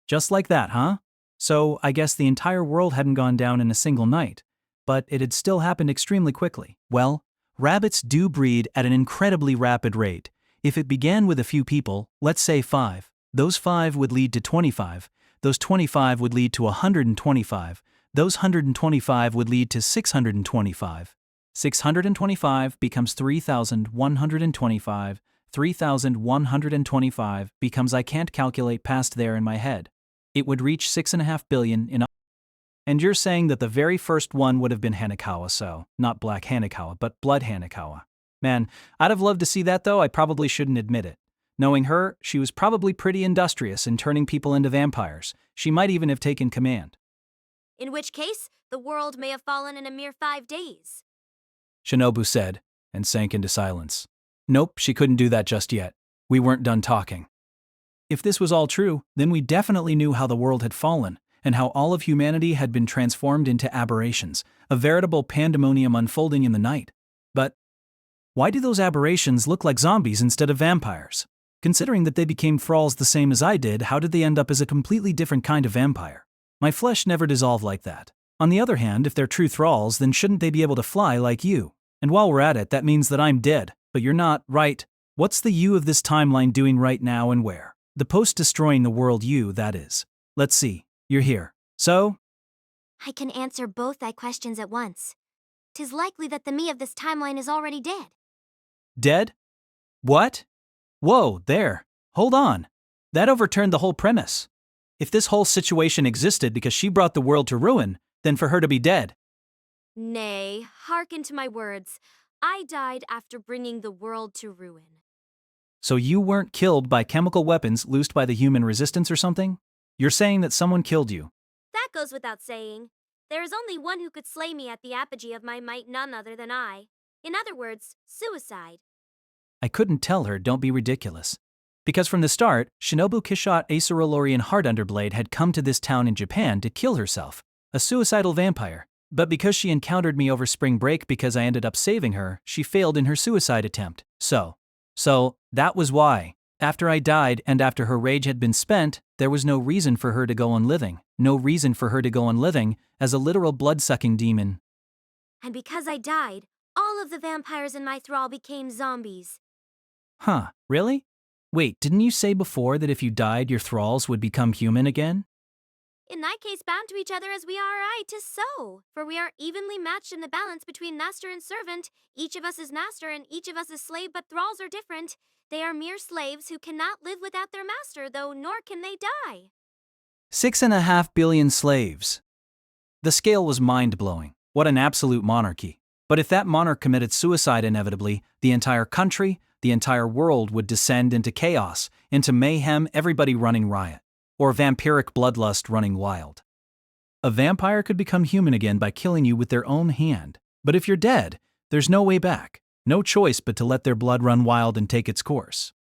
A: Just like that, huh? So I guess the entire world hadn't gone down in a single night, but it had still happened extremely quickly. Well, rabbits do breed at an incredibly rapid rate. If it began with a few people, let's say 5, those 5 would lead to 25, those 25 would lead to 125, those 125 would lead to 625. 625 becomes 3,125, 3,125 becomes I can't calculate past there in my head. It would reach 6.5 billion in. And you're saying that the very first one would have been Hanekawa, so not Black Hanekawa, but Blood Hanekawa. Man, I'd have loved to see that though. I probably shouldn't admit it. Knowing her, she was probably pretty industrious in turning people into vampires. She might even have taken command.
B: In which case, the world may have fallen in a mere 5 days.
A: Shinobu said, and sank into silence. Nope, she couldn't do that just yet. We weren't done talking. If this was all true, then we definitely knew how the world had fallen, and how all of humanity had been transformed into aberrations, a veritable pandemonium unfolding in the night. But why do those aberrations look like zombies instead of vampires? Considering that they became thralls the same as I did, how did they end up as a completely different kind of vampire? My flesh never dissolved like that. On the other hand, if they're true thralls, then shouldn't they be able to fly like you? And while we're at it, that means that I'm dead, but you're not, right? What's the you of this timeline doing right now and where? The post-destroying the world you, that is. Let's see, you're here. So?
B: I can answer both thy questions at once. 'Tis likely that the me of this timeline is already dead.
A: Dead? What? Whoa, there. Hold on. That overturned the whole premise. If this whole situation existed because she brought the world to ruin, then for her to be dead.
B: Nay, hearken to my words. I died after bringing the world to ruin.
A: So you weren't killed by chemical weapons loosed by the human resistance or something? You're saying that someone killed you.
B: That goes without saying. There is only one who could slay me at the apogee of my might, none other than I. In other words, suicide.
A: I couldn't tell her don't be ridiculous. Because from the start, Shinobu Kishot Acerolorian Heart Underblade had come to this town in Japan to kill herself, a suicidal vampire. But because she encountered me over spring break because I ended up saving her, she failed in her suicide attempt. So that was why. After I died and after her rage had been spent, there was no reason for her to go on living. No reason for her to go on living as a literal blood-sucking demon.
B: And because I died, all of the vampires in my thrall became zombies.
A: Huh, really? Wait, didn't you say before that if you died, your thralls would become human again?
B: In that case, bound to each other as we are, aye, 'tis so. For we are evenly matched in the balance between master and servant. Each of us is master and each of us is slave, but thralls are different. They are mere slaves who cannot live without their master, though nor can they die.
A: 6.5 billion slaves. The scale was mind-blowing. What an absolute monarchy. But if that monarch committed suicide inevitably, the entire country, the entire world would descend into chaos, into mayhem, everybody running riot. Or vampiric bloodlust running wild. A vampire could become human again by killing you with their own hand. But if you're dead, there's no way back. No choice but to let their blood run wild and take its course.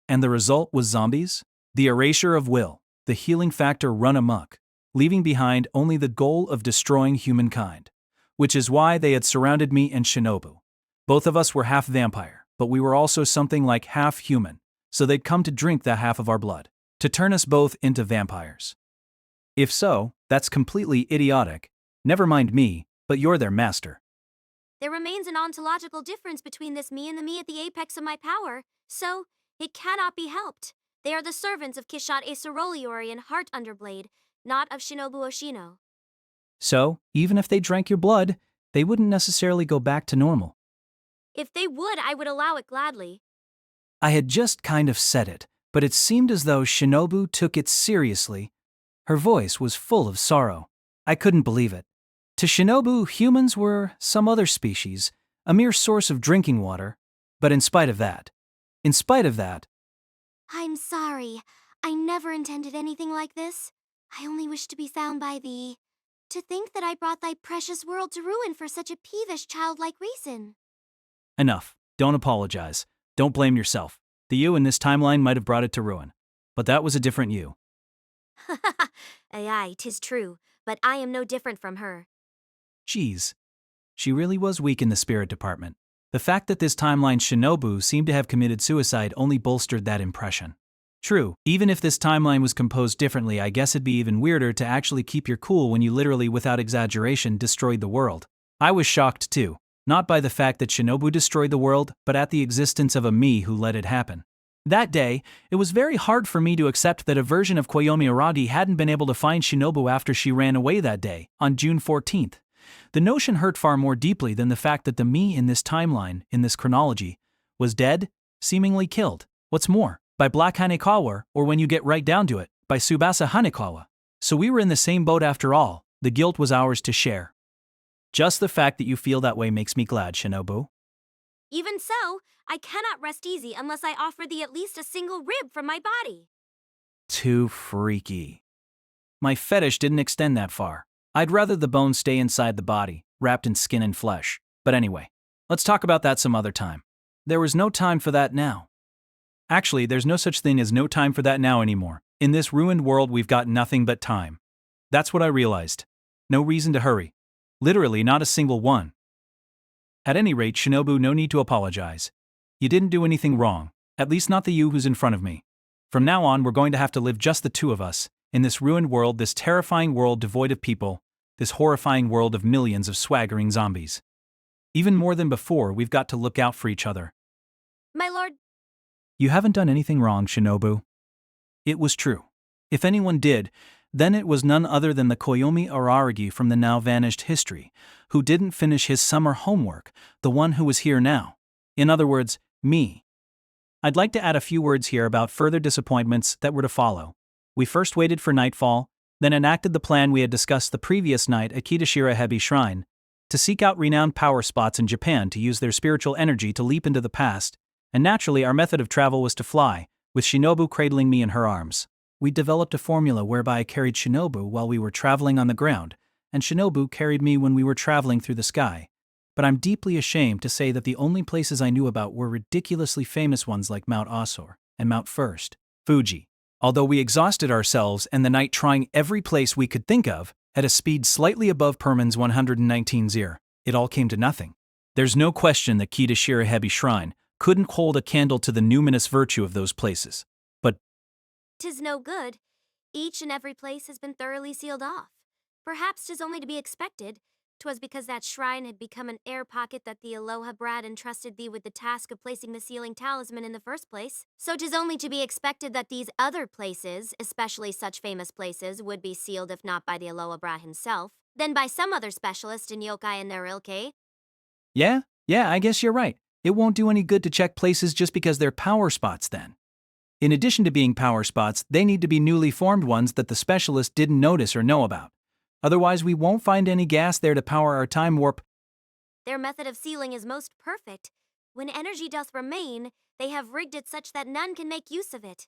A: And the result was zombies? The erasure of will, the healing factor run amok, leaving behind only the goal of destroying humankind. Which is why they had surrounded me and Shinobu. Both of us were half vampire, but we were also something like half human, so they'd come to drink that half of our blood, to turn us both into vampires. If so, that's completely idiotic. Never mind me, but you're their master.
B: There remains an ontological difference between this me and the me at the apex of my power, so it cannot be helped. They are the servants of Kishot Aceroliorian Heart Underblade, not of Shinobu Oshino.
A: So, even if they drank your blood, they wouldn't necessarily go back to normal.
B: If they would, I would allow it gladly.
A: I had just kind of said it, but it seemed as though Shinobu took it seriously. Her voice was full of sorrow. I couldn't believe it. To Shinobu, humans were some other species, a mere source of drinking water. But in spite of that,
B: I'm sorry. I never intended anything like this. I only wish to be found by thee. To think that I brought thy precious world to ruin for such a peevish childlike reason.
A: enough. Don't apologize. Don't blame yourself. The you in this timeline might have brought it to ruin. But that was a different you.
B: Aye, 'tis true, but I am no different from her.
A: Geez. She really was weak in the spirit department. The fact that this timeline Shinobu seemed to have committed suicide only bolstered that impression. True, even if this timeline was composed differently, I guess it'd be even weirder to actually keep your cool when you literally, without exaggeration, destroyed the world. I was shocked too, not by the fact that Shinobu destroyed the world, but at the existence of a me who let it happen. That day, it was very hard for me to accept that a version of Koyomi Aragi hadn't been able to find Shinobu after she ran away that day, on June 14th. The notion hurt far more deeply than the fact that the me in this timeline, in this chronology, was dead, seemingly killed. What's more, by Black Hanekawa, or when you get right down to it, by Tsubasa Hanekawa. So we were in the same boat after all, the guilt was ours to share. Just the fact that you feel that way makes me glad, Shinobu.
B: Even so, I cannot rest easy unless I offer thee at least a single rib from my body.
A: Too freaky. My fetish didn't extend that far. I'd rather the bones stay inside the body, wrapped in skin and flesh. But anyway, let's talk about that some other time. There was no time for that now. Actually, there's no such thing as no time for that now anymore. In this ruined world, we've got nothing but time. That's what I realized. No reason to hurry. Literally not a single one. At any rate, Shinobu, no need to apologize. You didn't do anything wrong, at least not the you who's in front of me. From now on, we're going to have to live just the two of us, in this ruined world, this terrifying world devoid of people, this horrifying world of millions of swaggering zombies. Even more than before, we've got to look out for each other.
B: My lord.
A: You haven't done anything wrong, Shinobu. It was true. If anyone did, then it was none other than the Koyomi Araragi from the now-vanished history, who didn't finish his summer homework, the one who was here now. In other words, me. I'd like to add a few words here about further disappointments that were to follow. We first waited for nightfall, then enacted the plan we had discussed the previous night at Kitashira Hebi Shrine, to seek out renowned power spots in Japan to use their spiritual energy to leap into the past, and naturally our method of travel was to fly, with Shinobu cradling me in her arms. We developed a formula whereby I carried Shinobu while we were traveling on the ground, and Shinobu carried me when we were traveling through the sky. But I'm deeply ashamed to say that the only places I knew about were ridiculously famous ones like Mount Asor and Mount First, Fuji. Although we exhausted ourselves and the night trying every place we could think of, at a speed slightly above Perman's 119 zir, it all came to nothing. There's no question that Kita Shirahebi Shrine couldn't hold a candle to the numinous virtue of those places. But
B: 'Tis no good. Each and every place has been thoroughly sealed off. Perhaps 'tis only to be expected. 'Twas because that shrine had become an air pocket that the Aloha Brad entrusted thee with the task of placing the sealing talisman in the first place. So 'tis only to be expected that these other places, especially such famous places, would be sealed if not by the Aloha Brad himself, then by some other specialist in yokai and their ilke.
A: yeah, I guess you're right. It won't do any good to check places just because they're power spots then. In addition to being power spots, they need to be newly formed ones that the specialist didn't notice or know about. Otherwise, we won't find any gas there to power our time warp.
B: Their method of sealing is most perfect. When energy doth remain, they have rigged it such that none can make use of it.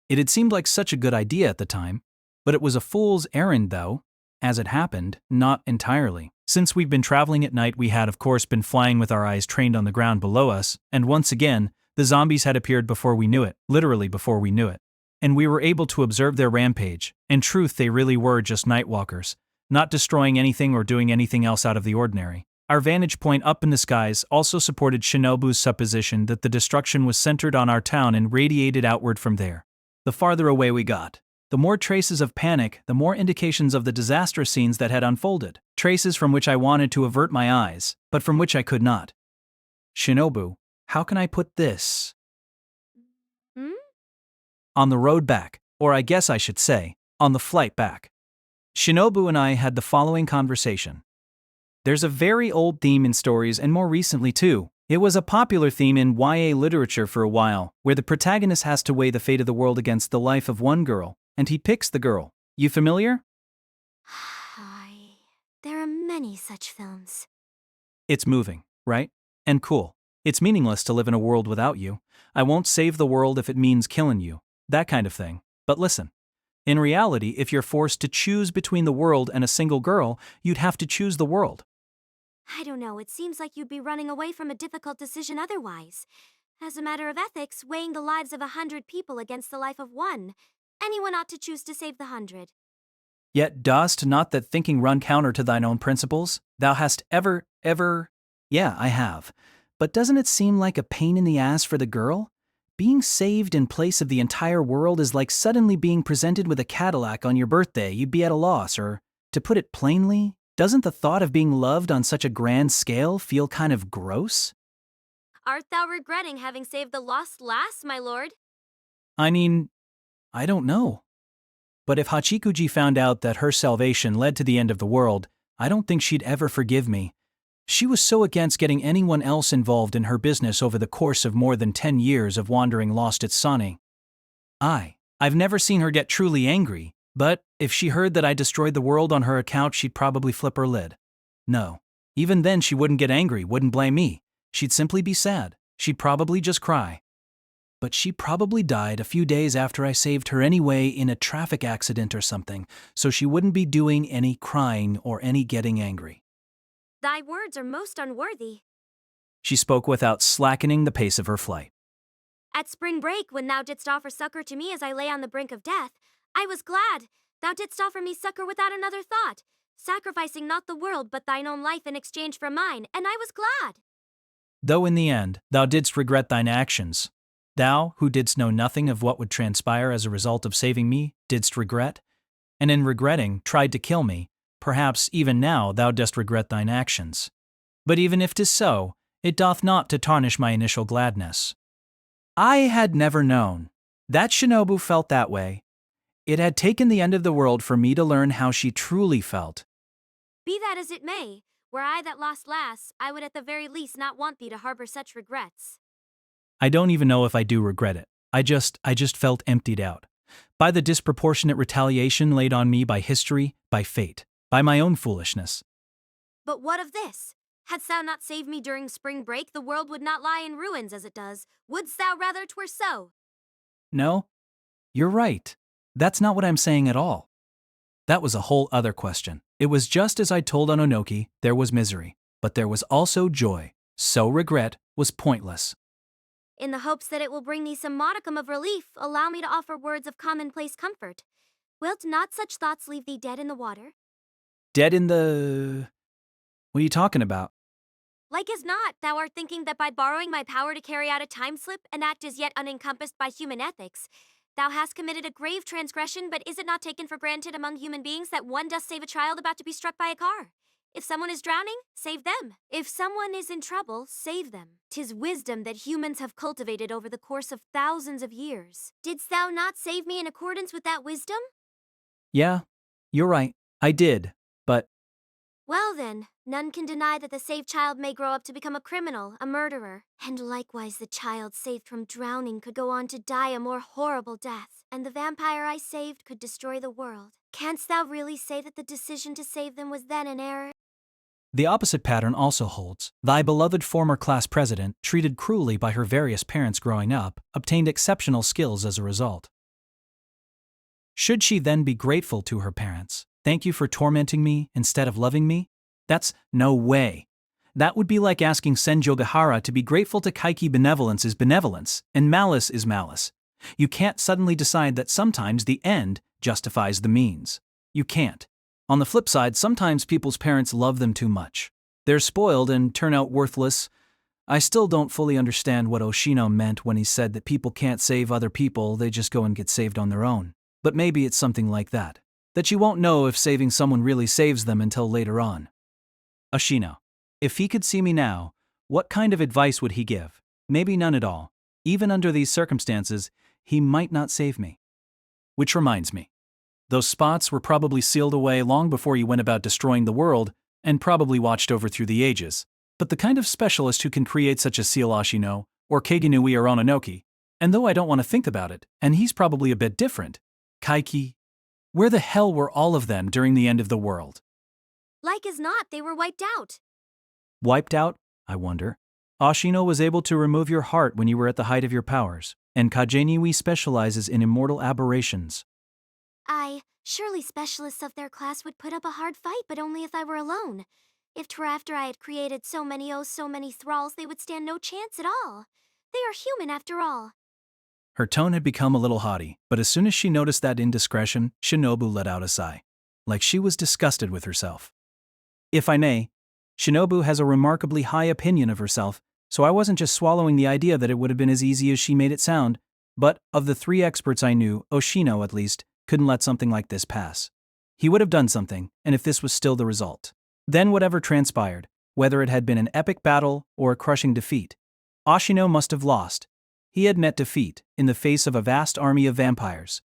A: It had seemed like such a good idea at the time, but it was a fool's errand though. As it happened, not entirely. Since we've been traveling at night, we had of course been flying with our eyes trained on the ground below us, and once again, the zombies had appeared before we knew it, literally before we knew it. And we were able to observe their rampage. In truth, they really were just nightwalkers, not destroying anything or doing anything else out of the ordinary. Our vantage point up in the skies also supported Shinobu's supposition that the destruction was centered on our town and radiated outward from there. The farther away we got, the more traces of panic, the more indications of the disastrous scenes that had unfolded, traces from which I wanted to avert my eyes, but from which I could not. Shinobu, how can I put this? On the road back, or I guess I should say, on the flight back, Shinobu and I had the following conversation. There's a very old theme in stories, and more recently too. It was a popular theme in YA literature for a while, where the protagonist has to weigh the fate of the world against the life of one girl, and he picks the girl. You familiar?
B: There are many such films.
A: It's moving, right? And cool. It's meaningless to live in a world without you. I won't save the world if it means killing you. That kind of thing. But listen. In reality, if you're forced to choose between the world and a single girl, you'd have to choose the world.
B: I don't know, it seems like you'd be running away from a difficult decision otherwise. As a matter of ethics, weighing the lives of 100 people against the life of one, anyone ought to choose to save the 100.
A: Yet dost not that thinking run counter to thine own principles? Thou hast ever... Yeah, I have. But doesn't it seem like a pain in the ass for the girl? Being saved in place of the entire world is like suddenly being presented with a Cadillac on your birthday. You'd be at a loss, or, to put it plainly, doesn't the thought of being loved on such a grand scale feel kind of gross?
B: Art thou regretting having saved the lost lass, my lord?
A: I mean, I don't know. But if Hachikuji found out that her salvation led to the end of the world, I don't think she'd ever forgive me. She was so against getting anyone else involved in her business over the course of more than 10 years of wandering lost at Sane. I've never seen her get truly angry, but if she heard that I destroyed the world on her account, she'd probably flip her lid. No, even then she wouldn't get angry, wouldn't blame me. She'd simply be sad. She'd probably just cry. But she probably died a few days after I saved her anyway in a traffic accident or something, so she wouldn't be doing any crying or any getting angry.
B: Thy words are most unworthy.
A: She spoke without slackening the pace of her flight.
B: At spring break, when thou didst offer succor to me as I lay on the brink of death, I was glad. Thou didst offer me succor without another thought, sacrificing not the world but thine own life in exchange for mine, and I was glad.
A: Though in the end thou didst regret thine actions, thou, who didst know nothing of what would transpire as a result of saving me, didst regret, and in regretting tried to kill me. Perhaps even now thou dost regret thine actions. But even if 'tis so, it doth not to tarnish my initial gladness. I had never known that Shinobu felt that way. It had taken the end of the world for me to learn how she truly felt.
B: Be that as it may, were I that lost lass, I would at the very least not want thee to harbor such regrets.
A: I don't even know if I do regret it. I just felt emptied out. By the disproportionate retaliation laid on me by history, by fate, by my own foolishness.
B: But what of this? Hadst thou not saved me during spring break, the world would not lie in ruins as it does. Wouldst thou rather 'twere so?
A: No, you're right. That's not what I'm saying at all. That was a whole other question. It was just as I told Ononoki, there was misery, but there was also joy. So regret was pointless.
B: In the hopes that it will bring thee some modicum of relief, allow me to offer words of commonplace comfort. Wilt not such thoughts leave thee dead in the water?
A: Dead in the... What are you talking about?
B: Like as not, thou art thinking that by borrowing my power to carry out a time slip, an act as yet unencompassed by human ethics, thou hast committed a grave transgression, but is it not taken for granted among human beings that one does save a child about to be struck by a car? If someone is drowning, save them. If someone is in trouble, save them. 'Tis wisdom that humans have cultivated over the course of thousands of years. Didst thou not save me in accordance with that wisdom?
A: Yeah, you're right. I did, but...
B: Well then, none can deny that the saved child may grow up to become a criminal, a murderer. And likewise the child saved from drowning could go on to die a more horrible death. And the vampire I saved could destroy the world. Canst thou really say that the decision to save them was then an error?
A: The opposite pattern also holds. Thy beloved former class president, treated cruelly by her various parents growing up, obtained exceptional skills as a result. Should she then be grateful to her parents? Thank you for tormenting me instead of loving me? That's no way. That would be like asking Senjogahara to be grateful to Kaiki benevolence is benevolence, and malice is malice. You can't suddenly decide that sometimes the end justifies the means. You can't. On the flip side, sometimes people's parents love them too much. They're spoiled and turn out worthless. I still don't fully understand what Oshino meant when he said that people can't save other people, they just go and get saved on their own. But maybe it's something like that. That you won't know if saving someone really saves them until later on. Oshino. If he could see me now, what kind of advice would he give? Maybe none at all. Even under these circumstances, he might not save me. Which reminds me. Those spots were probably sealed away long before you went about destroying the world, and probably watched over through the ages. But the kind of specialist who can create such a seal Oshino, or Keiginui or Ononoki, and though I don't want to think about it, and he's probably a bit different, Kaiki, where the hell were all of them during the end of the world?
B: Like as not, they were wiped out.
A: Wiped out, I wonder. Oshino was able to remove your heart when you were at the height of your powers, and Kageniwi specializes in immortal aberrations.
B: Surely specialists of their class would put up a hard fight, but only if I were alone. If 'twere after I had created so many thralls, they would stand no chance at all. They are human after all.
A: Her tone had become a little haughty, but as soon as she noticed that indiscretion, Shinobu let out a sigh. Like she was disgusted with herself. If I may, Shinobu has a remarkably high opinion of herself, so I wasn't just swallowing the idea that it would have been as easy as she made it sound, but of the 3 experts I knew, Oshino, at least, couldn't let something like this pass. He would have done something, and if this was still the result. Then whatever transpired, whether it had been an epic battle or a crushing defeat, Oshino must have lost. He had met defeat in the face of a vast army of vampires.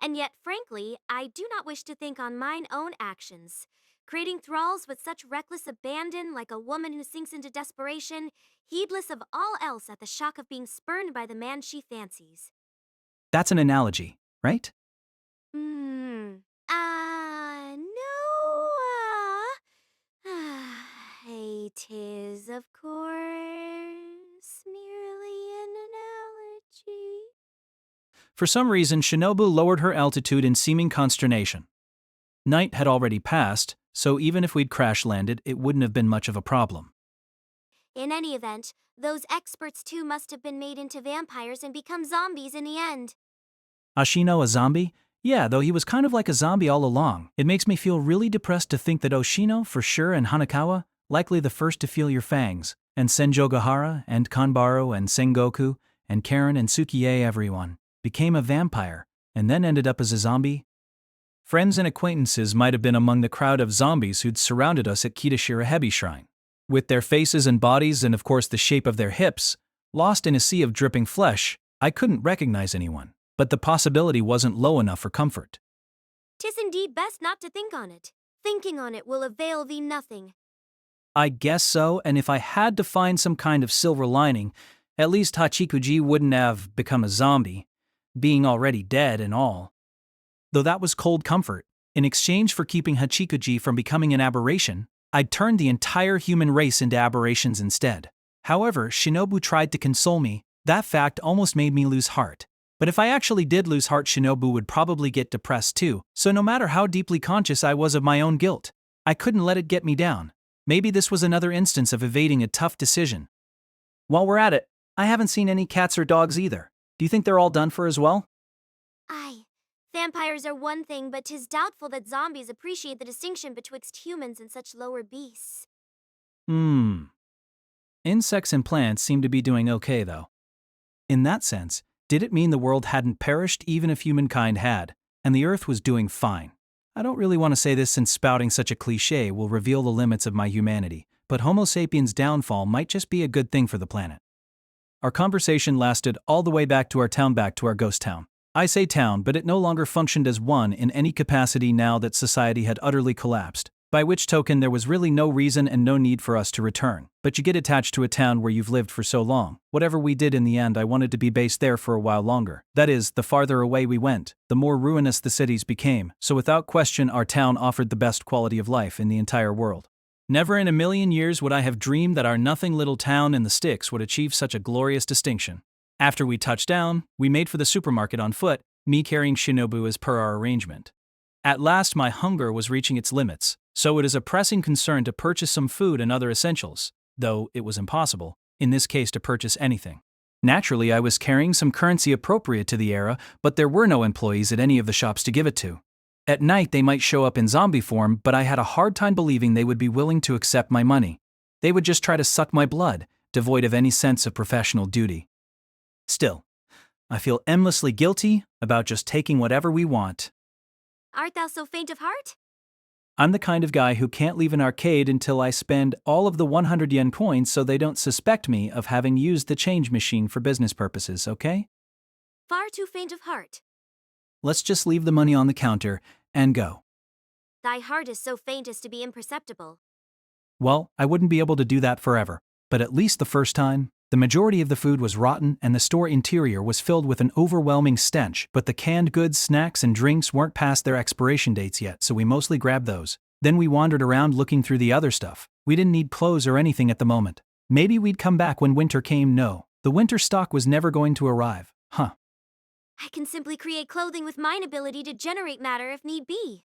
B: And yet, frankly, I do not wish to think on mine own actions. Creating thralls with such reckless abandon, like a woman who sinks into desperation, heedless of all else at the shock of being spurned by the man she fancies.
A: That's an analogy, right?
B: No, it is, of course, merely an analogy.
A: For some reason, Shinobu lowered her altitude in seeming consternation. Night had already passed, so even if we'd crash-landed, it wouldn't have been much of a problem.
B: In any event, those experts too must have been made into vampires and become zombies in the end.
A: Oshino a zombie? Yeah, though he was kind of like a zombie all along. It makes me feel really depressed to think that Oshino, for sure, and Hanakawa, likely the first to feel your fangs, and Senjogahara, and Kanbaro, and Sengoku, and Karen, and Tsukiye, everyone, became a vampire, and then ended up as a zombie. Friends and acquaintances might have been among the crowd of zombies who'd surrounded us at Kitashira Hebi Shrine. With their faces and bodies and of course the shape of their hips, lost in a sea of dripping flesh, I couldn't recognize anyone. But the possibility wasn't low enough for comfort.
B: 'Tis indeed best not to think on it. Thinking on it will avail thee nothing.
A: I guess so, and if I had to find some kind of silver lining, at least Hachikuji wouldn't have become a zombie, being already dead and all. Though that was cold comfort. In exchange for keeping Hachikuji from becoming an aberration, I'd turned the entire human race into aberrations instead. However, Shinobu tried to console me. That fact almost made me lose heart. But if I actually did lose heart, Shinobu would probably get depressed too, so no matter how deeply conscious I was of my own guilt, I couldn't let it get me down. Maybe this was another instance of evading a tough decision. While we're at it, I haven't seen any cats or dogs either. Do you think they're all done for as well?
B: Aye. Vampires are one thing, but 'tis doubtful that zombies appreciate the distinction betwixt humans and such lower beasts.
A: Insects and plants seem to be doing okay though. In that sense, did it mean the world hadn't perished even if humankind had, and the Earth was doing fine? I don't really want to say this since spouting such a cliché will reveal the limits of my humanity, but Homo sapiens' downfall might just be a good thing for the planet. Our conversation lasted all the way back to our ghost town. I say town, but it no longer functioned as one in any capacity now that society had utterly collapsed, by which token there was really no reason and no need for us to return. But you get attached to a town where you've lived for so long. Whatever we did in the end, I wanted to be based there for a while longer. That is, the farther away we went, the more ruinous the cities became, so without question our town offered the best quality of life in the entire world. Never in a million years would I have dreamed that our nothing little town in the sticks would achieve such a glorious distinction. After we touched down, we made for the supermarket on foot, me carrying Shinobu as per our arrangement. At last my hunger was reaching its limits, so it is a pressing concern to purchase some food and other essentials, though it was impossible, in this case to purchase anything. Naturally I was carrying some currency appropriate to the era, but there were no employees at any of the shops to give it to. At night they might show up in zombie form, but I had a hard time believing they would be willing to accept my money. They would just try to suck my blood, devoid of any sense of professional duty. Still, I feel endlessly guilty about just taking whatever we want.
B: Art thou so faint of heart?
A: I'm the kind of guy who can't leave an arcade until I spend all of the 100 yen coins so they don't suspect me of having used the change machine for business purposes, okay?
B: Far too faint of heart.
A: Let's just leave the money on the counter and go.
B: Thy heart is so faint as to be imperceptible.
A: Well, I wouldn't be able to do that forever, but at least the first time. The majority of the food was rotten and the store interior was filled with an overwhelming stench, but the canned goods, snacks, and drinks weren't past their expiration dates yet, so we mostly grabbed those. Then we wandered around looking through the other stuff. We didn't need clothes or anything at the moment. Maybe we'd come back when winter came. No, the winter stock was never going to arrive. Huh.
B: I can simply create clothing with mine ability to generate matter if need be.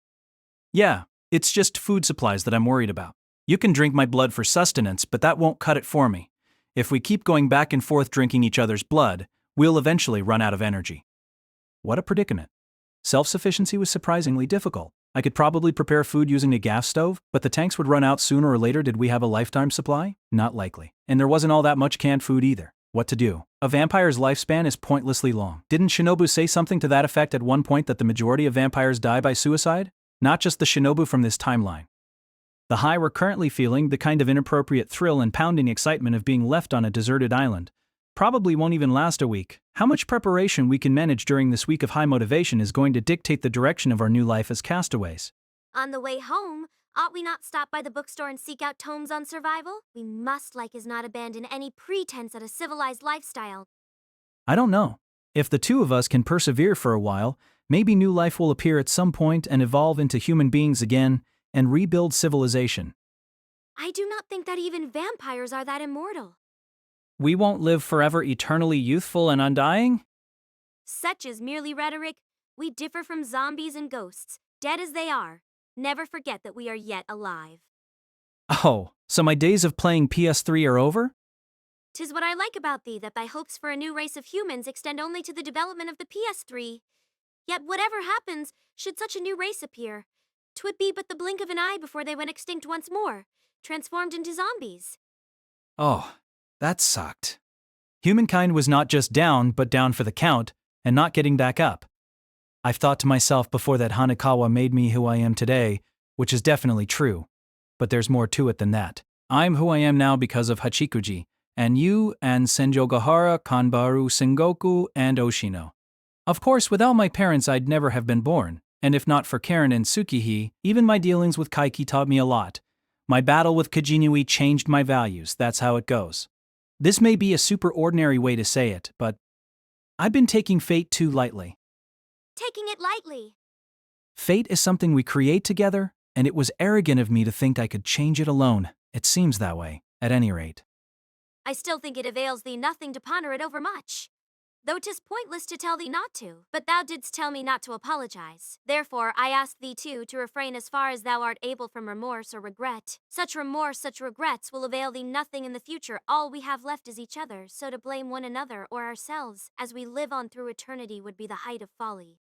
A: Yeah, it's just food supplies that I'm worried about. You can drink my blood for sustenance, but that won't cut it for me. If we keep going back and forth drinking each other's blood, we'll eventually run out of energy. What a predicament. Self-sufficiency was surprisingly difficult. I could probably prepare food using a gas stove, but the tanks would run out sooner or later. Did we have a lifetime supply? Not likely. And there wasn't all that much canned food either. What to do? A vampire's lifespan is pointlessly long. Didn't Shinobu say something to that effect at one point, that the majority of vampires die by suicide? Not just the Shinobu from this timeline. The high we're currently feeling, the kind of inappropriate thrill and pounding excitement of being left on a deserted island, probably won't even last a week. How much preparation we can manage during this week of high motivation is going to dictate the direction of our new life as castaways.
B: On the way home, ought we not stop by the bookstore and seek out tomes on survival? We must like as not abandon any pretense at a civilized lifestyle.
A: I don't know. If the two of us can persevere for a while, maybe new life will appear at some point and evolve into human beings again, and rebuild civilization.
B: I do not think that even vampires are that immortal.
A: We won't live forever, eternally youthful and undying?
B: Such is merely rhetoric. We differ from zombies and ghosts, dead as they are. Never forget that we are yet alive.
A: Oh, so my days of playing PS3 are over?
B: 'Tis what I like about thee, that thy hopes for a new race of humans extend only to the development of the PS3. Yet whatever happens, should such a new race appear, 'twould be but the blink of an eye before they went extinct once more, transformed into zombies.
A: Oh, that sucked. Humankind was not just down, but down for the count, and not getting back up. I've thought to myself before that Hanekawa made me who I am today, which is definitely true. But there's more to it than that. I'm who I am now because of Hachikuji, and you, and Senjogahara, Kanbaru, Sengoku, and Oshino. Of course, without my parents I'd never have been born. And if not for Karen and Tsukihi, even my dealings with Kaiki taught me a lot. My battle with Kajinui changed my values, that's how it goes. This may be a super ordinary way to say it, but I've been taking fate too lightly.
B: Taking it lightly.
A: Fate is something we create together, and it was arrogant of me to think I could change it alone. It seems that way, at any rate.
B: I still think it avails thee nothing to ponder it overmuch. Though 'tis pointless to tell thee not to, but thou didst tell me not to apologize. Therefore I ask thee too to refrain as far as thou art able from remorse or regret. Such remorse, such regrets will avail thee nothing in the future. All we have left is each other, so to blame one another or ourselves as we live on through eternity would be the height of folly.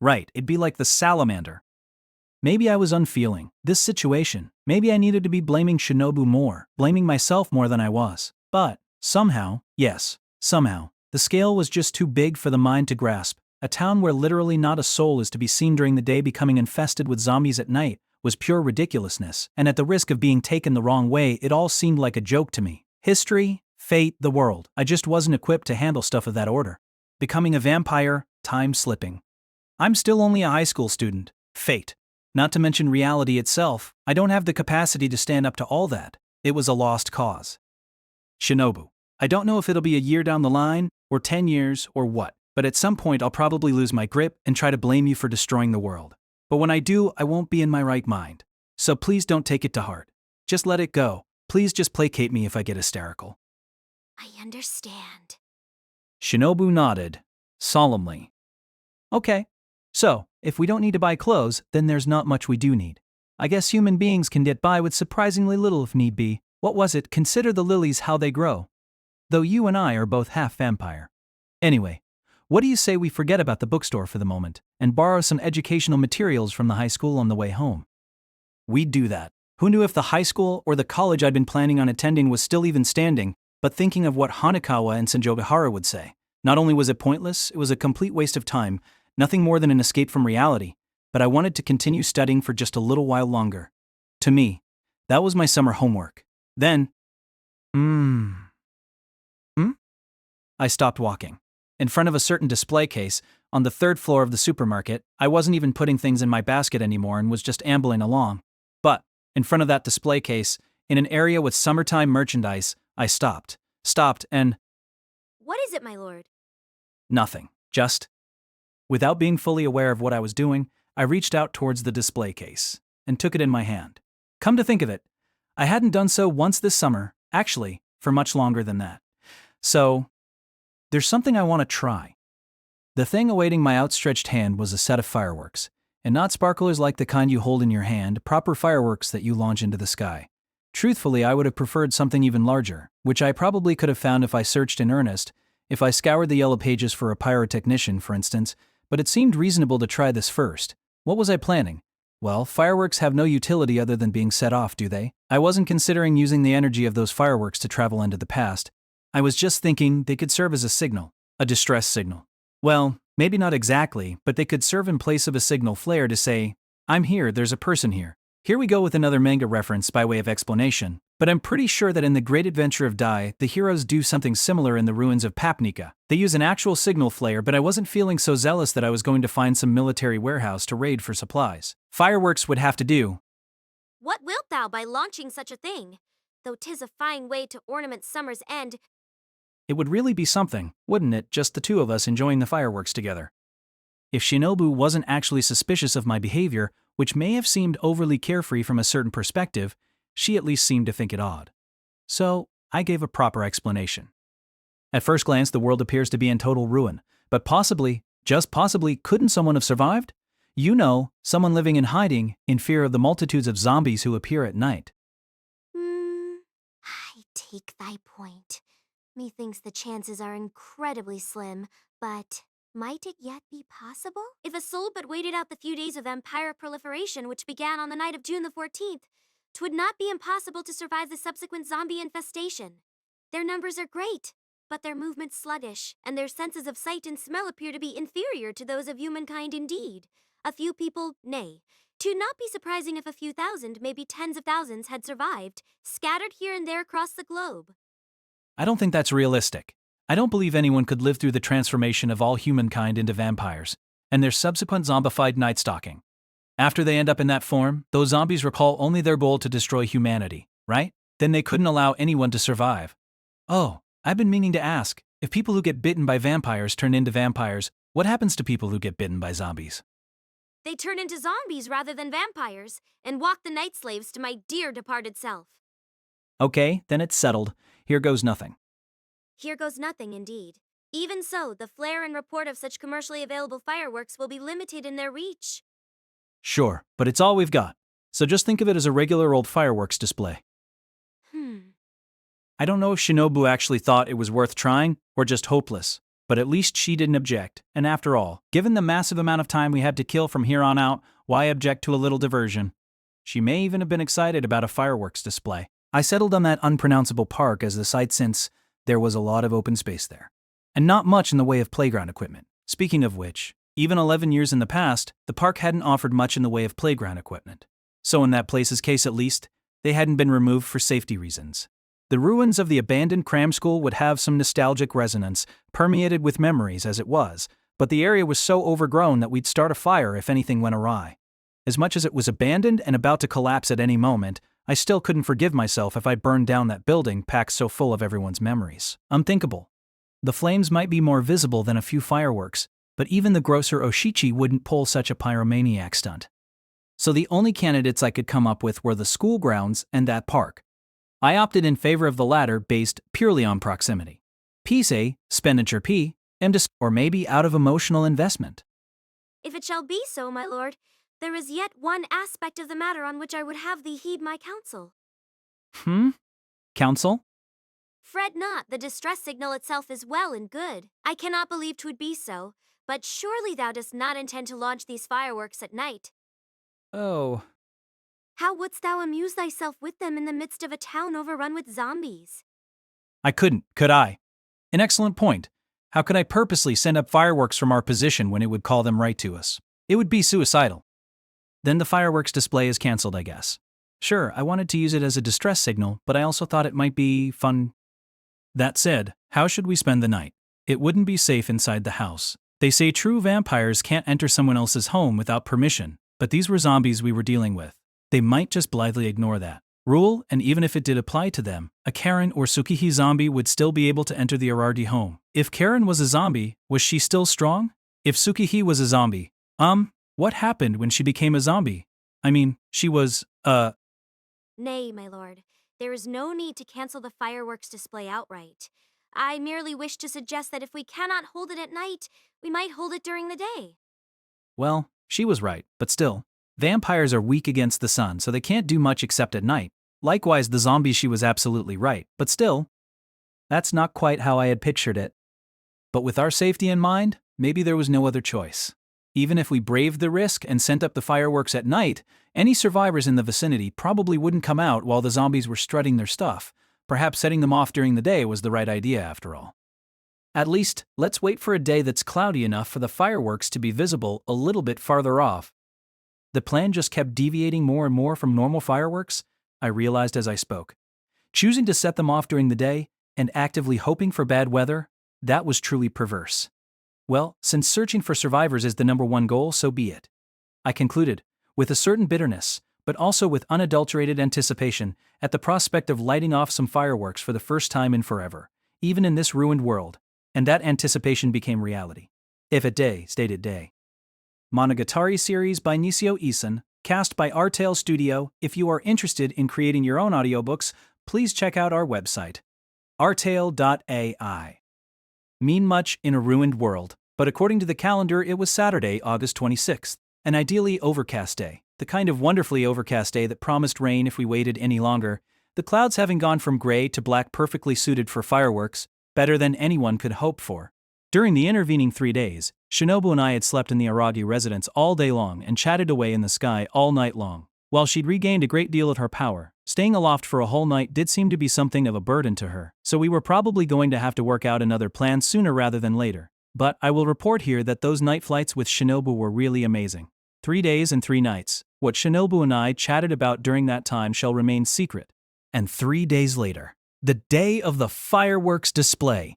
A: Right, it'd be like the salamander. Maybe I was unfeeling this situation. Maybe I needed to be blaming Shinobu more, blaming myself more than I was. But, somehow, yes, somehow, the scale was just too big for the mind to grasp. A town where literally not a soul is to be seen during the day becoming infested with zombies at night was pure ridiculousness, and at the risk of being taken the wrong way, it all seemed like a joke to me. History, fate, the world. I just wasn't equipped to handle stuff of that order. Becoming a vampire, time slipping. I'm still only a high school student. Fate. Not to mention reality itself, I don't have the capacity to stand up to all that. It was a lost cause. Shinobu. I don't know if it'll be a year down the line, or 10 years, or what, but at some point I'll probably lose my grip and try to blame you for destroying the world. But when I do, I won't be in my right mind. So please don't take it to heart. Just let it go. Please just placate me if I get hysterical.
B: I understand.
A: Shinobu nodded, solemnly. Okay. So, if we don't need to buy clothes, then there's not much we do need. I guess human beings can get by with surprisingly little if need be. What was it? Consider the lilies how they grow. Though you and I are both half vampire. Anyway, what do you say we forget about the bookstore for the moment, and borrow some educational materials from the high school on the way home? We'd do that. Who knew if the high school or the college I'd been planning on attending was still even standing, but thinking of what Hanekawa and Senjogahara would say. Not only was it pointless, it was a complete waste of time, nothing more than an escape from reality, but I wanted to continue studying for just a little while longer. To me, that was my summer homework. Then, I stopped walking. In front of a certain display case, on the third floor of the supermarket, I wasn't even putting things in my basket anymore and was just ambling along. But, in front of that display case, in an area with summertime merchandise, I stopped, and…
B: What is it, my lord?
A: Nothing. Just… Without being fully aware of what I was doing, I reached out towards the display case and took it in my hand. Come to think of it, I hadn't done so once this summer, actually, for much longer than that. So, there's something I want to try. The thing awaiting my outstretched hand was a set of fireworks, and not sparklers like the kind you hold in your hand, proper fireworks that you launch into the sky. Truthfully, I would have preferred something even larger, which I probably could have found if I searched in earnest, if I scoured the yellow pages for a pyrotechnician, for instance, but it seemed reasonable to try this first. What was I planning? Well, fireworks have no utility other than being set off, do they? I wasn't considering using the energy of those fireworks to travel into the past. I was just thinking they could serve as a signal, a distress signal. Well, maybe not exactly, but they could serve in place of a signal flare to say, I'm here, there's a person here. Here we go with another manga reference by way of explanation, but I'm pretty sure that in The Great Adventure of Dai, the heroes do something similar in the ruins of Papnica. They use an actual signal flare, but I wasn't feeling so zealous that I was going to find some military warehouse to raid for supplies. Fireworks would have to do.
B: What wilt thou by launching such a thing? Though 'tis a fine way to ornament summer's end.
A: It would really be something, wouldn't it, just the two of us enjoying the fireworks together? If Shinobu wasn't actually suspicious of my behavior, which may have seemed overly carefree from a certain perspective, she at least seemed to think it odd. So, I gave a proper explanation. At first glance, the world appears to be in total ruin, but possibly, just possibly, couldn't someone have survived? You know, someone living in hiding, in fear of the multitudes of zombies who appear at night.
B: I take thy point. Methinks the chances are incredibly slim, but might it yet be possible? If a soul but waited out the few days of vampire proliferation which began on the night of June the 14th, 'twould not be impossible to survive the subsequent zombie infestation. Their numbers are great, but their movements sluggish, and their senses of sight and smell appear to be inferior to those of humankind indeed. A few people, nay, 'twould not be surprising if a few thousand, maybe tens of thousands, had survived, scattered here and there across the globe.
A: I don't think that's realistic. I don't believe anyone could live through the transformation of all humankind into vampires, and their subsequent zombified night stalking. After they end up in that form, those zombies recall only their goal to destroy humanity, right? Then they couldn't allow anyone to survive. Oh, I've been meaning to ask, if people who get bitten by vampires turn into vampires, what happens to people who get bitten by zombies?
B: They turn into zombies rather than vampires, and walk the night slaves to my dear departed self.
A: Okay, then it's settled. Here goes nothing.
B: Here goes nothing, indeed. Even so, the flare and report of such commercially available fireworks will be limited in their reach.
A: Sure, but it's all we've got. So just think of it as a regular old fireworks display. I don't know if Shinobu actually thought it was worth trying, or just hopeless. But at least she didn't object, and after all, given the massive amount of time we had to kill from here on out, why object to a little diversion? She may even have been excited about a fireworks display. I settled on that unpronounceable park as the site since there was a lot of open space there. And not much in the way of playground equipment. Speaking of which, even 11 years in the past, the park hadn't offered much in the way of playground equipment. So in that place's case at least, they hadn't been removed for safety reasons. The ruins of the abandoned cram school would have some nostalgic resonance, permeated with memories as it was, but the area was so overgrown that we'd start a fire if anything went awry. As much as it was abandoned and about to collapse at any moment, I still couldn't forgive myself if I burned down that building packed so full of everyone's memories. Unthinkable. The flames might be more visible than a few fireworks, but even the grocer Oshichi wouldn't pull such a pyromaniac stunt. So the only candidates I could come up with were the school grounds and that park. I opted in favor of the latter based purely on proximity. P say, expenditure P, or maybe out of emotional investment.
B: If it shall be so, my lord, there is yet one aspect of the matter on which I would have thee heed my counsel.
A: Counsel?
B: Fret not, the distress signal itself is well and good. I cannot believe 'twould be so, but surely thou dost not intend to launch these fireworks at night.
A: Oh.
B: How wouldst thou amuse thyself with them in the midst of a town overrun with zombies?
A: I couldn't, could I? An excellent point. How could I purposely send up fireworks from our position when it would call them right to us? It would be suicidal. Then the fireworks display is cancelled, I guess. Sure, I wanted to use it as a distress signal, but I also thought it might be fun. That said, how should we spend the night? It wouldn't be safe inside the house. They say true vampires can't enter someone else's home without permission, but these were zombies we were dealing with. They might just blithely ignore that rule, and even if it did apply to them, a Karen or Tsukihi zombie would still be able to enter the Arardi home. If Karen was a zombie, was she still strong? If Tsukihi was a zombie, what happened when she became a zombie? I mean, she was,
B: Nay, my lord, there is no need to cancel the fireworks display outright. I merely wish to suggest that if we cannot hold it at night, we might hold it during the day.
A: Well, she was right, but still. Vampires are weak against the sun, so they can't do much except at night. Likewise, the zombies, she was absolutely right, but still. That's not quite how I had pictured it. But with our safety in mind, maybe there was no other choice. Even if we braved the risk and sent up the fireworks at night, any survivors in the vicinity probably wouldn't come out while the zombies were strutting their stuff. Perhaps setting them off during the day was the right idea after all. At least, let's wait for a day that's cloudy enough for the fireworks to be visible a little bit farther off. The plan just kept deviating more and more from normal fireworks, I realized as I spoke. Choosing to set them off during the day and actively hoping for bad weather, that was truly perverse. Well, since searching for survivors is the #1 goal, so be it. I concluded, with a certain bitterness, but also with unadulterated anticipation, at the prospect of lighting off some fireworks for the first time in forever, even in this ruined world, and that anticipation became reality. If it day, stated day. Monogatari series by Nisio Isan, cast by Artale Studio. If you are interested in creating your own audiobooks, please check out our website, artale.ai. Mean much in a ruined world, but according to the calendar it was Saturday, August 26th, an ideally overcast day, the kind of wonderfully overcast day that promised rain if we waited any longer, the clouds having gone from gray to black perfectly suited for fireworks, better than anyone could hope for. During the intervening 3 days, Shinobu and I had slept in the Aragi residence all day long and chatted away in the sky all night long. While she'd regained a great deal of her power, staying aloft for a whole night did seem to be something of a burden to her, so we were probably going to have to work out another plan sooner rather than later. But I will report here that those night flights with Shinobu were really amazing. 3 days and 3 nights. What Shinobu and I chatted about during that time shall remain secret. And 3 days later, the day of the fireworks display.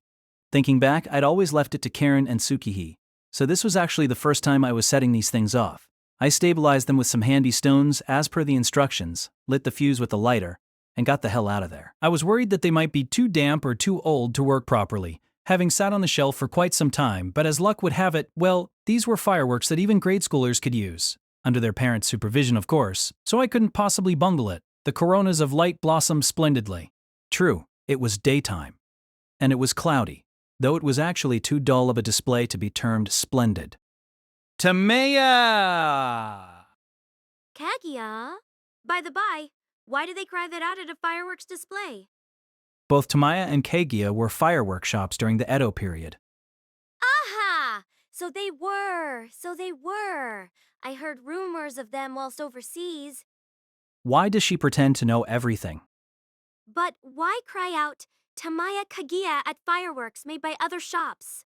A: Thinking back, I'd always left it to Karen and Tsukihi, so this was actually the first time I was setting these things off. I stabilized them with some handy stones as per the instructions, lit the fuse with a lighter, and got the hell out of there. I was worried that they might be too damp or too old to work properly, having sat on the shelf for quite some time, but as luck would have it, well, These were fireworks that even grade schoolers could use. Under their parents' supervision, of course, so I couldn't possibly bungle it. The coronas of light blossomed splendidly. True, it was daytime. And it was cloudy, though it was actually too dull of a display to be termed splendid. Tamaya!
B: Kaguya? By the by, why did they cry that out at a fireworks display?
A: Both Tamaya and Kaguya were fireworks shops during the Edo period.
B: Aha! So they were. I heard rumors of them whilst overseas.
A: Why does she pretend to know everything?
B: But why cry out, Tamaya Kaguya at fireworks made by other shops?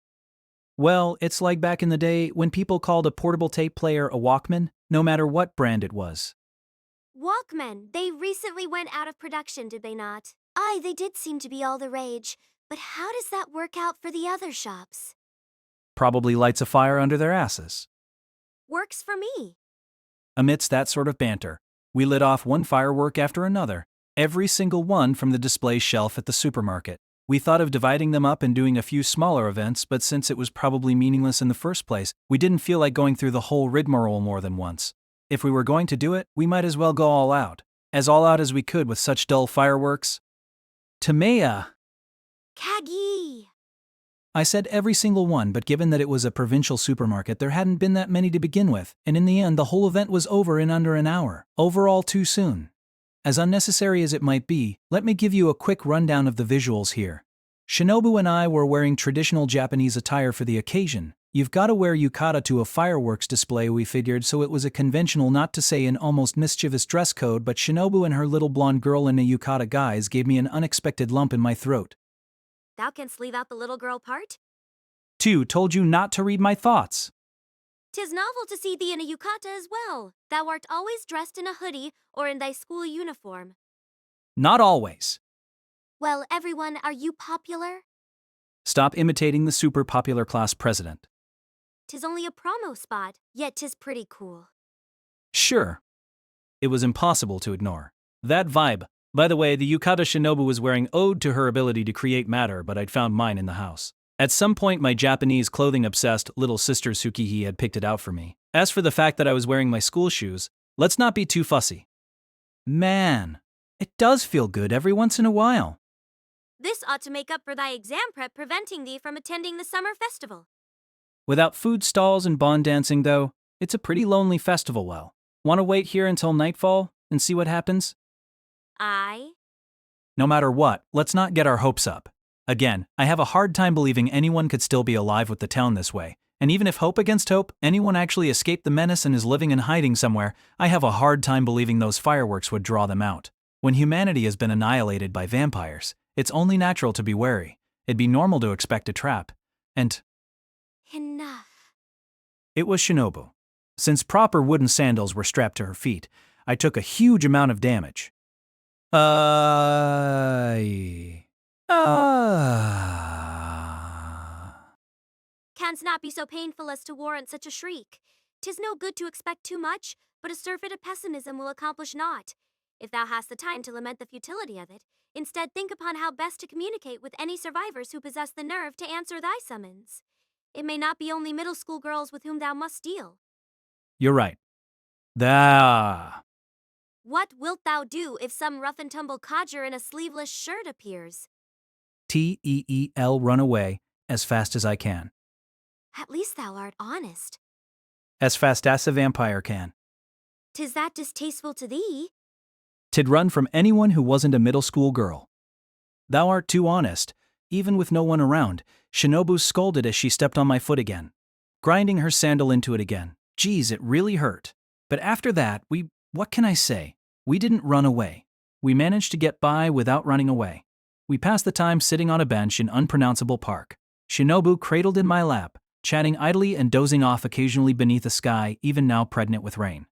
A: Well, it's like back in the day when people called a portable tape player a Walkman, no matter what brand it was.
B: Walkman, they recently went out of production, did they not? Aye, they did seem to be all the rage. But how does that work out for the other shops?
A: Probably lights a fire under their asses.
B: Works for me.
A: Amidst that sort of banter, we lit off one firework after another, every single one from the display shelf at the supermarket. We thought of dividing them up and doing a few smaller events, but since it was probably meaningless in the first place, we didn't feel like going through the whole rigmarole more than once. If we were going to do it, we might as well go all out as we could with such dull fireworks. Tamaya!
B: Kagi!
A: I said every single one, but given that it was a provincial supermarket, there hadn't been that many to begin with, and in the end the whole event was over in under an hour. Overall too soon. As unnecessary as it might be, let me give you a quick rundown of the visuals here. Shinobu and I were wearing traditional Japanese attire for the occasion. You've gotta wear yukata to a fireworks display, we figured, so it was a conventional, not to say an almost mischievous dress code, but Shinobu and her little blonde girl in a yukata guise gave me an unexpected lump in my throat.
B: Thou canst leave out the little girl part?
A: 2. Told you not to read my thoughts.
B: 'Tis novel to see thee in a yukata as well. Thou art always dressed in a hoodie or in thy school uniform.
A: Not always.
B: Well, everyone, are you popular?
A: Stop imitating the super popular class president.
B: 'Tis only a promo spot, yet 'tis pretty cool.
A: Sure. It was impossible to ignore. That vibe. By the way, the yukata Shinobu was wearing owed to her ability to create matter, but I'd found mine in the house. At some point, my Japanese clothing-obsessed little sister Tsukihi had picked it out for me. As for the fact that I was wearing my school shoes, let's not be too fussy. Man, it does feel good every once in a while.
B: This ought to make up for thy exam prep preventing thee from attending the summer festival.
A: Without food stalls and bond dancing, though, it's a pretty lonely festival. Well, want to wait here until nightfall and see what happens?
B: Aye.
A: No matter what, let's not get our hopes up. Again, I have a hard time believing anyone could still be alive with the town this way, and even if hope against hope, anyone actually escaped the menace and is living and hiding somewhere, I have a hard time believing those fireworks would draw them out. When humanity has been annihilated by vampires, it's only natural to be wary. It'd be normal to expect a trap. And
B: Enough.
A: it was Shinobu. Since proper wooden sandals were strapped to her feet, I took a huge amount of damage.
B: Canst not be so painful as to warrant such a shriek. 'Tis no good to expect too much, but a surfeit of pessimism will accomplish naught. If thou hast the time to lament the futility of it, instead think upon how best to communicate with any survivors who possess the nerve to answer thy summons. It may not be only middle school girls with whom thou must deal.
A: You're right.
B: What wilt thou do if some rough-and-tumble codger in a sleeveless shirt appears?
A: TEEL run away as fast as I can.
B: At least thou art honest.
A: As fast as a vampire can.
B: 'Tis that distasteful to thee?
A: Tid run from anyone who wasn't a middle school girl. Thou art too honest, even with no one around. Shinobu scolded as she stepped on my foot again, grinding her sandal into it again. Geez, it really hurt. But after that, what can I say? We didn't run away. We managed to get by without running away. We passed the time sitting on a bench in unpronounceable park. Shinobu cradled in my lap, chatting idly and dozing off occasionally beneath a sky even now pregnant with rain.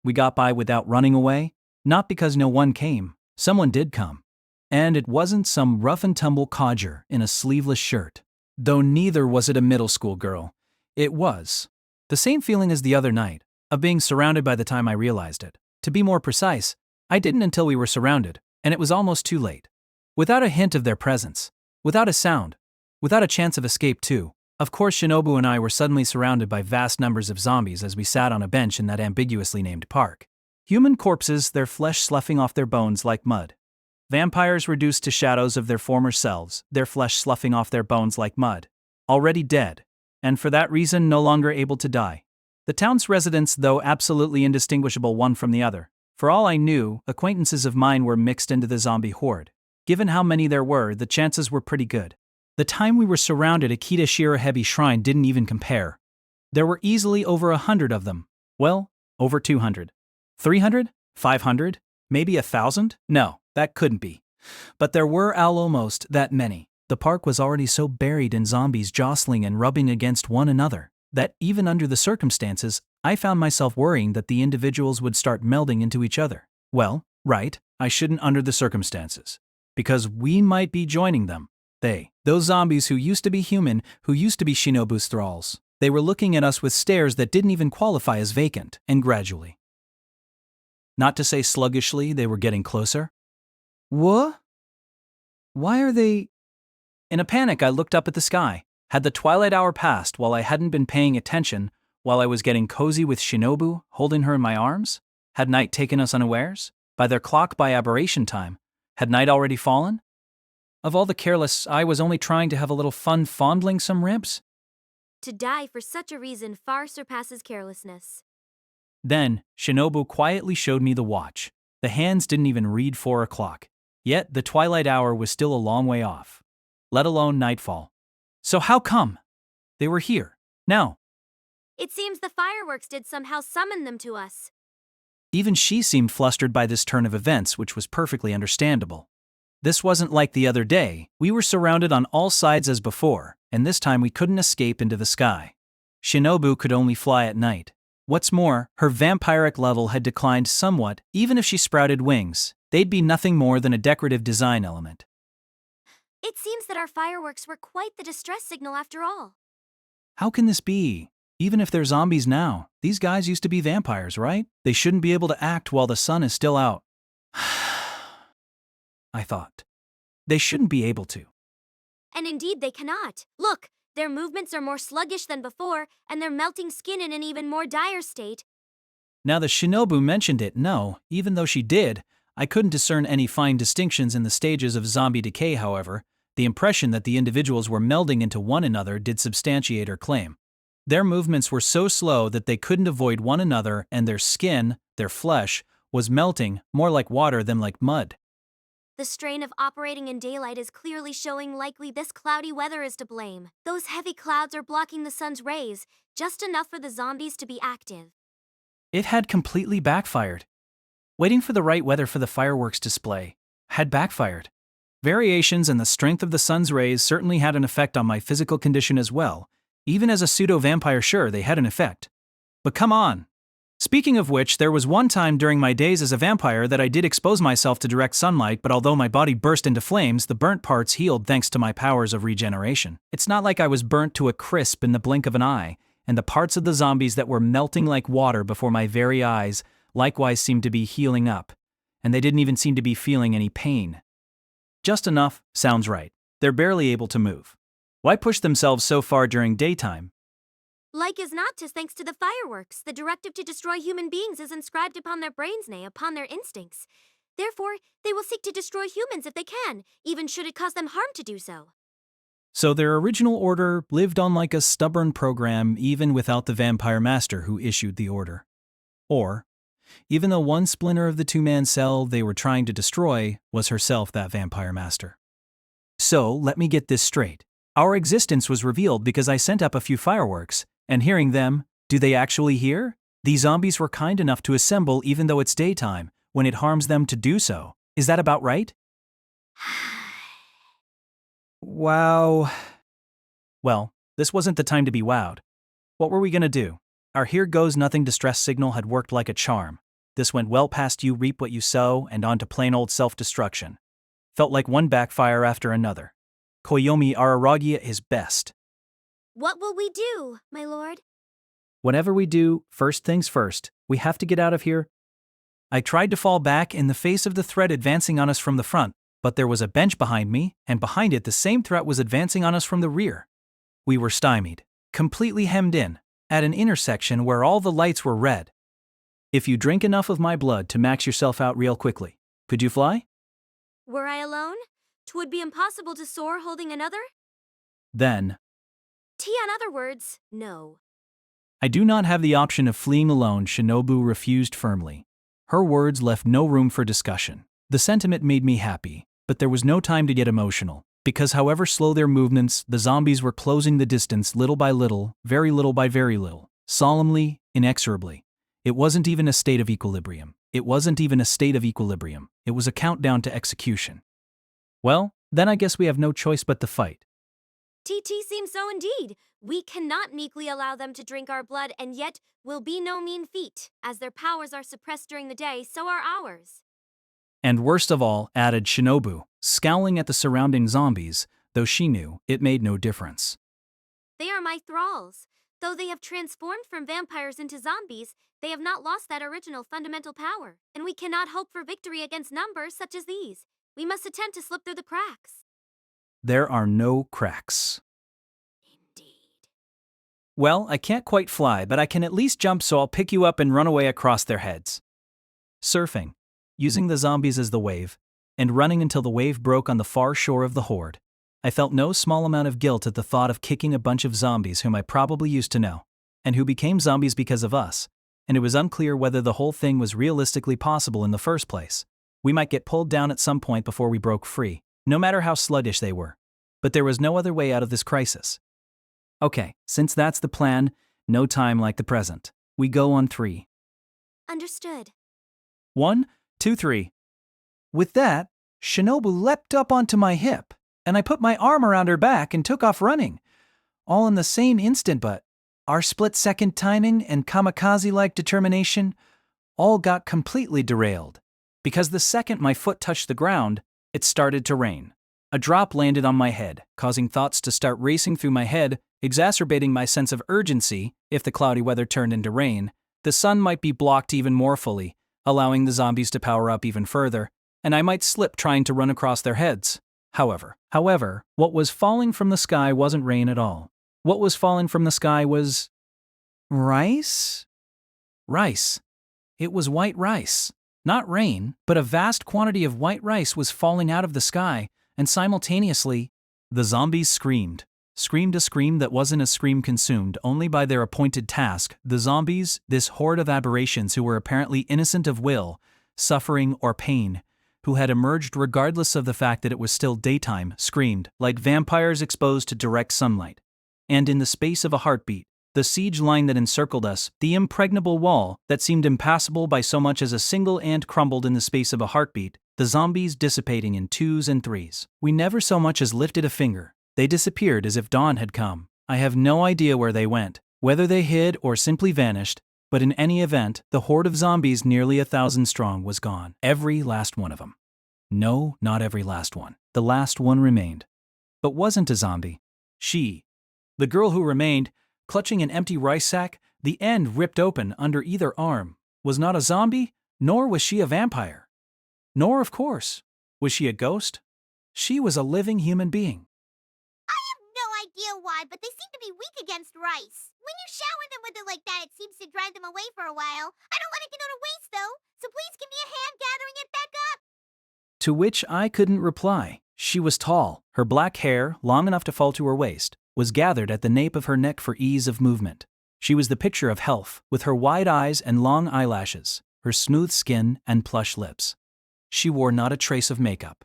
A: We got by without running away, not because no one came. Someone did come. And it wasn't some rough-and-tumble codger in a sleeveless shirt. Though neither was it a middle school girl. It was the same feeling as the other night, of being surrounded by the time I realized it. To be more precise, I didn't until we were surrounded, and it was almost too late. Without a hint of their presence, without a sound, without a chance of escape too, Of course, Shinobu and I were suddenly surrounded by vast numbers of zombies as we sat on a bench in that ambiguously named park. Human corpses, their flesh sloughing off their bones like mud. Vampires reduced to shadows of their former selves, their flesh sloughing off their bones like mud. Already dead, and for that reason no longer able to die. The town's residents, though absolutely indistinguishable one from the other. For all I knew, acquaintances of mine were mixed into the zombie horde. Given how many there were, the chances were pretty good. The time we were surrounded at Kita Shirahebi Shrine didn't even compare. There were easily over 100 of them. Well, over 200. 300? 500? Maybe 1,000? No, that couldn't be. But there were almost that many. The park was already so buried in zombies jostling and rubbing against one another that even under the circumstances, I found myself worrying that the individuals would start melding into each other. Well, right, I shouldn't under the circumstances. Because we might be joining them. Those zombies who used to be human, who used to be Shinobu's thralls. They were looking at us with stares that didn't even qualify as vacant, and gradually, not to say sluggishly, they were getting closer. What? Why are they? In a panic, I looked up at the sky. Had the twilight hour passed while I hadn't been paying attention, while I was getting cozy with Shinobu, holding her in my arms? Had night taken us unawares? By their clock by aberration time, had night already fallen? Of all the careless, I was only trying to have a little fun fondling some ribs.
B: To die for such a reason far surpasses carelessness.
A: Then, Shinobu quietly showed me the watch. The hands didn't even read 4 o'clock. Yet, the twilight hour was still a long way off. Let alone nightfall. So how come? They were here. Now.
B: It seems the fireworks did somehow summon them to us.
A: Even she seemed flustered by this turn of events, which was perfectly understandable. This wasn't like the other day. We were surrounded on all sides as before, and this time we couldn't escape into the sky. Shinobu could only fly at night. What's more, her vampiric level had declined somewhat. Even if she sprouted wings, they'd be nothing more than a decorative design element.
B: It seems that our fireworks were quite the distress signal after all.
A: How can this be? Even if they're zombies now, these guys used to be vampires, right? They shouldn't be able to act while the sun is still out. I thought. They shouldn't be able to.
B: And indeed they cannot. Look, their movements are more sluggish than before, and they're melting skin in an even more dire state.
A: Now that Shinobu mentioned it, no, even though she did, I couldn't discern any fine distinctions in the stages of zombie decay, however. The impression that the individuals were melding into one another did substantiate her claim. Their movements were so slow that they couldn't avoid one another, and their skin, their flesh, was melting more like water than like mud.
B: The strain of operating in daylight is clearly showing likely this cloudy weather is to blame. Those heavy clouds are blocking the sun's rays, just enough for the zombies to be active.
A: It had completely backfired. Waiting for the right weather for the fireworks display had backfired. Variations in the strength of the sun's rays certainly had an effect on my physical condition as well. Even as a pseudo-vampire, sure, they had an effect. But come on. Speaking of which, there was one time during my days as a vampire that I did expose myself to direct sunlight, but although my body burst into flames, the burnt parts healed thanks to my powers of regeneration. It's not like I was burnt to a crisp in the blink of an eye, and the parts of the zombies that were melting like water before my very eyes likewise seemed to be healing up, and they didn't even seem to be feeling any pain. Just enough sounds right. They're barely able to move. Why push themselves so far during daytime?
B: Like as not, 'tis thanks to the fireworks. The directive to destroy human beings is inscribed upon their brains, nay, upon their instincts. Therefore, they will seek to destroy humans if they can, even should it cause them harm to do so.
A: So their original order lived on like a stubborn program even without the vampire master who issued the order. Or, even though one splinter of the two-man cell they were trying to destroy was herself that vampire master. So, let me get this straight. Our existence was revealed because I sent up a few fireworks, and hearing them, do they actually hear? These zombies were kind enough to assemble even though it's daytime, when it harms them to do so. Is that about right? Wow. Well, this wasn't the time to be wowed. What were we gonna do? Our here goes nothing distress signal had worked like a charm. This went well past you reap what you sow and on to plain old self-destruction. Felt like one backfire after another. Koyomi Araragia is best.
B: What will we do, my lord?
A: Whatever we do, first things first, we have to get out of here. I tried to fall back in the face of the threat advancing on us from the front, but there was a bench behind me, and behind it the same threat was advancing on us from the rear. We were stymied, completely hemmed in, at an intersection where all the lights were red. If you drink enough of my blood to max yourself out real quickly, could you fly?
B: Were I alone? 'Twould be impossible to soar holding another?
A: Then,
B: In other words, no.
A: I do not have the option of fleeing alone, Shinobu refused firmly. Her words left no room for discussion. The sentiment made me happy, but there was no time to get emotional, because however slow their movements, the zombies were closing the distance little by little by very little, solemnly, inexorably. It wasn't even a state of equilibrium. It was a countdown to execution. Well, then I guess we have no choice but to fight.
B: TT seems so indeed. We cannot meekly allow them to drink our blood, and yet will be no mean feat. As their powers are suppressed during the day, so are ours.
A: And worst of all, added Shinobu, scowling at the surrounding zombies, though she knew it made no difference.
B: They are my thralls. Though they have transformed from vampires into zombies, they have not lost that original fundamental power, and we cannot hope for victory against numbers such as these. We must attempt to slip through the cracks.
A: There are no cracks.
B: Indeed.
A: Well, I can't quite fly, but I can at least jump, so I'll pick you up and run away across their heads. Surfing, using the zombies as the wave, and running until the wave broke on the far shore of the horde. I felt no small amount of guilt at the thought of kicking a bunch of zombies whom I probably used to know, and who became zombies because of us, and it was unclear whether the whole thing was realistically possible in the first place. We might get pulled down at some point before we broke free, no matter how sluggish they were. But there was no other way out of this crisis. Okay, since that's the plan, no time like the present. We go on 3.
B: Understood.
A: 1, 2, 3. With that, Shinobu leapt up onto my hip, and I put my arm around her back and took off running. All in the same instant, but our split-second timing and kamikaze-like determination all got completely derailed. Because the second my foot touched the ground, it started to rain. A drop landed on my head, causing thoughts to start racing through my head, exacerbating my sense of urgency. If the cloudy weather turned into rain, the sun might be blocked even more fully, allowing the zombies to power up even further, and I might slip trying to run across their heads. However, what was falling from the sky wasn't rain at all. What was falling from the sky was rice? Rice. It was white rice. Not rain, but a vast quantity of white rice was falling out of the sky, and simultaneously, the zombies screamed. Screamed a scream that wasn't a scream consumed only by their appointed task. The zombies, this horde of aberrations who were apparently innocent of will, suffering, or pain, who had emerged regardless of the fact that it was still daytime, screamed, like vampires exposed to direct sunlight. And in the space of a heartbeat, the siege line that encircled us, the impregnable wall that seemed impassable by so much as a single ant, crumbled in the space of a heartbeat, the zombies dissipating in 2s and 3s. We never so much as lifted a finger. They disappeared as if dawn had come. I have no idea where they went, whether they hid or simply vanished, but in any event, the horde of zombies, nearly 1,000 strong, was gone. Every last one of them. No, not every last one. The last one remained. But wasn't a zombie. She, the girl who remained, clutching an empty rice sack, the end ripped open under either arm, was not a zombie, nor was she a vampire. Nor, of course, was she a ghost. She was a living human being.
C: I have no idea why, but they seem to be weak against rice. When you shower them with it like that, it seems to drive them away for a while. I don't want it to go to waste, though, so please give me a hand gathering it back up.
A: To which I couldn't reply. She was tall. Her black hair, long enough to fall to her waist, was gathered at the nape of her neck for ease of movement. She was the picture of health, with her wide eyes and long eyelashes, her smooth skin and plush lips. She wore not a trace of makeup.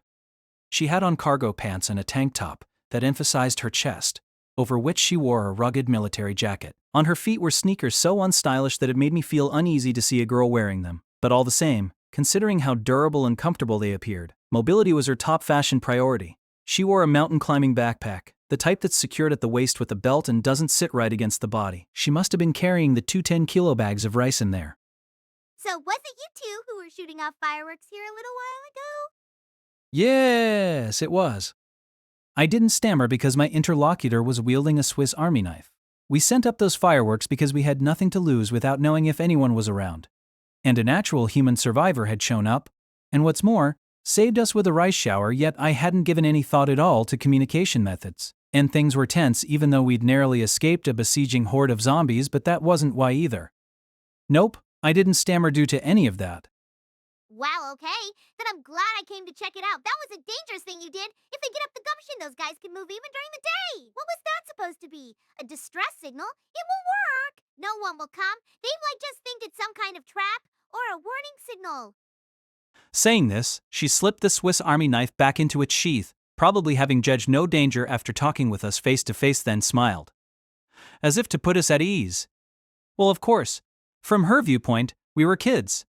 A: She had on cargo pants and a tank top that emphasized her chest, over which she wore a rugged military jacket. On her feet were sneakers so unstylish that it made me feel uneasy to see a girl wearing them. But all the same, considering how durable and comfortable they appeared, mobility was her top fashion priority. She wore a mountain climbing backpack, the type that's secured at the waist with a belt and doesn't sit right against the body. She must have been carrying the 2 10-kilo bags of rice in there.
C: So was it you two who were shooting off fireworks here a little while ago?
A: Yes, it was. I didn't stammer because my interlocutor was wielding a Swiss Army knife. We sent up those fireworks because we had nothing to lose without knowing if anyone was around. And an actual human survivor had shown up, and what's more, saved us with a rice shower, yet I hadn't given any thought at all to communication methods. and things were tense even though we'd narrowly escaped a besieging horde of zombies, but that wasn't why either. Nope, I didn't stammer due to any of that.
C: Wow, okay. Then I'm glad I came to check it out. That was a dangerous thing you did. If they get up the gumption, those guys can move even during the day. What was that supposed to be? A distress signal? It will work. No one will come. They might just think it's some kind of trap or a warning signal.
A: Saying this, she slipped the Swiss Army knife back into its sheath, probably having judged no danger after talking with us face to face, then smiled. As if to put us at ease. Well, of course. From her viewpoint, we were kids.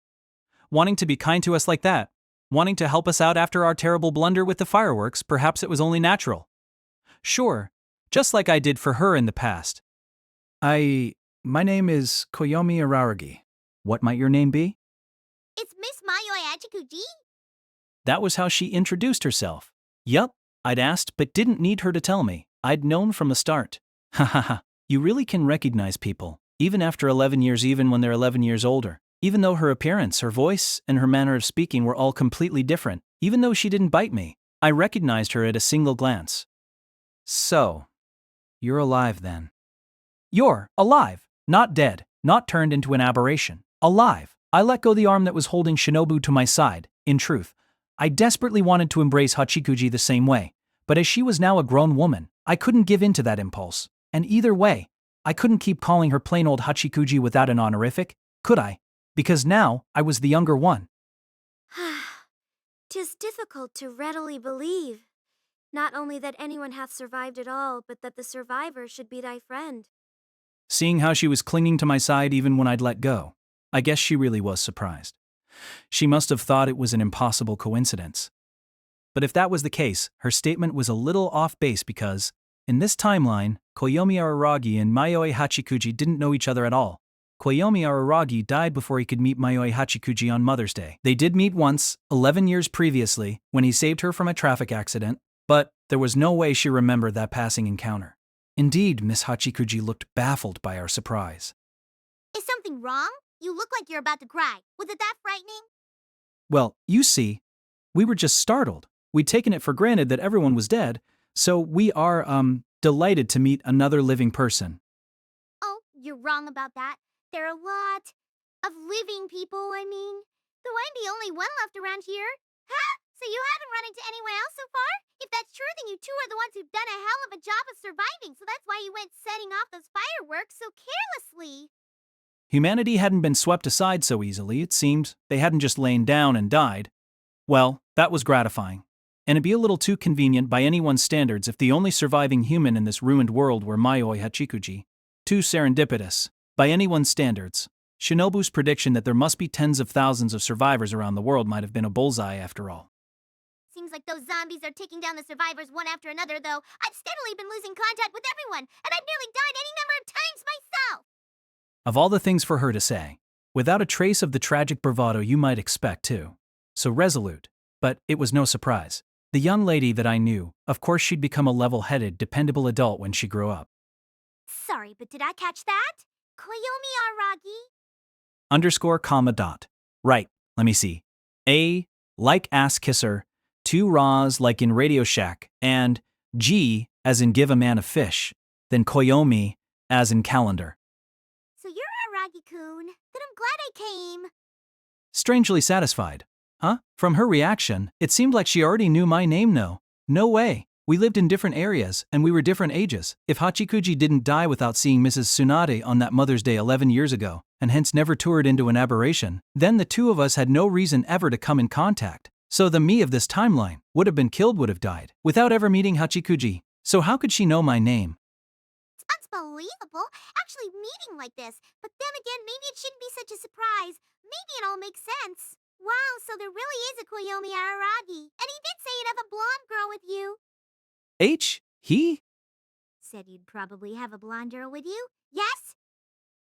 A: Wanting to be kind to us like that, wanting to help us out after our terrible blunder with the fireworks, perhaps it was only natural. Sure, just like I did for her in the past. My name is Koyomi Araragi. What might your name be?
C: It's Miss Mayoi Hachikuji.
A: That was how she introduced herself. Yup, I'd asked but didn't need her to tell me. I'd known from the start. Ha ha ha, you really can recognize people, even after 11 years, even when they're 11 years older. Even though her appearance, her voice, and her manner of speaking were all completely different, even though she didn't bite me, I recognized her at a single glance. So, you're alive then. You're alive, not dead, not turned into an aberration. Alive. I let go the arm that was holding Shinobu to my side. In truth, I desperately wanted to embrace Hachikuji the same way, but as she was now a grown woman, I couldn't give in to that impulse. And either way, I couldn't keep calling her plain old Hachikuji without an honorific, could I? Because now I was the younger one.
B: 'Tis difficult to readily believe, not only that anyone hath survived at all, but that the survivor should be thy friend.
A: Seeing how she was clinging to my side even when I'd let go, I guess she really was surprised. She must have thought it was an impossible coincidence. But if that was the case, her statement was a little off base because, in this timeline, Koyomi Araragi and Mayoi Hachikuji didn't know each other at all. Koyomi Araragi died before he could meet Mayoi Hachikuji on Mother's Day. They did meet once, 11 years previously, when he saved her from a traffic accident, but there was no way she remembered that passing encounter. Indeed, Miss Hachikuji looked baffled by our surprise.
C: Is something wrong? You look like you're about to cry. Was it that frightening?
A: Well, you see, we were just startled. We'd taken it for granted that everyone was dead, so we are, delighted to meet another living person.
C: Oh, you're wrong about that. There are a lot of living people, I mean. Though I'm the only one left around here. Huh? So you haven't run into anyone else so far? If that's true, then you two are the ones who've done a hell of a job of surviving, so that's why you went setting off those fireworks so carelessly.
A: Humanity hadn't been swept aside so easily, it seemed. They hadn't just lain down and died. Well, that was gratifying. And it'd be a little too convenient by anyone's standards if the only surviving human in this ruined world were Mayoi Hachikuji. Too serendipitous. By anyone's standards. Shinobu's prediction that there must be tens of thousands of survivors around the world might have been a bullseye after all.
C: Seems like those zombies are taking down the survivors one after another, though. I've steadily been losing contact with everyone, and I've nearly died any number of times myself.
A: Of all the things for her to say, without a trace of the tragic bravado you might expect too. So resolute, but it was no surprise. The young lady that I knew, of course she'd become a level-headed, dependable adult when she grew up.
C: Sorry, but did I catch that? Koyomi Araragi?
A: _ comma dot. Right, let me see. A, like ass kisser, 2 Ra's like in Radio Shack, and G, as in give a man a fish, then Koyomi, as in calendar.
C: So you're Araragi-kun. Then I'm glad I came.
A: Strangely satisfied. Huh? From her reaction, it seemed like she already knew my name. No way. We lived in different areas, and we were different ages. If Hachikuji didn't die without seeing Mrs. Tsunade on that Mother's Day 11 years ago, and hence never toured into an aberration, then the two of us had no reason ever to come in contact. So the me of this timeline would have been killed, would have died, without ever meeting Hachikuji. So how could she know my name?
C: It's unbelievable, actually meeting like this. But then again, maybe it shouldn't be such a surprise. Maybe it all makes sense. Wow, so there really is a Koyomi Araragi. And he did say he'd have a blonde girl with you.
A: He?
C: Said you'd probably have a blonde girl with you? Yes?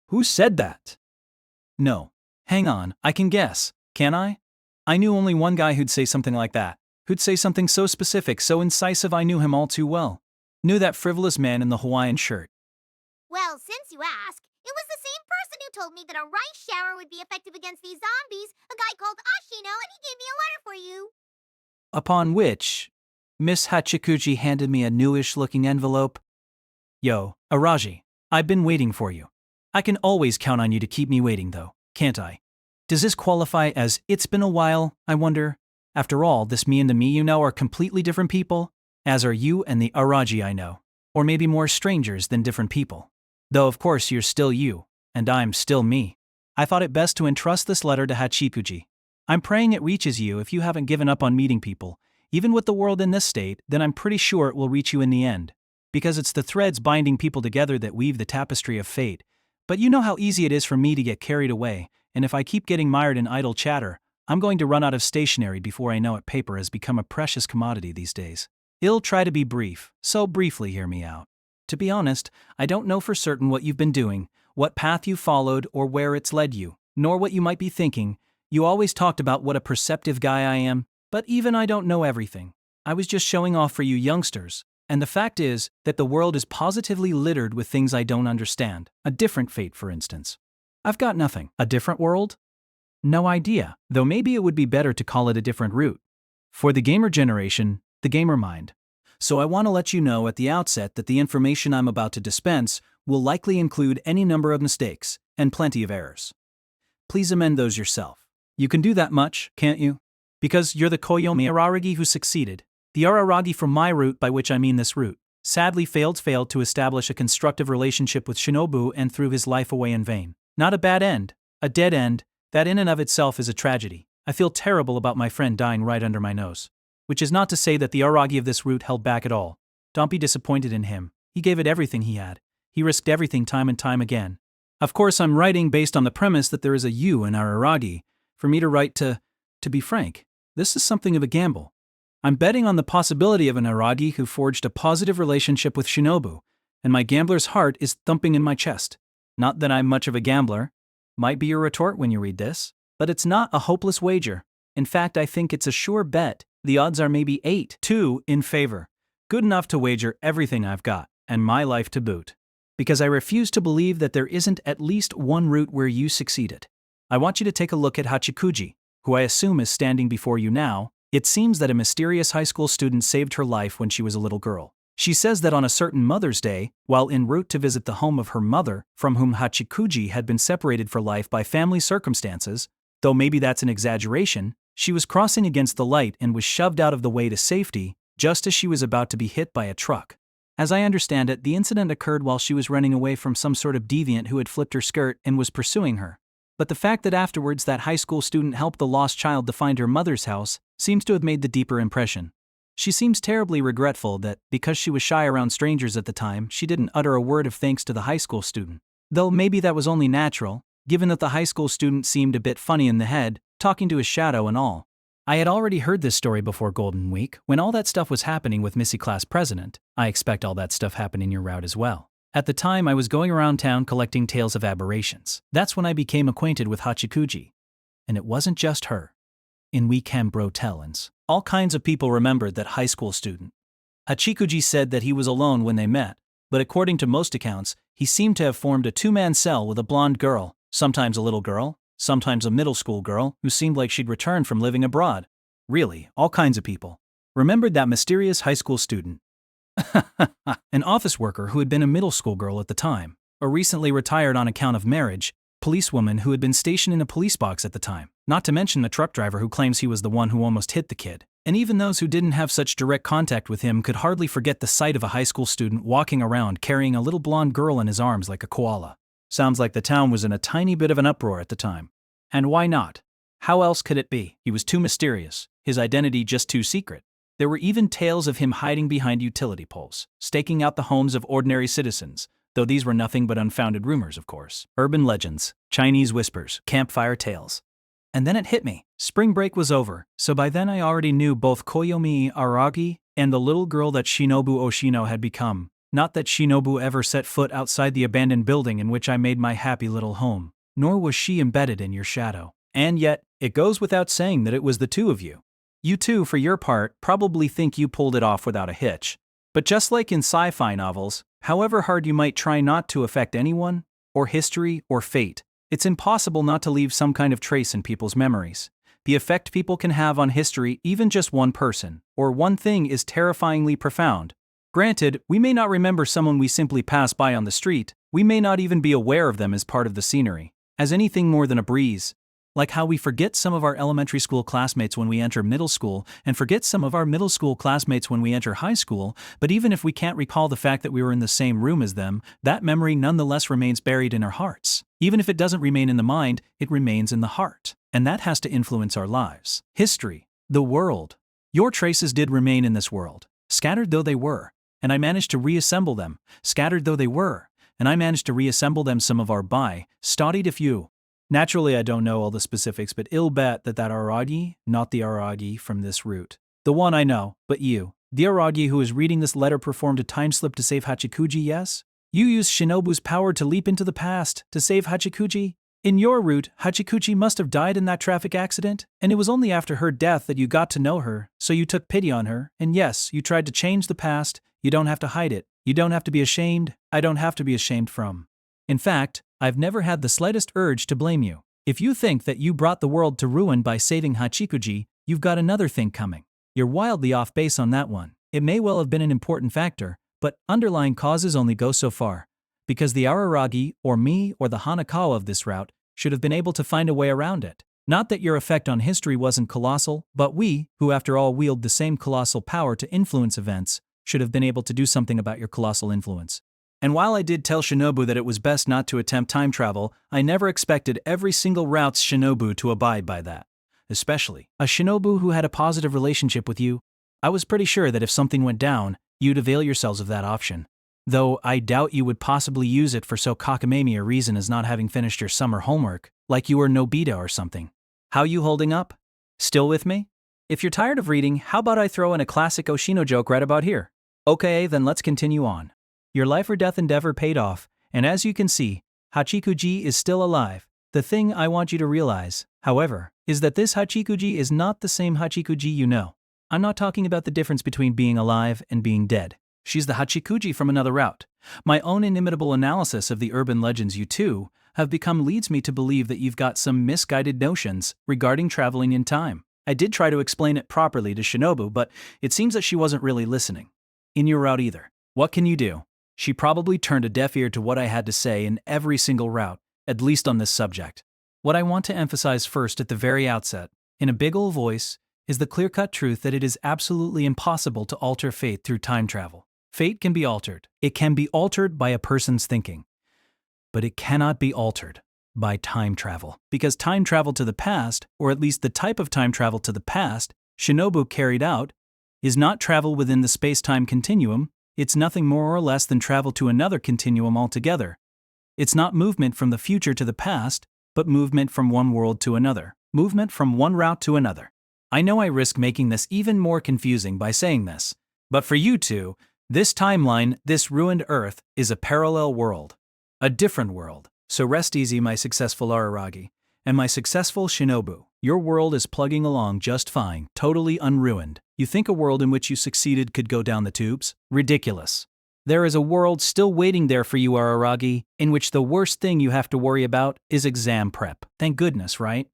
A: Who said that? No. Hang on, I can guess, can I? I knew only one guy who'd say something like that. Who'd say something so specific, so incisive. I knew him all too well. Knew that frivolous man in the Hawaiian shirt.
C: Well, since you ask, it was the same person who told me that a rice shower would be effective against these zombies, a guy called Ashino, and he gave me a letter for you.
A: Upon which, Miss Hachikuji handed me a newish-looking envelope. Yo, Araji, I've been waiting for you. I can always count on you to keep me waiting though, can't I? Does this qualify as it's been a while, I wonder? After all, this me and the me you know are completely different people, as are you and the Araji I know. Or maybe more strangers than different people. Though of course you're still you, and I'm still me. I thought it best to entrust this letter to Hachikuji. I'm praying it reaches you if you haven't given up on meeting people. Even with the world in this state, then I'm pretty sure it will reach you in the end. Because it's the threads binding people together that weave the tapestry of fate. But you know how easy it is for me to get carried away, and if I keep getting mired in idle chatter, I'm going to run out of stationery before I know it. Paper has become a precious commodity these days. I'll try to be brief, so briefly hear me out. To be honest, I don't know for certain what you've been doing, what path you followed or where it's led you, nor what you might be thinking. You always talked about what a perceptive guy I am, but even I don't know everything. I was just showing off for you youngsters, and the fact is that the world is positively littered with things I don't understand. A different fate, for instance. I've got nothing. A different world? No idea, though maybe it would be better to call it a different route. For the gamer generation, the gamer mind. So I want to let you know at the outset that the information I'm about to dispense will likely include any number of mistakes and plenty of errors. Please amend those yourself. You can do that much, can't you? Because you're the Koyomi Araragi who succeeded. The Araragi from my route, by which I mean this route, sadly failed to establish a constructive relationship with Shinobu and threw his life away in vain. Not a bad end, a dead end, that in and of itself is a tragedy. I feel terrible about my friend dying right under my nose. Which is not to say that the Araragi of this route held back at all. Don't be disappointed in him. He gave it everything he had. He risked everything time and time again. Of course, I'm writing based on the premise that there is a you in our Araragi. For me to write to be frank, this is something of a gamble. I'm betting on the possibility of an Araragi who forged a positive relationship with Shinobu, and my gambler's heart is thumping in my chest. Not that I'm much of a gambler. Might be your retort when you read this, but it's not a hopeless wager. In fact, I think it's a sure bet. The odds are maybe 8-2 in favor. Good enough to wager everything I've got, and my life to boot. Because I refuse to believe that there isn't at least one route where you succeeded. I want you to take a look at Hachikuji, who I assume is standing before you now. It seems that a mysterious high school student saved her life when she was a little girl. She says that on a certain Mother's Day, while en route to visit the home of her mother, from whom Hachikuji had been separated for life by family circumstances, though maybe that's an exaggeration, she was crossing against the light and was shoved out of the way to safety, just as she was about to be hit by a truck. As I understand it, the incident occurred while she was running away from some sort of deviant who had flipped her skirt and was pursuing her. But the fact that afterwards that high school student helped the lost child to find her mother's house seems to have made the deeper impression. She seems terribly regretful that, because she was shy around strangers at the time, she didn't utter a word of thanks to the high school student. Though maybe that was only natural, given that the high school student seemed a bit funny in the head, talking to his shadow and all. I had already heard this story before Golden Week, when all that stuff was happening with Missy Class President. I expect all that stuff happened in your route as well. At the time, I was going around town collecting tales of aberrations. That's when I became acquainted with Hachikuji. And it wasn't just her. In We Can Bro Tellins, all kinds of people remembered that high school student. Hachikuji said that he was alone when they met, but according to most accounts, he seemed to have formed a two-man cell with a blonde girl, sometimes a little girl, sometimes a middle school girl who seemed like she'd returned from living abroad. Really, all kinds of people remembered that mysterious high school student. An office worker who had been a middle school girl at the time, a recently retired on account of marriage, policewoman who had been stationed in a police box at the time, not to mention the truck driver who claims he was the one who almost hit the kid. And even those who didn't have such direct contact with him could hardly forget the sight of a high school student walking around carrying a little blonde girl in his arms like a koala. Sounds like the town was in a tiny bit of an uproar at the time. And why not? How else could it be? He was too mysterious, his identity just too secret. There were even tales of him hiding behind utility poles, staking out the homes of ordinary citizens, though these were nothing but unfounded rumors, of course. Urban legends, Chinese whispers, campfire tales. And then it hit me. Spring break was over, so by then I already knew both Koyomi Aragi and the little girl that Shinobu Oshino had become. Not that Shinobu ever set foot outside the abandoned building in which I made my happy little home, nor was she embedded in your shadow. And yet, it goes without saying that it was the two of you. You two, for your part, probably think you pulled it off without a hitch. But just like in sci-fi novels, however hard you might try not to affect anyone, or history, or fate, it's impossible not to leave some kind of trace in people's memories. The effect people can have on history, even just one person, or one thing, is terrifyingly profound. Granted, we may not remember someone we simply pass by on the street, we may not even be aware of them as part of the scenery, as anything more than a breeze. Like how we forget some of our elementary school classmates when we enter middle school, and forget some of our middle school classmates when we enter high school, but even if we can't recall the fact that we were in the same room as them, that memory nonetheless remains buried in our hearts. Even if it doesn't remain in the mind, it remains in the heart. And that has to influence our lives. History. The world. Your traces did remain in this world, scattered though they were, and I managed to reassemble them, scattered though they were, and I managed to reassemble them some of our by, studied if you. Naturally, I don't know all the specifics, but I'll bet that Aragi, not the Aragi from this route. The one I know, but you. The Aragi who is reading this letter performed a time slip to save Hachikuji, yes? You used Shinobu's power to leap into the past, to save Hachikuji? In your route, Hachikuji must have died in that traffic accident, and it was only after her death that you got to know her, so you took pity on her, and yes, you tried to change the past. You don't have to hide it. You don't have to be ashamed. I don't have to be ashamed from. In fact, I've never had the slightest urge to blame you. If you think that you brought the world to ruin by saving Hachikuji, you've got another thing coming. You're wildly off base on that one. It may well have been an important factor, but underlying causes only go so far. Because the Araragi, or me, or the Hanakawa of this route, should have been able to find a way around it. Not that your effect on history wasn't colossal, but we, who after all wield the same colossal power to influence events, should have been able to do something about your colossal influence. And while I did tell Shinobu that it was best not to attempt time travel, I never expected every single route's Shinobu to abide by that. Especially a Shinobu who had a positive relationship with you. I was pretty sure that if something went down, you'd avail yourselves of that option. Though I doubt you would possibly use it for so cockamamie a reason as not having finished your summer homework, like you were Nobita or something. How you holding up? Still with me? If you're tired of reading, how about I throw in a classic Oshino joke right about here? Okay, then let's continue on. Your life or death endeavor paid off, and as you can see, Hachikuji is still alive. The thing I want you to realize, however, is that this Hachikuji is not the same Hachikuji you know. I'm not talking about the difference between being alive and being dead. She's the Hachikuji from another route. My own inimitable analysis of the urban legends you too have become leads me to believe that you've got some misguided notions regarding traveling in time. I did try to explain it properly to Shinobu, but it seems that she wasn't really listening. In your route either. What can you do? She probably turned a deaf ear to what I had to say in every single route, at least on this subject. What I want to emphasize first at the very outset, in a big ol' voice, is the clear-cut truth that it is absolutely impossible to alter fate through time travel. Fate can be altered. It can be altered by a person's thinking. But it cannot be altered by time travel. Because time travel to the past, or at least the type of time travel to the past Shinobu carried out, is not travel within the space-time continuum. It's nothing more or less than travel to another continuum altogether. It's not movement from the future to the past, but movement from one world to another. Movement from one route to another. I know I risk making this even more confusing by saying this, but for you two, this timeline, this ruined Earth, is a parallel world. A different world. So rest easy, my successful Araragi, and my successful Shinobu. Your world is plugging along just fine, totally unruined. You think a world in which you succeeded could go down the tubes? Ridiculous. There is a world still waiting there for you, Araragi, in which the worst thing you have to worry about is exam prep. Thank goodness, right?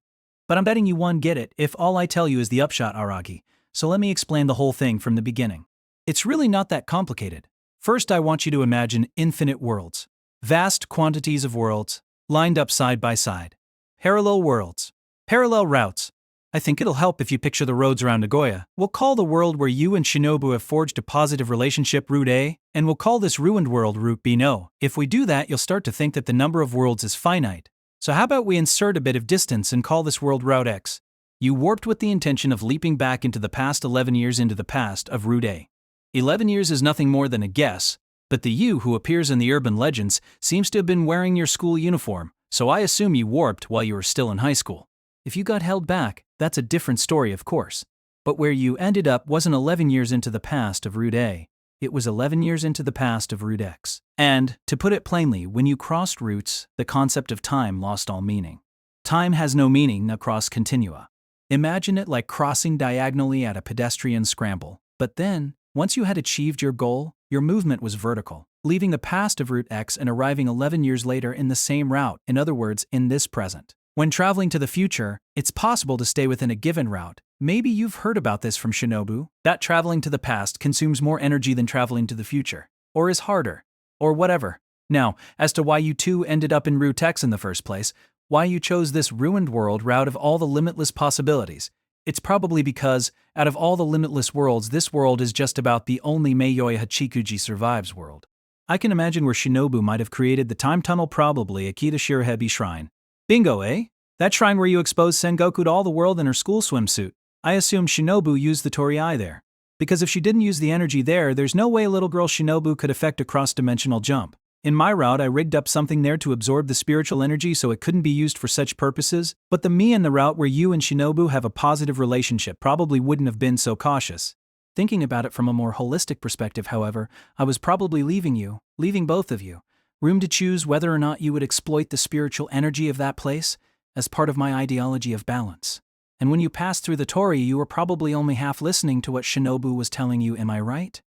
A: But I'm betting you won't get it if all I tell you is the upshot, Araragi. So let me explain the whole thing from the beginning. It's really not that complicated. First, I want you to imagine infinite worlds. Vast quantities of worlds, lined up side by side. Parallel worlds. Parallel routes. I think it'll help if you picture the roads around Nagoya. We'll call the world where you and Shinobu have forged a positive relationship Route A, and we'll call this ruined world Route B. No. If we do that, you'll start to think that the number of worlds is finite. So how about we insert a bit of distance and call this world Route X? You warped with the intention of leaping back into the past 11 years into the past of Route A. 11 years is nothing more than a guess, but the you who appears in the urban legends seems to have been wearing your school uniform, so I assume you warped while you were still in high school. If you got held back, that's a different story, of course. But where you ended up wasn't 11 years into the past of Route A. It was 11 years into the past of Route X. And, to put it plainly, when you crossed routes, the concept of time lost all meaning. Time has no meaning across continua. Imagine it like crossing diagonally at a pedestrian scramble. But then, once you had achieved your goal, your movement was vertical, leaving the past of Route X and arriving 11 years later in the same route, in other words, in this present. When traveling to the future, it's possible to stay within a given route. Maybe you've heard about this from Shinobu, that traveling to the past consumes more energy than traveling to the future, or is harder, or whatever. Now, as to why you two ended up in Route X in the first place, why you chose this ruined world route of all the limitless possibilities, it's probably because, out of all the limitless worlds, this world is just about the only Meiyoi Hachikuji survives world. I can imagine where Shinobu might have created the time tunnel, probably Akita Shirahebi Shrine. Bingo, eh? That shrine where you expose Sengoku to all the world in her school swimsuit. I assume Shinobu used the Toriai there. Because if she didn't use the energy there, there's no way little girl Shinobu could effect a cross-dimensional jump. In my route, I rigged up something there to absorb the spiritual energy so it couldn't be used for such purposes, but the me in the route where you and Shinobu have a positive relationship probably wouldn't have been so cautious. Thinking about it from a more holistic perspective, however, I was probably leaving both of you, room to choose whether or not you would exploit the spiritual energy of that place as part of my ideology of balance. And when you passed through the Tori, you were probably only half listening to what Shinobu was telling you, am I right?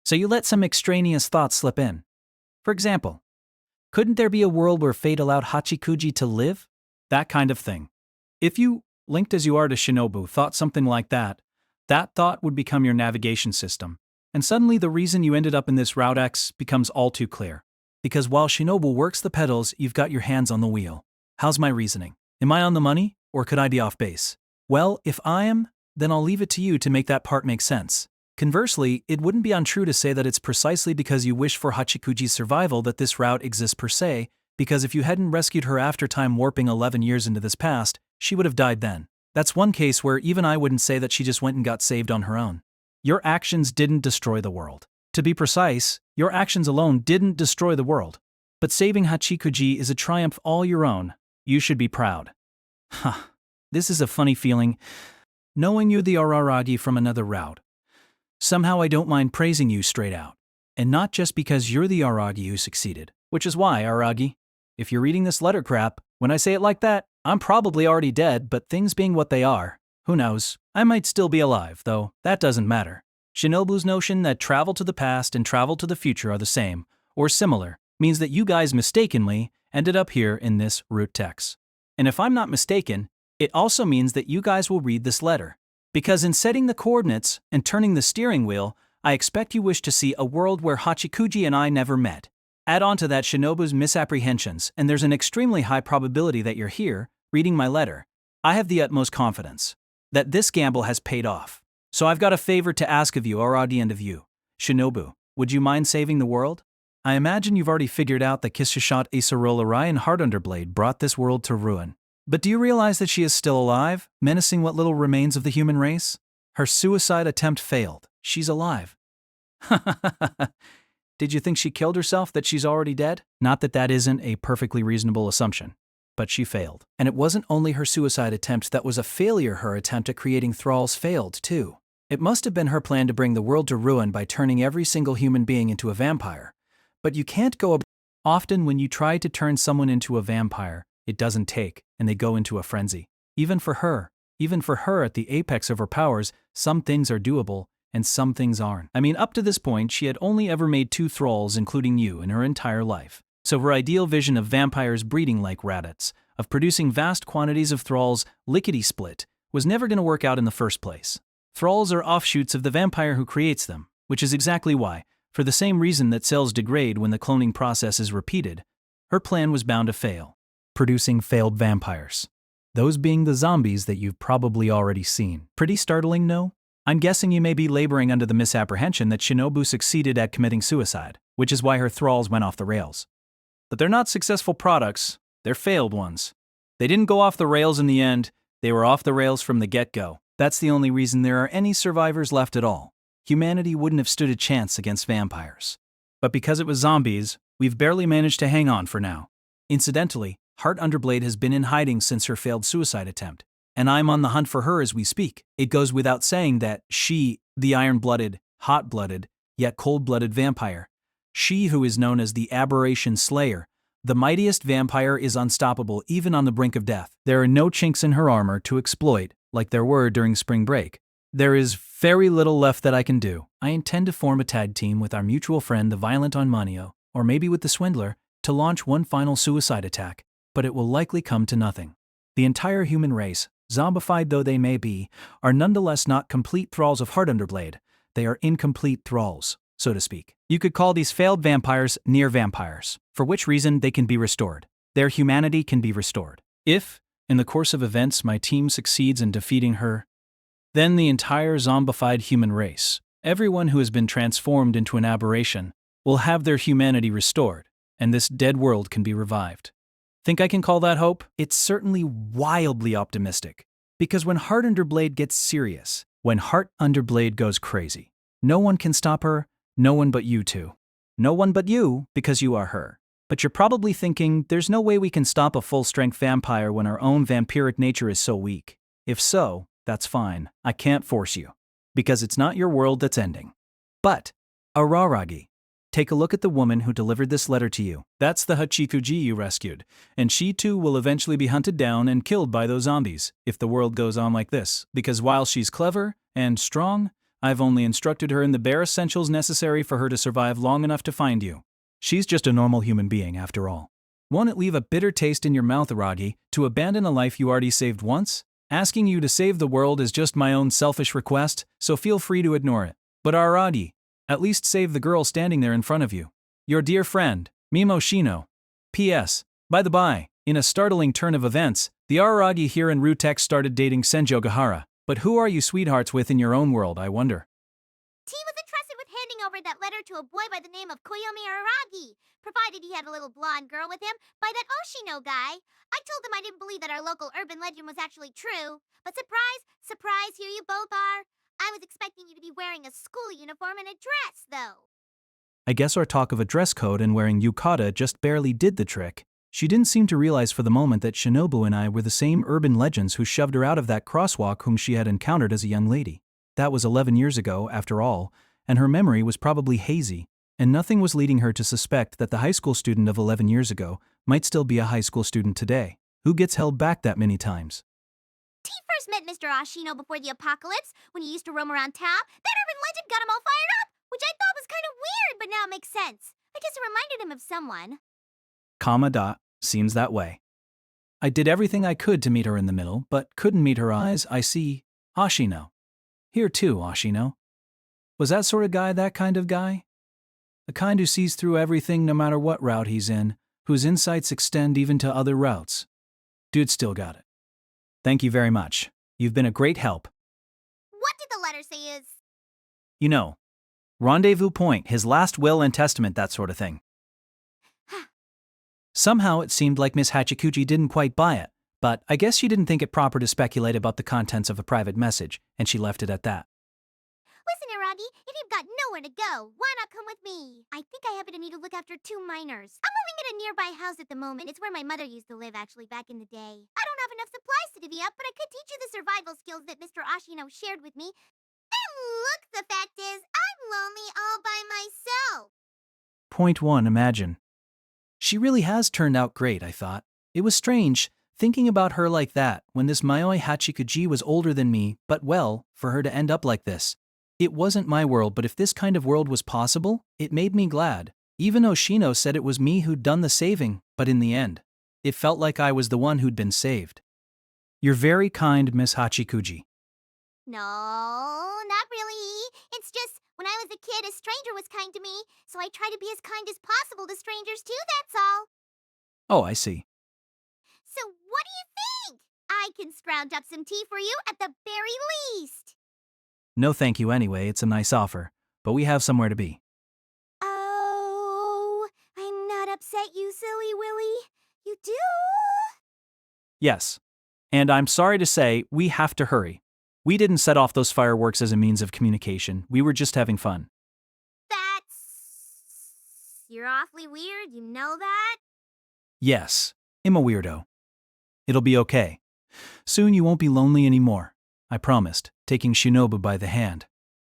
A: So you let some extraneous thoughts slip in. For example, couldn't there be a world where fate allowed Hachikuji to live? That kind of thing. If you, linked as you are to Shinobu, thought something like that thought would become your navigation system. And suddenly the reason you ended up in this Route X becomes all too clear. Because while Shinobu works the pedals, you've got your hands on the wheel. How's my reasoning? Am I on the money, or could I be off base? Well, if I am, then I'll leave it to you to make that part make sense. Conversely, it wouldn't be untrue to say that it's precisely because you wish for Hachikuji's survival that this route exists per se, because if you hadn't rescued her after time warping 11 years into this past, she would have died then. That's one case where even I wouldn't say that she just went and got saved on her own. Your actions didn't destroy the world. To be precise, your actions alone didn't destroy the world. But saving Hachikuji is a triumph all your own. You should be proud. Huh. This is a funny feeling, knowing you're the Araragi from another route. Somehow I don't mind praising you straight out. And not just because you're the Aragi who succeeded. Which is why, Aragi, if you're reading this letter crap, when I say it like that, I'm probably already dead, but things being what they are, who knows, I might still be alive, though that doesn't matter. Shinobu's notion that travel to the past and travel to the future are the same, or similar, means that you guys mistakenly ended up here in this Route X. And if I'm not mistaken, it also means that you guys will read this letter. Because in setting the coordinates and turning the steering wheel, I expect you wish to see a world where Hachikuji and I never met. Add on to that Shinobu's misapprehensions, and there's an extremely high probability that you're here, reading my letter. I have the utmost confidence that this gamble has paid off. So I've got a favor to ask of you, Aradi, and of you. Shinobu, would you mind saving the world? I imagine you've already figured out that Kishishot Isarola and Heart Underblade brought this world to ruin. But do you realize that she is still alive, menacing what little remains of the human race? Her suicide attempt failed. She's alive. Did you think she killed herself, that she's already dead? Not that that isn't a perfectly reasonable assumption. But she failed. And it wasn't only her suicide attempt that was a failure, her attempt at creating thralls failed too. It must have been her plan to bring the world to ruin by turning every single human being into a vampire. But you can't go often when you try to turn someone into a vampire, it doesn't take, and they go into a frenzy. Even for her at the apex of her powers, some things are doable, and some things aren't. I mean, up to this point, she had only ever made 2 thralls, including you, in her entire life. So her ideal vision of vampires breeding like rabbits, of producing vast quantities of thralls lickety-split, was never going to work out in the first place. Thralls are offshoots of the vampire who creates them, which is exactly why, for the same reason that cells degrade when the cloning process is repeated, her plan was bound to fail. Producing failed vampires. Those being the zombies that you've probably already seen. Pretty startling, no? I'm guessing you may be laboring under the misapprehension that Shinobu succeeded at committing suicide, which is why her thralls went off the rails. But they're not successful products, they're failed ones. They didn't go off the rails in the end, they were off the rails from the get-go. That's the only reason there are any survivors left at all. Humanity wouldn't have stood a chance against vampires. But because it was zombies, we've barely managed to hang on for now. Incidentally, Heart Underblade has been in hiding since her failed suicide attempt, and I'm on the hunt for her as we speak. It goes without saying that she, the iron-blooded, hot-blooded, yet cold-blooded vampire, she who is known as the Aberration Slayer, the mightiest vampire, is unstoppable even on the brink of death. There are no chinks in her armor to exploit, like there were during spring break. There is very little left that I can do. I intend to form a tag team with our mutual friend the Violent Onmanio, or maybe with the Swindler, to launch one final suicide attack, but it will likely come to nothing. The entire human race, zombified though they may be, are nonetheless not complete thralls of Heart Underblade. They are incomplete thralls, so to speak. You could call these failed vampires near vampires, for which reason they can be restored. Their humanity can be restored. If, in the course of events, my team succeeds in defeating her, then the entire zombified human race, everyone who has been transformed into an aberration, will have their humanity restored, and this dead world can be revived. Think I can call that hope? It's certainly wildly optimistic. Because when Heart Underblade gets serious, when Heart Underblade goes crazy, no one can stop her, no one but you two. No one but you, because you are her. But you're probably thinking, there's no way we can stop a full-strength vampire when our own vampiric nature is so weak. If so, that's fine. I can't force you. Because it's not your world that's ending. But, Araragi, take a look at the woman who delivered this letter to you. That's the Hachikuji you rescued, and she too will eventually be hunted down and killed by those zombies, if the world goes on like this. Because while she's clever and strong, I've only instructed her in the bare essentials necessary for her to survive long enough to find you. She's just a normal human being, after all. Won't it leave a bitter taste in your mouth, Aragi, to abandon a life you already saved once? Asking you to save the world is just my own selfish request, so feel free to ignore it. But Aragi, at least save the girl standing there in front of you. Your dear friend, Mimo Shino. P.S. By the by, in a startling turn of events, the Araragi here in Rutex started dating Senjo Gahara. But who are you sweethearts with in your own world, I wonder?
C: T was entrusted with handing over that letter to a boy by the name of Koyomi Araragi, provided he had a little blonde girl with him by that Oshino guy. I told him I didn't believe that our local urban legend was actually true. But surprise, surprise, here you both are. I was expecting you to be wearing a school uniform and a dress, though.
A: I guess our talk of a dress code and wearing yukata just barely did the trick. She didn't seem to realize for the moment that Shinobu and I were the same urban legends who shoved her out of that crosswalk whom she had encountered as a young lady. That was 11 years ago, after all, and her memory was probably hazy, and nothing was leading her to suspect that the high school student of 11 years ago might still be a high school student today. Who gets held back that many times?
C: T first met Mr. Oshino before the apocalypse, when he used to roam around town. That urban legend got him all fired up, which I thought was kind of weird, but now it makes sense. I guess it reminded him of someone.
A: Seems that way. I did everything I could to meet her in the middle, but couldn't meet her eyes. I see Oshino. Here too, Oshino. Was that sort of guy that kind of guy? The kind who sees through everything no matter what route he's in, whose insights extend even to other routes. Dude still got it. Thank you very much. You've been a great help.
C: What did the letter say is?
A: You know, rendezvous point, his last will and testament, that sort of thing. Somehow it seemed like Miss Hachikuji didn't quite buy it, but I guess she didn't think it proper to speculate about the contents of a private message, and she left it at that.
C: Listen, Aragi, if you've got nowhere to go, why not come with me? I think I happen to need to look after 2 minors. I'm living in a nearby house at the moment. It's where my mother used to live, actually, back in the day. I don't have enough supplies to divvy up, but I could teach you the survival skills that Mr. Oshino shared with me. And look, the fact is, I'm lonely all by myself.
A: Point 1, imagine. She really has turned out great, I thought. It was strange, thinking about her like that, when this Mayoi Hachikuji was older than me, but well, for her to end up like this. It wasn't my world, but if this kind of world was possible, it made me glad. Even Oshino said it was me who'd done the saving, but in the end, it felt like I was the one who'd been saved. You're very kind, Miss Hachikuji.
C: No, not really. It's just, when I was a kid, a stranger was kind to me, so I try to be as kind as possible to strangers too, that's all.
A: Oh, I see.
C: So what do you think? I can scrounge up some tea for you at the very least.
A: No thank you anyway, it's a nice offer, but we have somewhere to be.
C: Oh, I'm not upset, you silly Willy. You do?
A: Yes. And I'm sorry to say, we have to hurry. We didn't set off those fireworks as a means of communication, we were just having fun.
C: You're awfully weird, you know that?
A: Yes, I'm a weirdo. It'll be okay. Soon you won't be lonely anymore, I promised, taking Shinobu by the hand.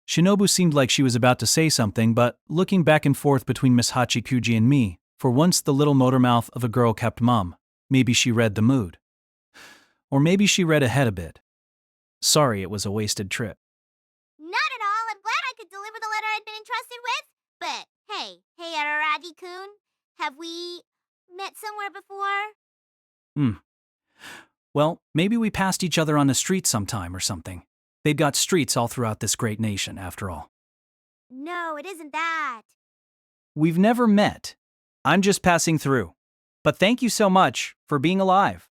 A: Shinobu seemed like she was about to say something, but looking back and forth between Miss Hachikuji and me, for once the little motor mouth of a girl kept mum. Maybe she read the mood. Or maybe she read ahead a bit. Sorry it was a wasted trip.
C: Not at all, I'm glad I could deliver the letter I'd been entrusted with. But, hey Araragi-kun, have we met somewhere before?
A: Well, maybe we passed each other on the street sometime or something. They've got streets all throughout this great nation, after all.
C: No, it isn't that.
A: We've never met. I'm just passing through. But thank you so much for being alive.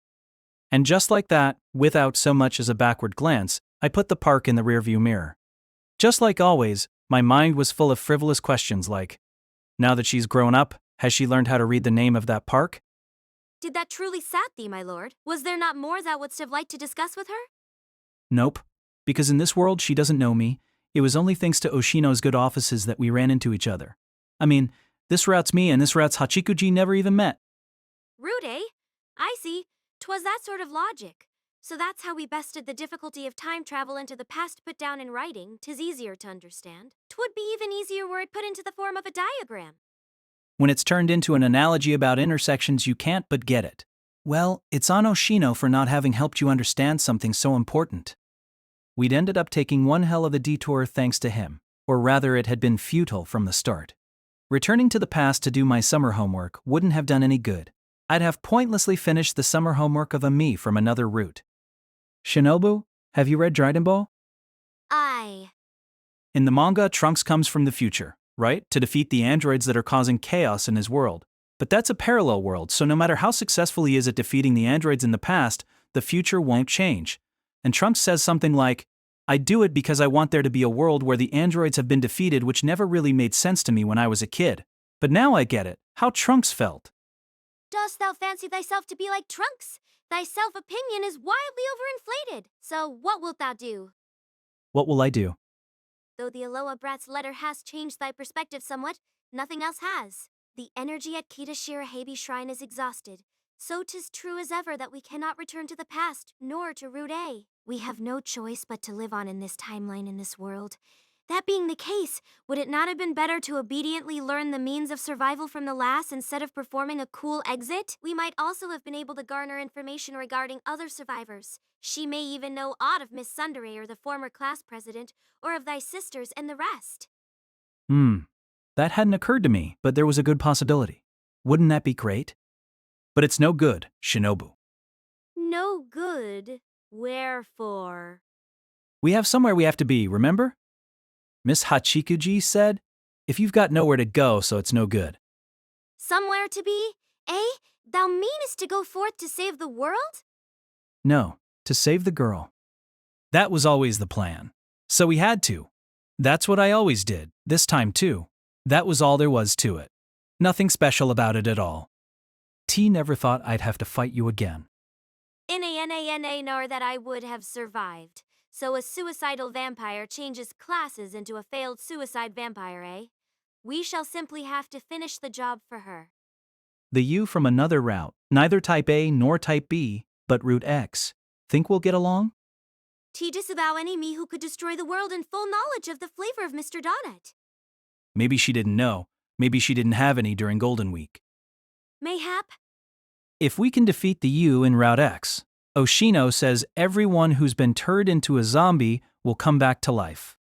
A: And just like that, without so much as a backward glance, I put the park in the rearview mirror. Just like always, my mind was full of frivolous questions like, now that she's grown up, has she learned how to read the name of that park?
B: Did that truly sat thee, my lord? Was there not more thou wouldst have liked to discuss with her?
A: Nope. Because in this world she doesn't know me. It was only thanks to Oshino's good offices that we ran into each other. I mean, this route's me and this route's Hachikuji never even met.
B: Rude, eh? I see. 'Twas that sort of logic. So that's how we bested the difficulty of time travel into the past put down in writing. 'Tis easier to understand. 'Twould be even easier were it put into the form of a diagram.
A: When it's turned into an analogy about intersections, you can't but get it. Well, it's on Oshino for not having helped you understand something so important. We'd ended up taking one hell of a detour thanks to him, or rather it had been futile from the start. Returning to the past to do my summer homework wouldn't have done any good. I'd have pointlessly finished the summer homework of a me from another route. Shinobu, have you read Dragon Ball?
B: Aye.
A: In the manga, Trunks comes from the future, right? To defeat the androids that are causing chaos in his world. But that's a parallel world, so no matter how successful he is at defeating the androids in the past, the future won't change. And Trunks says something like, I do it because I want there to be a world where the androids have been defeated, which never really made sense to me when I was a kid. But now I get it, how Trunks felt.
B: Dost thou fancy thyself to be like Trunks? Thy self-opinion is wildly overinflated. So what wilt thou do?
A: What will I do?
B: Though the Aloha Brat's letter has changed thy perspective somewhat, nothing else has. The energy at Kita Shirahabi Shrine is exhausted. So 'tis true as ever that we cannot return to the past, nor to Route A. We have no choice but to live on in this timeline in this world. That being the case, would it not have been better to obediently learn the means of survival from the lass instead of performing a cool exit? We might also have been able to garner information regarding other survivors. She may even know aught of Miss Sundere or the former class president, or of thy sisters and the rest.
A: That hadn't occurred to me, but there was a good possibility. Wouldn't that be great? But it's no good, Shinobu.
B: No good. Wherefore?
A: We have somewhere we have to be, remember? Miss Hachikuji said, if you've got nowhere to go, so it's no good.
B: Somewhere to be? Eh? Thou meanest to go forth to save the world?
A: No, to save the girl. That was always the plan. So we had to. That's what I always did, this time too. That was all there was to it. Nothing special about it at all. T never thought I'd have to fight you again.
B: N-A-N-A-N-A nor that I would have survived. So a suicidal vampire changes classes into a failed suicide vampire, eh? We shall simply have to finish the job for her.
A: The you from another route, neither type A nor type B, but route X. Think we'll get along?
B: T disavow any me who could destroy the world in full knowledge of the flavor of Mr. Donut.
A: Maybe she didn't know. Maybe she didn't have any during Golden Week.
B: Mayhap.
A: If we can defeat the U in Route X, Oshino says everyone who's been turned into a zombie will come back to life.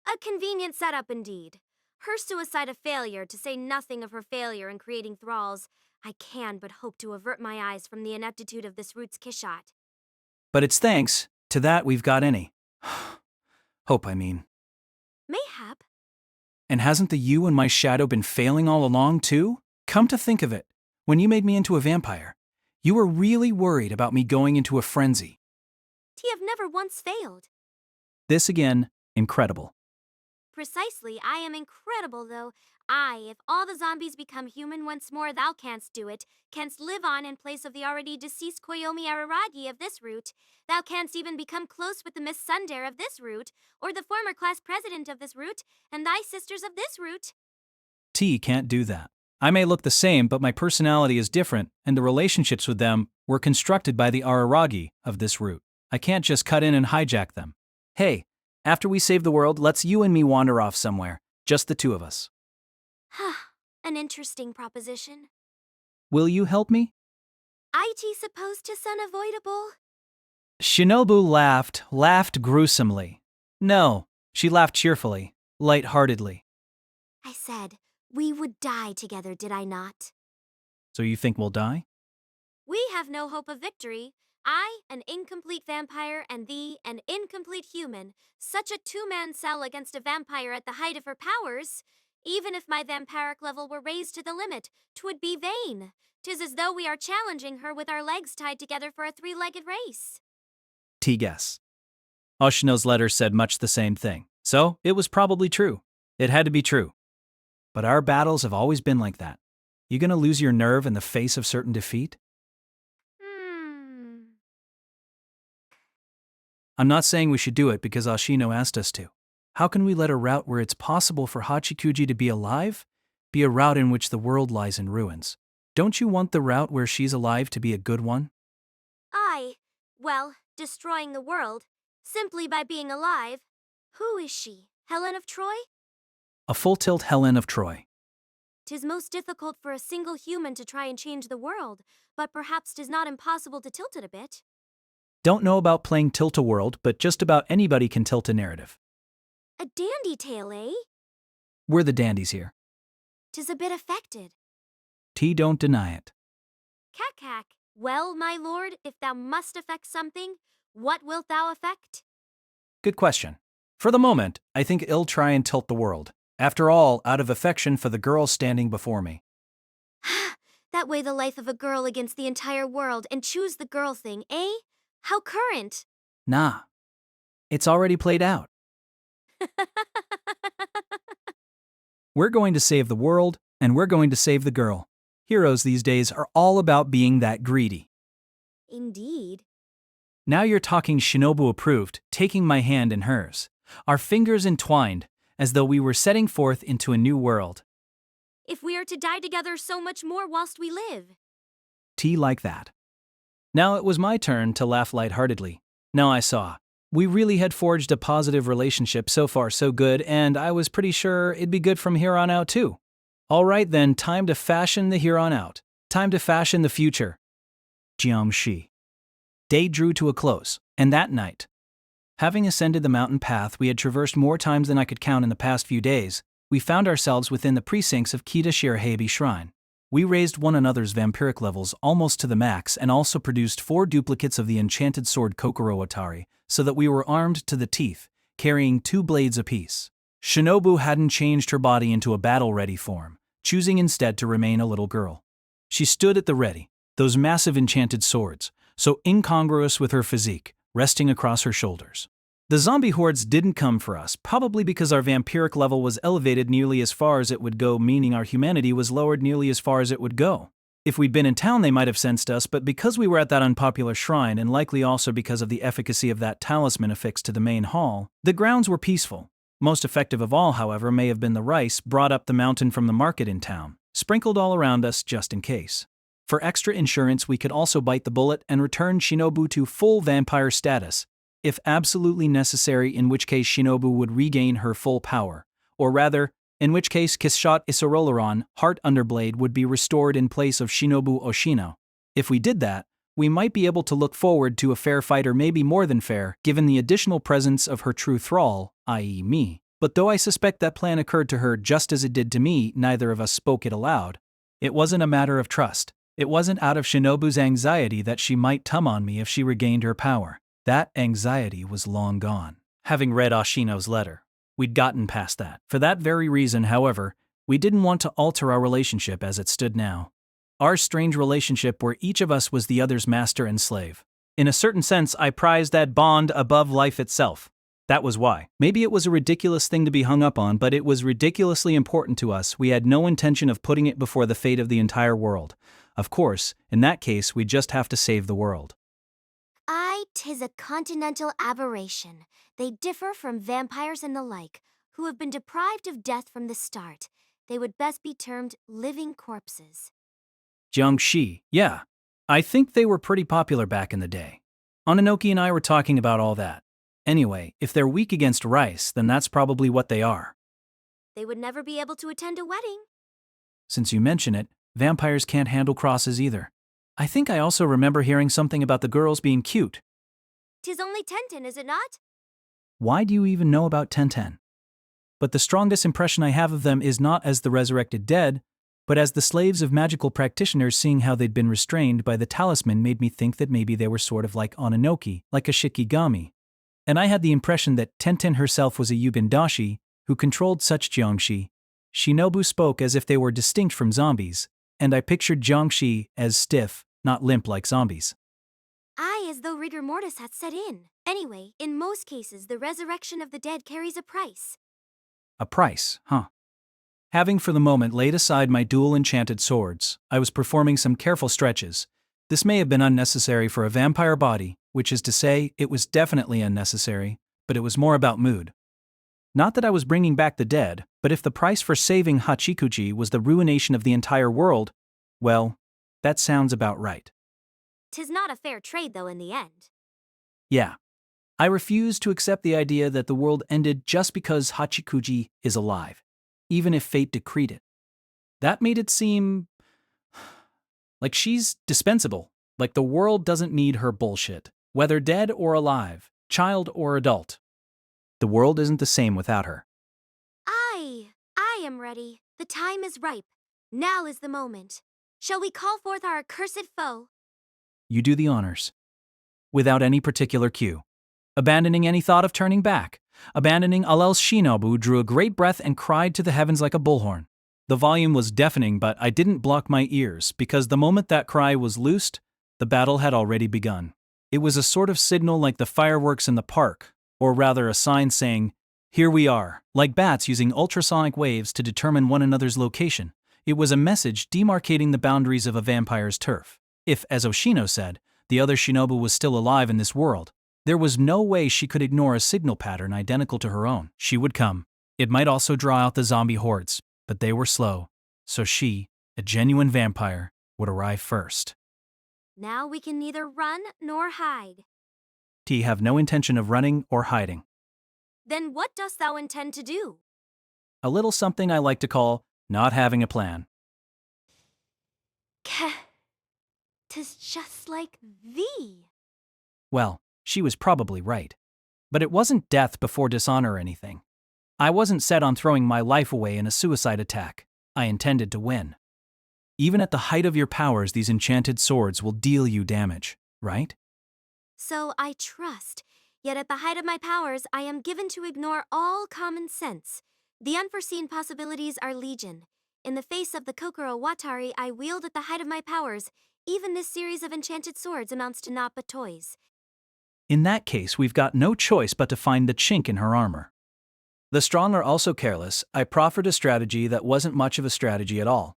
B: A convenient setup indeed. Her suicide a failure, to say nothing of her failure in creating thralls. I can but hope to avert my eyes from the ineptitude of this Roots Kishat.
A: But it's thanks to that we've got any. Hope, I mean.
B: Mayhap.
A: And hasn't the you and my shadow been failing all along, too? Come to think of it, when you made me into a vampire, you were really worried about me going into a frenzy.
B: T have never once failed.
A: This again, incredible.
B: Precisely, I am incredible, though. If all the zombies become human once more, thou canst do it. Canst live on in place of the already deceased Koyomi Araragi of this route. Thou canst even become close with the Miss Sundere of this route, or the former class president of this route, and thy sisters of this route.
A: T can't do that. I may look the same, but my personality is different, and the relationships with them were constructed by the Araragi of this route. I can't just cut in and hijack them. Hey, after we save the world, let's you and me wander off somewhere. Just the two of us.
B: An interesting proposition.
A: Will you help me?
B: IT supposed to unavoidable.
A: Shinobu laughed gruesomely. No, she laughed cheerfully, light-heartedly.
B: I said, we would die together, did I not?
A: So you think we'll die?
B: We have no hope of victory, I, an incomplete vampire, and thee, an incomplete human. Such a two-man cell against a vampire at the height of her powers. Even if my vampiric level were raised to the limit, 'twould be vain. 'Tis as though we are challenging her with our legs tied together for a three-legged race.
A: T guess. Oshino's letter said much the same thing, so it was probably true. It had to be true. But our battles have always been like that. You gonna lose your nerve in the face of certain defeat? I'm not saying we should do it because Oshino asked us to. How can we let a route where it's possible for Hachikuji to be alive be a route in which the world lies in ruins? Don't you want the route where she's alive to be a good one?
B: Well, destroying the world, simply by being alive. Who is she? Helen of Troy?
A: A full-tilt Helen of Troy.
B: 'Tis most difficult for a single human to try and change the world, but perhaps 'tis not impossible to tilt it a bit.
A: Don't know about playing tilt-a-world, but just about anybody can tilt a narrative.
B: A dandy tale, eh?
A: We're the dandies here.
B: 'Tis a bit affected.
A: T don't deny it.
B: Cack. Well, my lord, if thou must affect something, what wilt thou affect?
A: Good question. For the moment, I think I'll try and tilt the world. After all, out of affection for the girl standing before me.
B: That way the life of a girl against the entire world and choose the girl thing, eh? How current!
A: Nah. It's already played out. We're going to save the world, and we're going to save the girl. Heroes these days are all about being that greedy.
B: Indeed.
A: Now you're talking Shinobu approved, taking my hand in hers. Our fingers entwined, as though we were setting forth into a new world.
B: If we are to die together so much more whilst we live.
A: Tea like that. Now it was my turn to laugh lightheartedly. Now I saw. We really had forged a positive relationship, so far so good, and I was pretty sure it'd be good from here on out too. All right then, time to fashion the here on out. Time to fashion the future. Jiangshi. Day drew to a close, and that night, having ascended the mountain path we had traversed more times than I could count in the past few days, we found ourselves within the precincts of Kita Shiraheibi Shrine. We raised one another's vampiric levels almost to the max and also produced 4 duplicates of the enchanted sword Kokoro-Atari, so that we were armed to the teeth, carrying 2 blades apiece. Shinobu hadn't changed her body into a battle-ready form, choosing instead to remain a little girl. She stood at the ready, those massive enchanted swords, so incongruous with her physique, resting across her shoulders. The zombie hordes didn't come for us, probably because our vampiric level was elevated nearly as far as it would go, meaning our humanity was lowered nearly as far as it would go. If we'd been in town, they might have sensed us, but because we were at that unpopular shrine, and likely also because of the efficacy of that talisman affixed to the main hall, the grounds were peaceful. Most effective of all, however, may have been the rice brought up the mountain from the market in town, sprinkled all around us just in case. For extra insurance, we could also bite the bullet and return Shinobu to full vampire status, if absolutely necessary, in which case Shinobu would regain her full power, or rather, in which case Kishot Isorolaron, Heart Underblade, would be restored in place of Shinobu Oshino. If we did that, we might be able to look forward to a fair fight, or maybe more than fair, given the additional presence of her true thrall, i.e. me. But though I suspect that plan occurred to her just as it did to me, neither of us spoke it aloud. It wasn't a matter of trust. It wasn't out of Shinobu's anxiety that she might tum on me if she regained her power. That anxiety was long gone. Having read Oshino's letter, we'd gotten past that. For that very reason, however, we didn't want to alter our relationship as it stood now. Our strange relationship where each of us was the other's master and slave. In a certain sense, I prized that bond above life itself. That was why. Maybe it was a ridiculous thing to be hung up on, but it was ridiculously important to us. We had no intention of putting it before the fate of the entire world. Of course, in that case, we'd just have to save the world.
B: 'Tis a continental aberration. They differ from vampires and the like, who have been deprived of death from the start. They would best be termed living corpses.
A: Jiangshi, yeah. I think they were pretty popular back in the day. Oninoki and I were talking about all that. Anyway, if they're weak against rice, then that's probably what they are.
B: They would never be able to attend a wedding.
A: Since you mention it, vampires can't handle crosses either. I think I also remember hearing something about the girls being cute.
B: 'Tis only Tenten, is it not?
A: Why do you even know about Tenten? But the strongest impression I have of them is not as the resurrected dead, But as the slaves of magical practitioners, seeing how they'd been restrained by the talisman made me think that maybe they were sort of like Oninoki, like a Shikigami. And I had the impression that Tenten herself was a Yubendashi, who controlled such Jiangshi. Shinobu spoke as if they were distinct from zombies, and I pictured Jiangshi as stiff, not limp like zombies.
B: As though rigor mortis had set in. Anyway, in most cases, the resurrection of the dead carries a price.
A: A price, huh? Having for the moment laid aside my dual enchanted swords, I was performing some careful stretches. This may have been unnecessary for a vampire body, which is to say, it was definitely unnecessary, but it was more about mood. Not that I was bringing back the dead, but if the price for saving Hachikuji was the ruination of the entire world, well, that sounds about right.
B: 'Tis not a fair trade, though, in the end.
A: Yeah. I refuse to accept the idea that the world ended just because Hachikuji is alive, even if fate decreed it. That made it seem like she's dispensable, like the world doesn't need her bullshit, whether dead or alive, child or adult. The world isn't the same without her.
B: I am ready. The time is ripe. Now is the moment. Shall we call forth our accursed foe?
A: You do the honors. Without any particular cue. Abandoning any thought of turning back. Abandoning Alel's Shinobu drew a great breath and cried to the heavens like a bullhorn. The volume was deafening, but I didn't block my ears, because the moment that cry was loosed, the battle had already begun. It was a sort of signal like the fireworks in the park, or rather a sign saying, "Here we are," like bats using ultrasonic waves to determine one another's location. It was a message demarcating the boundaries of a vampire's turf. If, as Oshino said, the other Shinobu was still alive in this world, there was no way she could ignore a signal pattern identical to her own. She would come. It might also draw out the zombie hordes, but they were slow, so she, a genuine vampire, would arrive first.
B: Now we can neither run nor hide.
A: T have no intention of running or hiding.
B: Then what dost thou intend to do?
A: A little something I like to call not having a plan.
B: 'Tis just like thee.
A: Well, she was probably right. But it wasn't death before dishonor or anything. I wasn't set on throwing my life away in a suicide attack. I intended to win. Even at the height of your powers, these enchanted swords will deal you damage, right?
B: So I trust. Yet at the height of my powers, I am given to ignore all common sense. The unforeseen possibilities are legion. In the face of the Kokoro Watari I wield at the height of my powers, even this series of enchanted swords amounts to naught but toys.
A: In that case, we've got no choice but to find the chink in her armor. The strong are also careless. I proffered a strategy that wasn't much of a strategy at all.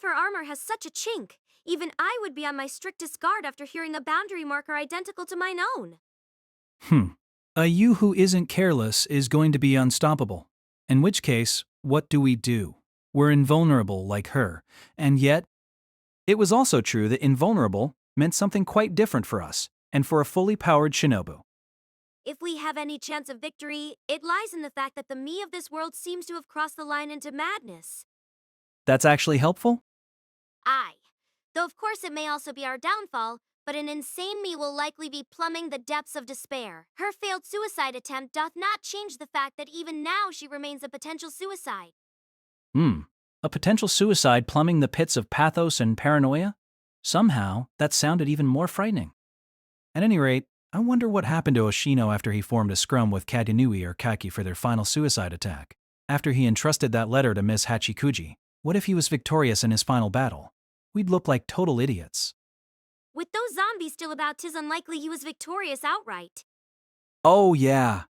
B: Her armor has such a chink. Even I would be on my strictest guard after hearing a boundary marker identical to mine own.
A: A you who isn't careless is going to be unstoppable. In which case, what do? We're invulnerable like her, and yet, it was also true that invulnerable meant something quite different for us, and for a fully powered Shinobu.
B: If we have any chance of victory, it lies in the fact that the me of this world seems to have crossed the line into madness.
A: That's actually helpful?
B: Aye. Though of course it may also be our downfall, but an insane me will likely be plumbing the depths of despair. Her failed suicide attempt doth not change the fact that even now she remains a potential suicide.
A: A potential suicide plumbing the pits of pathos and paranoia? Somehow, that sounded even more frightening. At any rate, I wonder what happened to Oshino after he formed a scrum with Kadenui or Kaki for their final suicide attack. After he entrusted that letter to Miss Hachikuji, what if he was victorious in his final battle? We'd look like total idiots.
B: With those zombies still about, 'tis unlikely he was victorious outright.
A: Oh yeah.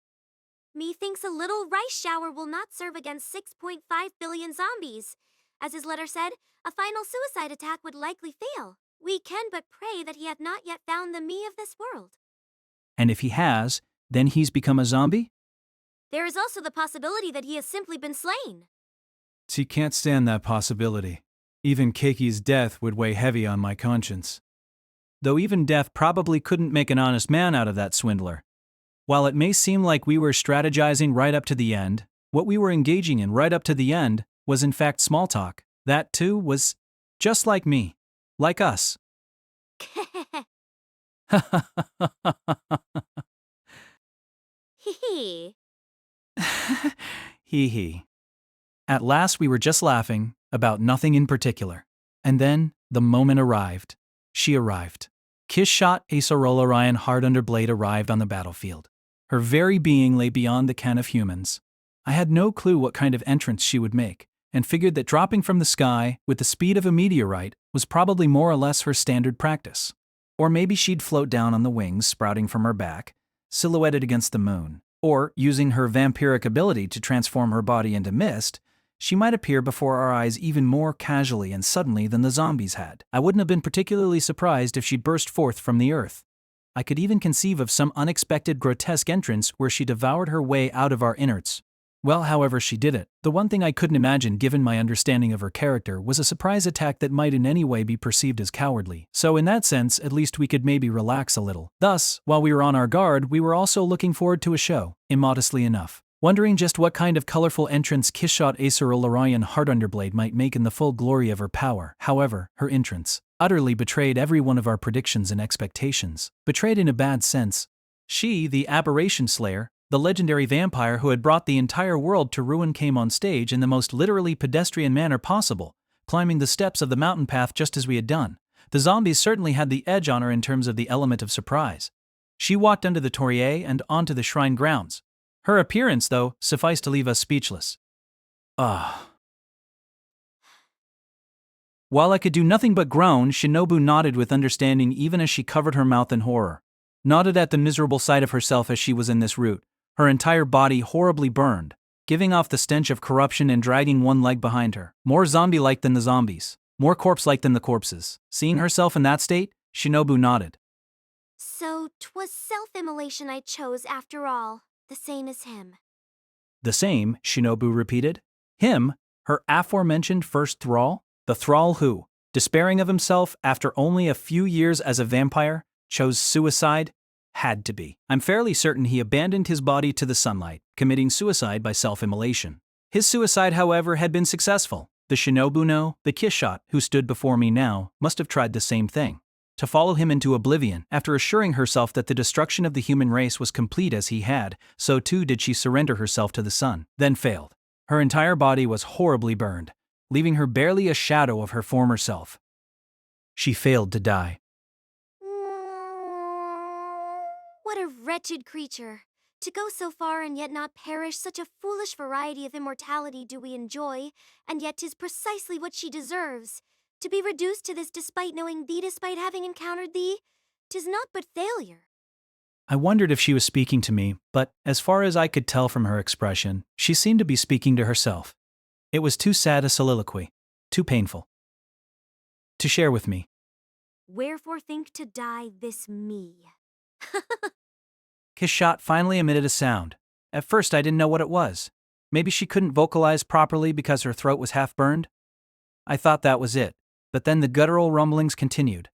B: Methinks a little rice shower will not serve against 6.5 billion zombies. As his letter said, a final suicide attack would likely fail. We can but pray that he hath not yet found the me of this world.
A: And if he has, then he's become a zombie?
B: There is also the possibility that he has simply been slain.
A: She can't stand that possibility. Even Keiki's death would weigh heavy on my conscience. Though even death probably couldn't make an honest man out of that swindler. While it may seem like we were strategizing right up to the end, what we were engaging in right up to the end was in fact small talk. That too was just like me. Like us.
B: Hee.
A: Hee hee. At last we were just laughing, about nothing in particular. And then, the moment arrived. She arrived. Kiss shot Acerola Ryan Hard Under Blade arrived on the battlefield. Her very being lay beyond the ken of humans. I had no clue what kind of entrance she would make, and figured that dropping from the sky with the speed of a meteorite was probably more or less her standard practice. Or maybe she'd float down on the wings sprouting from her back, silhouetted against the moon. Or, using her vampiric ability to transform her body into mist, she might appear before our eyes even more casually and suddenly than the zombies had. I wouldn't have been particularly surprised if she burst forth from the earth. I could even conceive of some unexpected grotesque entrance where she devoured her way out of our innards. Well, however she did it, the one thing I couldn't imagine given my understanding of her character was a surprise attack that might in any way be perceived as cowardly. So in that sense, at least we could maybe relax a little. Thus, while we were on our guard, we were also looking forward to a show, immodestly enough. Wondering just what kind of colorful entrance Kishot Acerul Orion Hard Underblade might make in the full glory of her power. However, her entrance utterly betrayed every one of our predictions and expectations. Betrayed in a bad sense. She, the Aberration Slayer, the legendary vampire who had brought the entire world to ruin, came on stage in the most literally pedestrian manner possible, climbing the steps of the mountain path just as we had done. The zombies certainly had the edge on her in terms of the element of surprise. She walked under the Torii and onto the shrine grounds. Her appearance, though, sufficed to leave us speechless. While I could do nothing but groan, Shinobu nodded with understanding even as she covered her mouth in horror. Nodded at the miserable sight of herself as she was in this route, her entire body horribly burned, giving off the stench of corruption and dragging one leg behind her. More zombie-like than the zombies. More corpse-like than the corpses. Seeing herself in that state, Shinobu nodded.
B: So 'twas self-immolation I chose after all, the same as him.
A: The same, Shinobu repeated. Him, her aforementioned first thrall? The thrall who, despairing of himself after only a few years as a vampire, chose suicide? Had to be. I'm fairly certain he abandoned his body to the sunlight, committing suicide by self-immolation. His suicide, however, had been successful. The Shinobu no, the Kishot, who stood before me now, must have tried the same thing. To follow him into oblivion, after assuring herself that the destruction of the human race was complete as he had, so too did she surrender herself to the sun, then failed. Her entire body was horribly burned, leaving her barely a shadow of her former self. She failed to die.
B: What a wretched creature. To go so far and yet not perish, such a foolish variety of immortality do we enjoy, and yet 'tis precisely what she deserves. To be reduced to this despite knowing thee, despite having encountered thee, 'tis not but failure.
A: I wondered if she was speaking to me, but as far as I could tell from her expression, she seemed to be speaking to herself. It was too sad a soliloquy, too painful to share with me.
B: Wherefore think to die this me?
A: Kishot finally emitted a sound. At first I didn't know what it was. Maybe she couldn't vocalize properly because her throat was half burned? I thought that was it, but then the guttural rumblings continued,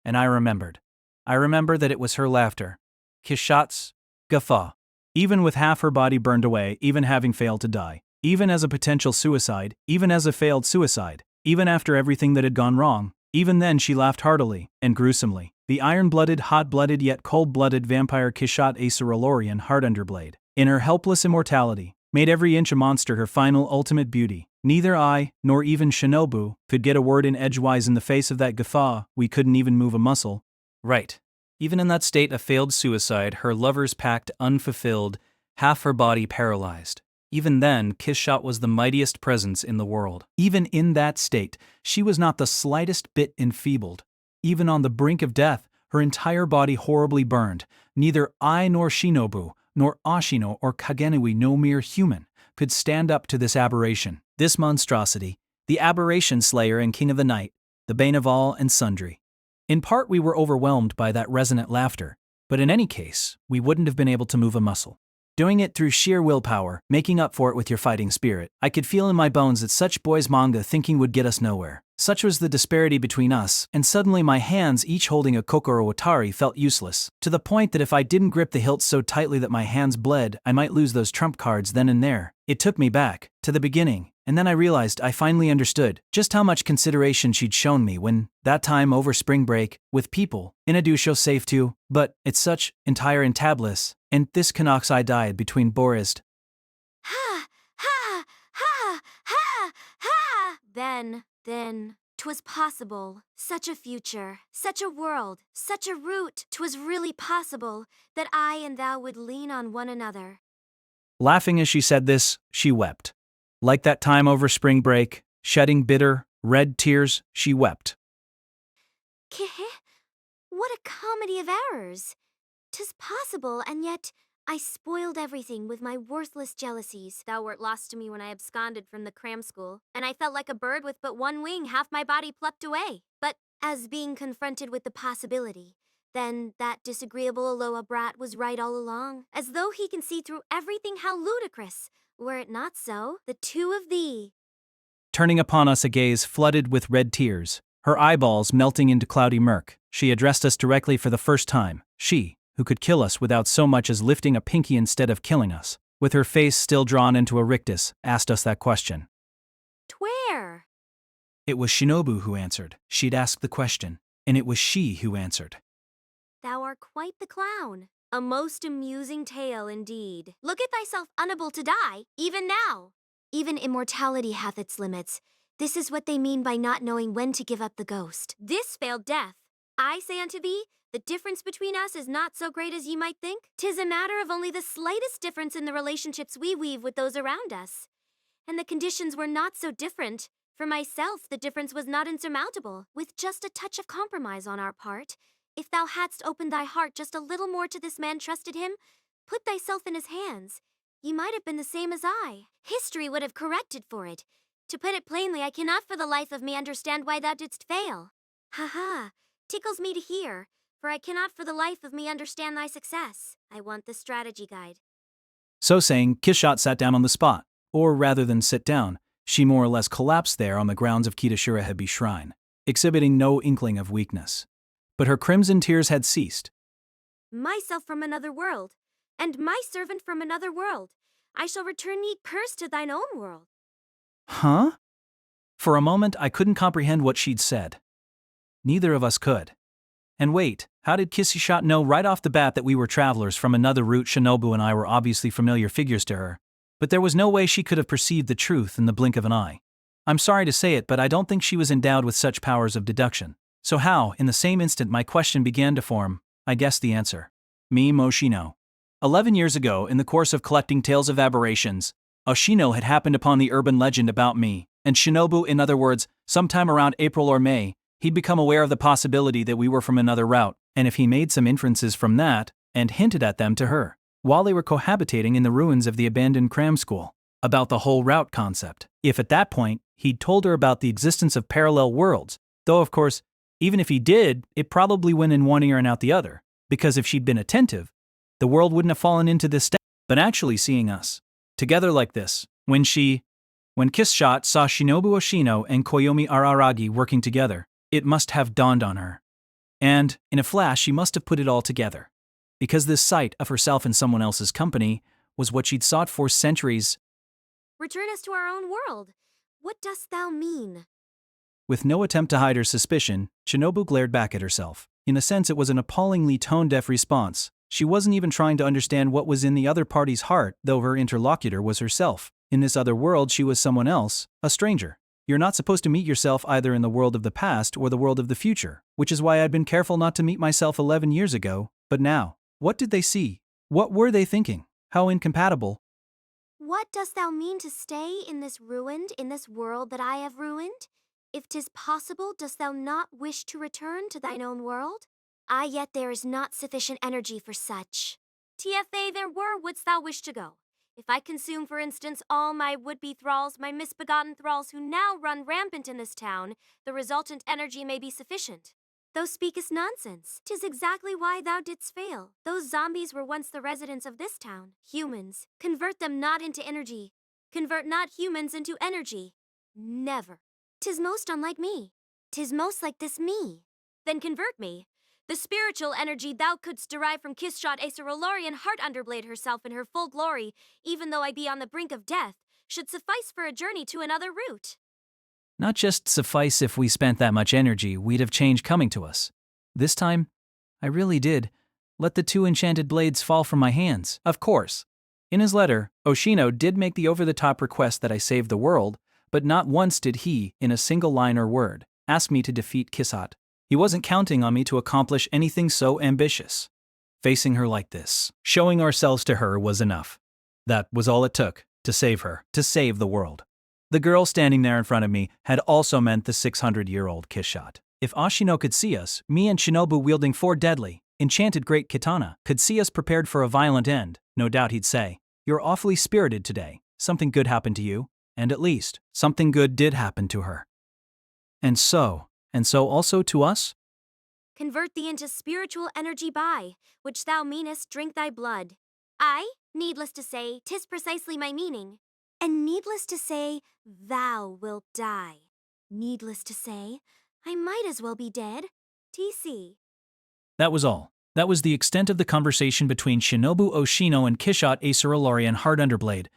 A: and I remembered. I remember that it was her laughter. Kishot's guffaw. Even with half her body burned away, even having failed to die, even as a potential suicide, even as a failed suicide, even after everything that had gone wrong, even then she laughed heartily and gruesomely. The iron-blooded, hot-blooded yet cold-blooded vampire Kishot Acerolorian Hard Underblade, in her helpless immortality, made every inch a monster her final ultimate beauty. Neither I, nor even Shinobu, could get a word in edgewise in the face of that guffaw. We couldn't even move a muscle. Right. Even in that state of failed suicide, her lovers packed unfulfilled, half her body paralyzed. Even then, Kishot was the mightiest presence in the world. Even in that state, she was not the slightest bit enfeebled. Even on the brink of death, her entire body horribly burned. Neither I nor Shinobu, nor Ashino or Kagenui, no mere human, could stand up to this aberration, this monstrosity, the Aberration Slayer and King of the Night, the bane of all and sundry. In part we were overwhelmed by that resonant laughter, but in any case, we wouldn't have been able to move a muscle. Doing it through sheer willpower, making up for it with your fighting spirit. I could feel in my bones that such boys' manga thinking would get us nowhere. Such was the disparity between us, and suddenly my hands, each holding a Kokoro Atari, felt useless, to the point that if I didn't grip the hilt so tightly that my hands bled, I might lose those trump cards then and there. It took me back, to the beginning, and then I realized I finally understood just how much consideration she'd shown me when, that time over spring break, with people, in a dusho safe too, but it's such, entire entablis, and this Canucks I died between Borist.
B: Ha! Ha! Ha! Ha! Ha! Then, 'twas possible. Such a future, such a world, such a route. 'Twas really possible that I and thou would lean on one another.
A: Laughing as she said this, she wept. Like that time over spring break, shedding bitter, red tears, she wept.
B: What a comedy of errors! 'Tis possible, and yet I spoiled everything with my worthless jealousies. Thou wert lost to me when I absconded from the cram school, and I felt like a bird with but one wing, half my body plucked away. But as being confronted with the possibility, then that disagreeable Aloha brat was right all along, as though he can see through everything. How ludicrous! Were it not so, the two of thee.
A: Turning upon us a gaze flooded with red tears, her eyeballs melting into cloudy murk, she addressed us directly for the first time. She, who could kill us without so much as lifting a pinky instead of killing us, with her face still drawn into a rictus, asked us that question.
B: Twhere?
A: It was Shinobu who answered. She'd asked the question, and it was she who answered.
B: Thou art quite the clown. A most amusing tale indeed. Look at thyself unable to die, even now. Even immortality hath its limits. This is what they mean by not knowing when to give up the ghost. This failed death. I say unto thee, the difference between us is not so great as ye might think. 'Tis a matter of only the slightest difference in the relationships we weave with those around us. And the conditions were not so different. For myself, the difference was not insurmountable. With just a touch of compromise on our part, if thou hadst opened thy heart just a little more to this man, trusted him, put thyself in his hands, ye might have been the same as I. History would have corrected for it. To put it plainly, I cannot for the life of me understand why thou didst fail. Ha! Tickles me to hear, for I cannot for the life of me understand thy success. I want the strategy guide.
A: So saying, Kishot sat down on the spot, or rather than sit down, she more or less collapsed there on the grounds of Kitashurahebi Shrine, exhibiting no inkling of weakness. But her crimson tears had ceased.
B: Myself from another world, and my servant from another world. I shall return thee cursed to thine own world.
A: Huh? For a moment I couldn't comprehend what she'd said. Neither of us could. And wait, how did Kishot know right off the bat that we were travelers from another route? Shinobu and I were obviously familiar figures to her, but there was no way she could have perceived the truth in the blink of an eye. I'm sorry to say it, but I don't think she was endowed with such powers of deduction. So how, in the same instant my question began to form, I guessed the answer. Me, Moshino. 11 years ago, in the course of collecting tales of aberrations, Oshino had happened upon the urban legend about me, and Shinobu, in other words, sometime around April or May, he'd become aware of the possibility that we were from another route, and if he made some inferences from that, and hinted at them to her, while they were cohabitating in the ruins of the abandoned cram school, about the whole route concept. If at that point, he'd told her about the existence of parallel worlds, though of course, even if he did, it probably went in one ear and out the other, because if she'd been attentive, the world wouldn't have fallen into this state. But actually seeing us together like this, when Kishot saw Shinobu Oshino and Koyomi Araragi working together, it must have dawned on her. And, in a flash, she must have put it all together. Because this sight of herself in someone else's company was what she'd sought for centuries.
B: Return us to our own world. What dost thou mean?
A: With no attempt to hide her suspicion, Shinobu glared back at herself. In a sense, it was an appallingly tone-deaf response. She wasn't even trying to understand what was in the other party's heart, though her interlocutor was herself. In this other world, she was someone else, a stranger. You're not supposed to meet yourself either in the world of the past or the world of the future, which is why I'd been careful not to meet myself 11 years ago. But now, what did they see? What were they thinking? How incompatible?
B: What dost thou mean to stay in this world that I have ruined? If 'tis possible, dost thou not wish to return to thine own world? Yet there is not sufficient energy for such. TFA there were, wouldst thou wish to go? If I consume, for instance, all my would-be thralls, my misbegotten thralls who now run rampant in this town, the resultant energy may be sufficient. Thou speakest nonsense. 'Tis exactly why thou didst fail. Those zombies were once the residents of this town. Humans. Convert them not into energy. Convert not humans into energy. Never. 'Tis most unlike me. 'Tis most like this me. Then convert me. The spiritual energy thou couldst derive from Kishot Acerolorian heart underblade herself in her full glory, even though I be on the brink of death, should suffice for a journey to another route.
A: Not just suffice if we spent that much energy, we'd have change coming to us. This time, I really did let the 2 enchanted blades fall from my hands. Of course. In his letter, Oshino did make the over-the-top request that I save the world, but not once did he, in a single line or word, ask me to defeat Kisat. He wasn't counting on me to accomplish anything so ambitious. Facing her like this, showing ourselves to her was enough. That was all it took to save her, to save the world. The girl standing there in front of me had also meant the 600-year-old Kisat. If Ashino could see us, me and Shinobu wielding 4 deadly, enchanted great katana, could see us prepared for a violent end, no doubt he'd say, "You're awfully spirited today. Something good happened to you." And at least, something good did happen to her. And so also to us?
B: Convert thee into spiritual energy by, which thou meanest drink thy blood. I, needless to say, 'tis precisely my meaning. And needless to say, thou wilt die. Needless to say, I might as well be dead. TC.
A: That was all. That was the extent of the conversation between Shinobu Oshino and Kishat Aceralorian Hard Underblade.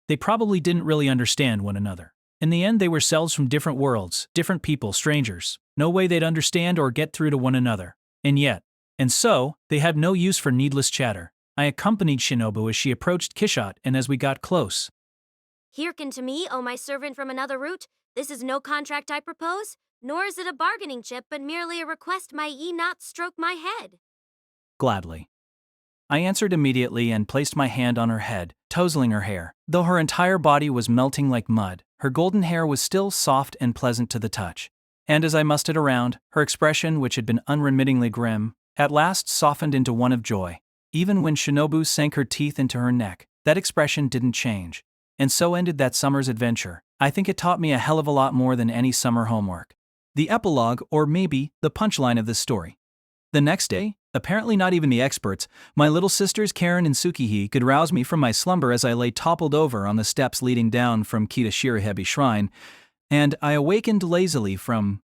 A: They probably didn't really understand one another. In the end, they were selves from different worlds, different people, strangers. No way they'd understand or get through to one another. And so, they had no use for needless chatter. I accompanied Shinobu as she approached Kishat, and as we got close.
B: Hearken to me, O my servant from another root. This is no contract I propose, nor is it a bargaining chip, but merely a request my ye not stroke my head.
A: Gladly. I answered immediately and placed my hand on her head, tousling her hair. Though her entire body was melting like mud, her golden hair was still soft and pleasant to the touch. And as I mussed it around, her expression, which had been unremittingly grim, at last softened into one of joy. Even when Shinobu sank her teeth into her neck, that expression didn't change. And so ended that summer's adventure. I think it taught me a hell of a lot more than any summer homework. The epilogue, or maybe the punchline of this story. The next day, apparently not even the experts, my little sisters Karen and Tsukihi could rouse me from my slumber as I lay toppled over on the steps leading down from Kitashirahebi Shrine, and I awakened lazily from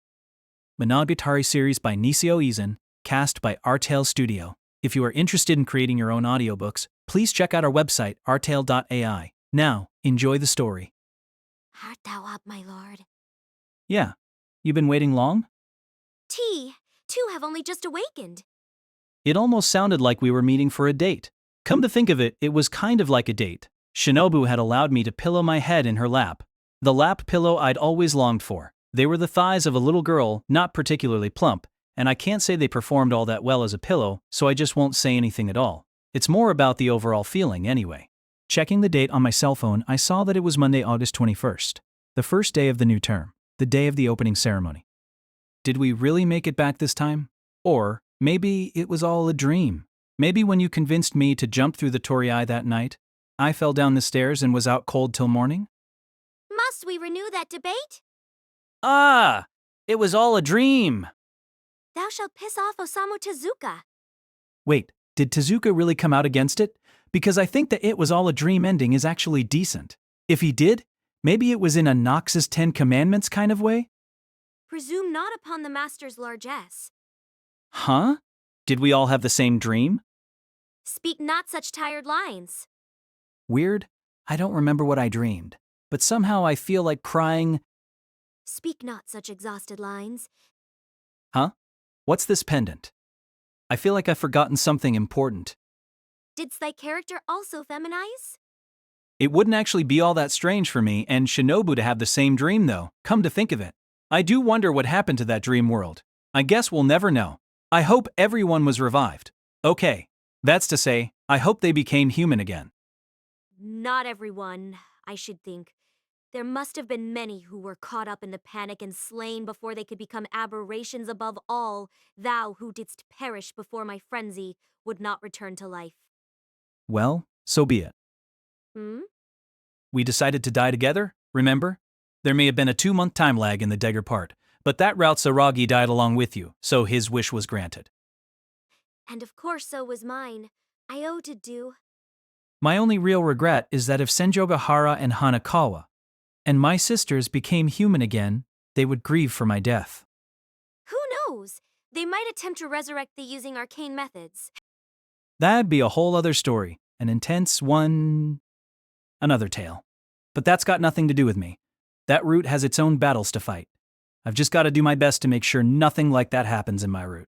A: Monogatari series by Nisio Izan, cast by Artale Studio. If you are interested in creating your own audiobooks, please check out our website, artale.ai. Now, enjoy the story.
B: Art thou up, my lord?
A: Yeah. You been waiting long?
B: Two have only just awakened.
A: It almost sounded like we were meeting for a date. Come to think of it, it was kind of like a date. Shinobu had allowed me to pillow my head in her lap. The lap pillow I'd always longed for. They were the thighs of a little girl, not particularly plump, and I can't say they performed all that well as a pillow, so I just won't say anything at all. It's more about the overall feeling anyway. Checking the date on my cell phone, I saw that it was Monday, August 21st, the first day of the new term, the day of the opening ceremony. Did we really make it back this time? Or maybe it was all a dream. Maybe when you convinced me to jump through the torii that night, I fell down the stairs and was out cold till morning?
B: Must we renew that debate?
A: Ah! It was all a dream!
B: Thou shalt piss off Osamu Tezuka.
A: Wait, did Tezuka really come out against it? Because I think that it was all a dream ending is actually decent. If he did, maybe it was in a Nox's 10 Commandments kind of way?
B: Presume not upon the master's largesse.
A: Huh? Did we all have the same dream?
B: Speak not such tired lines.
A: Weird. I don't remember what I dreamed, but somehow I feel like crying.
B: Speak not such exhausted lines.
A: Huh? What's this pendant? I feel like I've forgotten something important.
B: Didst thy character also feminize?
A: It wouldn't actually be all that strange for me and Shinobu to have the same dream though, come to think of it. I do wonder what happened to that dream world. I guess we'll never know. I hope everyone was revived. Okay, that's to say, I hope they became human again.
B: Not everyone, I should think. There must have been many who were caught up in the panic and slain before they could become aberrations. Above all, thou who didst perish before my frenzy would not return to life.
A: Well, so be it. We decided to die together, remember? There may have been a 2-month time lag in the Dagger part, but that route Saragi died along with you, so his wish was granted.
B: And of course so was mine. I owe to do.
A: My only real regret is that if Senjogahara and Hanakawa and my sisters became human again, they would grieve for my death.
B: Who knows? They might attempt to resurrect thee using arcane methods.
A: That'd be a whole other story, an intense one... another tale. But that's got nothing to do with me. That route has its own battles to fight. I've just got to do my best to make sure nothing like that happens in my route.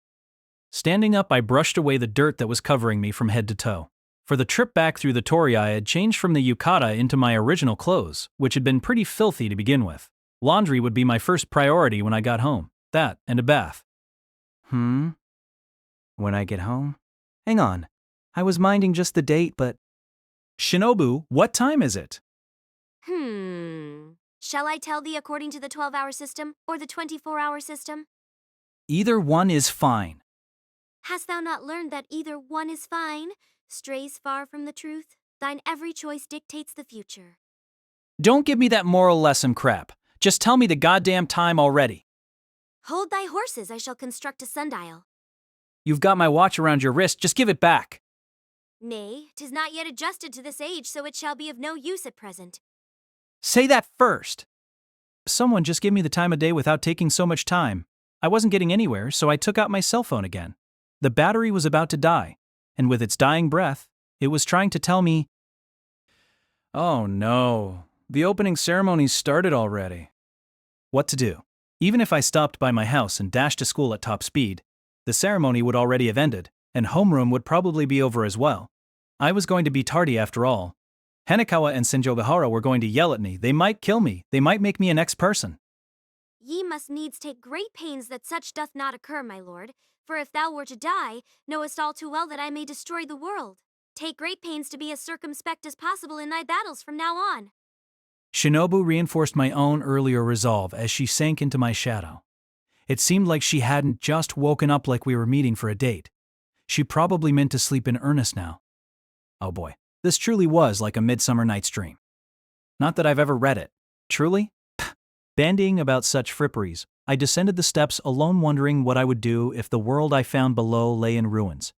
A: Standing up, I brushed away the dirt that was covering me from head to toe. For the trip back through the torii, I had changed from the yukata into my original clothes, which had been pretty filthy to begin with. Laundry would be my first priority when I got home. That, and a bath. When I get home? Hang on. I was minding just the date, but... Shinobu, what time is it?
B: Shall I tell thee according to the 12-hour system or the 24-hour system?
A: Either one is fine.
B: Hast thou not learned that either one is fine? Strays far from the truth? Thine every choice dictates the future.
A: Don't give me that moral lesson crap. Just tell me the goddamn time already.
B: Hold thy horses, I shall construct a sundial.
A: You've got my watch around your wrist, just give it back.
B: Nay, 'tis not yet adjusted to this age, so it shall be of no use at present.
A: Say that first. Someone just give me the time of day without taking so much time. I wasn't getting anywhere, so I took out my cell phone again. The battery was about to die, and with its dying breath, it was trying to tell me, oh no, the opening ceremony started already. What to do? Even if I stopped by my house and dashed to school at top speed, the ceremony would already have ended, and homeroom would probably be over as well. I was going to be tardy after all. Hanekawa and Senjogahara were going to yell at me. They might kill me. They might make me an ex-person.
B: Ye must needs take great pains that such doth not occur, my lord. For if thou were to die, knowest all too well that I may destroy the world. Take great pains to be as circumspect as possible in thy battles from now on.
A: Shinobu reinforced my own earlier resolve as she sank into my shadow. It seemed like she hadn't just woken up like we were meeting for a date. She probably meant to sleep in earnest now. Oh boy, this truly was like a Midsummer Night's Dream. Not that I've ever read it. Truly? Bandying about such fripperies, I descended the steps alone wondering what I would do if the world I found below lay in ruins.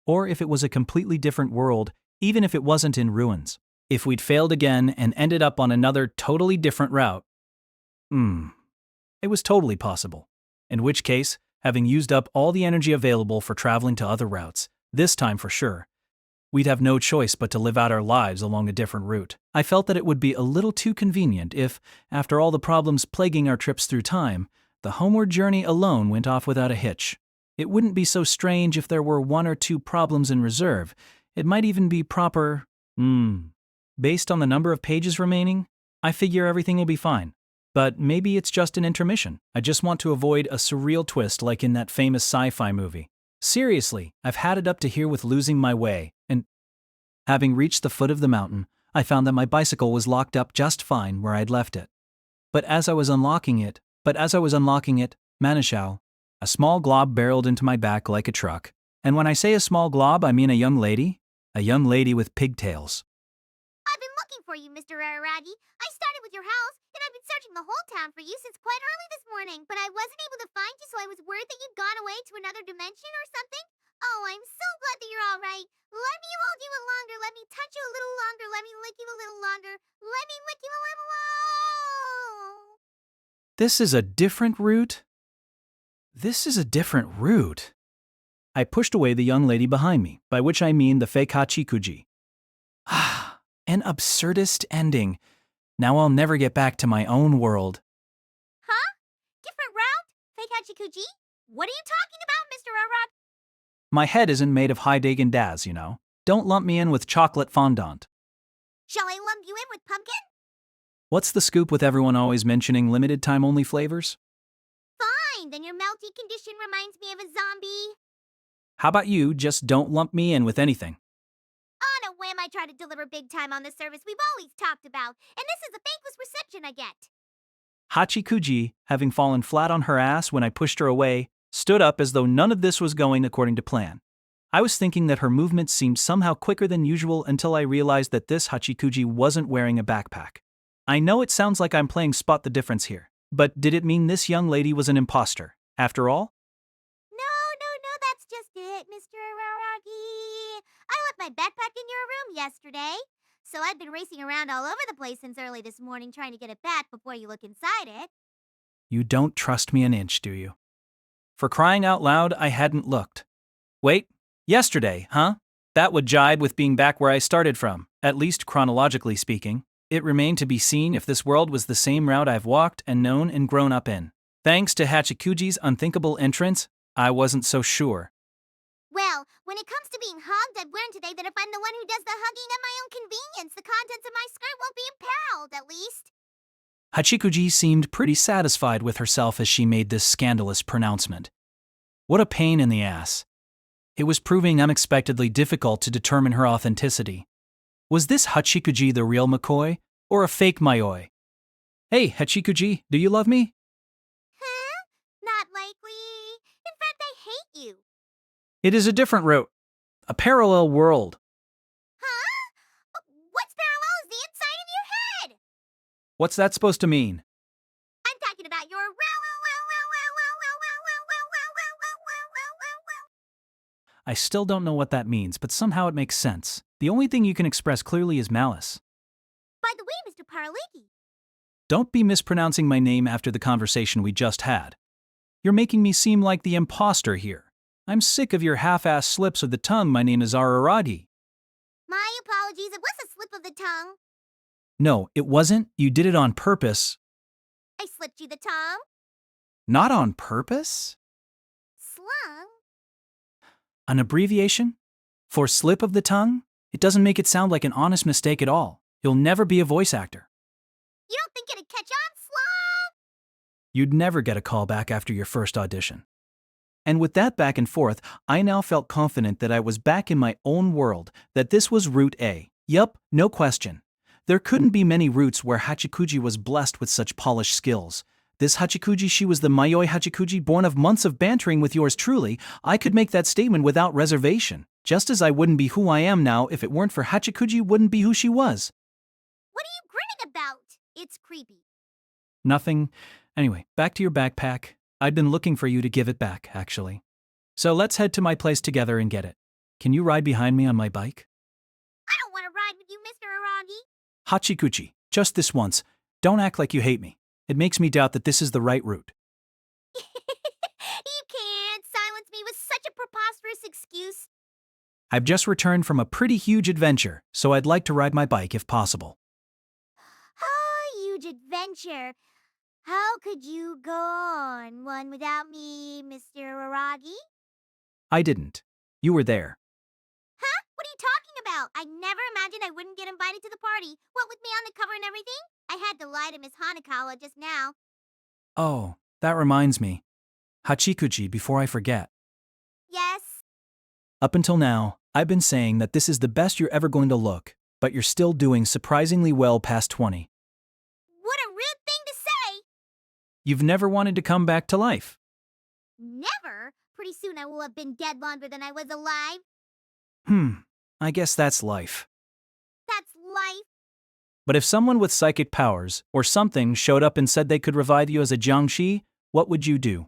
A: Or if it was a completely different world, even if it wasn't in ruins. If we'd failed again and ended up on another totally different route. It was totally possible. In which case, having used up all the energy available for traveling to other routes, this time for sure, we'd have no choice but to live out our lives along a different route. I felt that it would be a little too convenient if, after all the problems plaguing our trips through time, the homeward journey alone went off without a hitch. It wouldn't be so strange if there were one or two problems in reserve. It might even be proper. Based on the number of pages remaining, I figure everything will be fine. But maybe it's just an intermission. I just want to avoid a surreal twist like in that famous sci-fi movie. Seriously, I've had it up to here with losing my way, and having reached the foot of the mountain, I found that my bicycle was locked up just fine where I'd left it. But as I was unlocking it, Manishao, a small glob barreled into my back like a truck. And when I say a small glob, I mean a young lady with pigtails.
C: I've been looking for you, Mr. Araragi. I started with your house, and I've been searching the whole town for you since quite early this morning, but I wasn't able to find you, so I was worried that you'd gone away to another dimension or something. Oh, I'm so glad that you're all right. Let me hold you a longer. Let me touch you a little longer. Let me lick you a little longer. Let me lick you a little longer.
A: This is a different route? I pushed away the young lady behind me, by which I mean the fake Hachikuji. An absurdist ending. Now I'll never get back to my own world.
C: Huh? Different route? Fake Hachikuji? What are you talking about, Mr. Araragi?
A: My head isn't made of Heideggen Daz, you know. Don't lump me in with chocolate fondant.
C: Shall I lump you in with pumpkin?
A: What's the scoop with everyone always mentioning limited time only flavors?
C: Fine, then your melty condition reminds me of a zombie.
A: How about you just don't lump me in with anything?
C: On a whim, I try to deliver big time on the service we've always talked about, and this is the thankless reception I get.
A: Hachikuji, having fallen flat on her ass when I pushed her away, stood up as though none of this was going according to plan. I was thinking that her movements seemed somehow quicker than usual until I realized that this Hachikuji wasn't wearing a backpack. I know it sounds like I'm playing spot the difference here, but did it mean this young lady was an imposter, after all?
C: No, that's just it, Mr. Araragi. I left my backpack in your room yesterday, so I've been racing around all over the place since early this morning trying to get it back before you look inside it.
A: You don't trust me an inch, do you? For crying out loud, I hadn't looked. Wait, yesterday, huh? That would jibe with being back where I started from, at least chronologically speaking. It remained to be seen if this world was the same route I've walked and known and grown up in. Thanks to Hachikuji's unthinkable entrance, I wasn't so sure.
C: Well, When it comes to being hugged, I've learned today that if I'm the one who does the hugging at my own convenience, the contents of my skirt won't be imperiled, at least.
A: Hachikuji seemed pretty satisfied with herself as she made this scandalous pronouncement. What a pain in the ass. It was proving unexpectedly difficult to determine her authenticity. Was this Hachikuji the real McCoy, or a fake Mayoi? Hey, Hachikuji, do you love me?
C: Huh? Not likely. In fact, I hate you.
A: It is a different route. A parallel world.
C: Huh? What's parallel is the inside of your head?
A: What's that supposed to mean?
C: I'm talking about your
A: I still don't know what that means, but somehow it makes sense. The only thing you can express clearly is malice.
C: By the way, Mr. Paraliki.
A: Don't be mispronouncing my name after the conversation we just had. You're making me seem like the imposter here. I'm sick of your half-assed slips of the tongue. My name is Araragi.
C: My apologies, it was a slip of the tongue.
A: No, it wasn't. You did it on purpose.
C: I slipped you the tongue.
A: Not on purpose?
C: Slung.
A: An abbreviation? For slip of the tongue? It doesn't make it sound like an honest mistake at all. You'll never be a voice actor.
C: You don't think it'd catch on, Slung?
A: You'd never get a call back after your first audition. And with that back and forth, I now felt confident that I was back in my own world, that this was Route A. Yup, no question. There couldn't be many routes where Hachikuji was blessed with such polished skills. This Hachikuji, she was the Mayoi Hachikuji born of months of bantering with yours truly. I could make that statement without reservation. Just as I wouldn't be who I am now if it weren't for Hachikuji wouldn't be who she was.
C: What are you grinning about? It's creepy.
A: Nothing. Anyway, back to your backpack. I'd been looking for you to give it back, actually. So let's head to my place together and get it. Can you ride behind me on my bike?
C: I don't want to ride with you, Mr. Aragi.
A: Hachikuji, just this once. Don't act like you hate me. It makes me doubt that this is the right route.
C: You can't silence me with such a preposterous excuse.
A: I've just returned from a pretty huge adventure, so I'd like to ride my bike if possible.
C: Oh, huge adventure. How could you go on one without me, Mr. Aragi?
A: I didn't. You were there.
C: Huh? What are you talking about? I never imagined I wouldn't get invited to the party. What with me on the cover and everything? I had to lie to Miss Hanakawa just now.
A: Oh, that reminds me. Hachikuji, before I forget.
C: Yes?
A: Up until now, I've been saying that this is the best you're ever going to look, but you're still doing surprisingly well past 20.
C: What a rude thing to say!
A: You've never wanted to come back to life.
C: Never? Pretty soon I will have been dead longer than I was alive.
A: I guess that's life.
C: That's life.
A: But if someone with psychic powers, or something, showed up and said they could revive you as a Jiangshi, what would you do?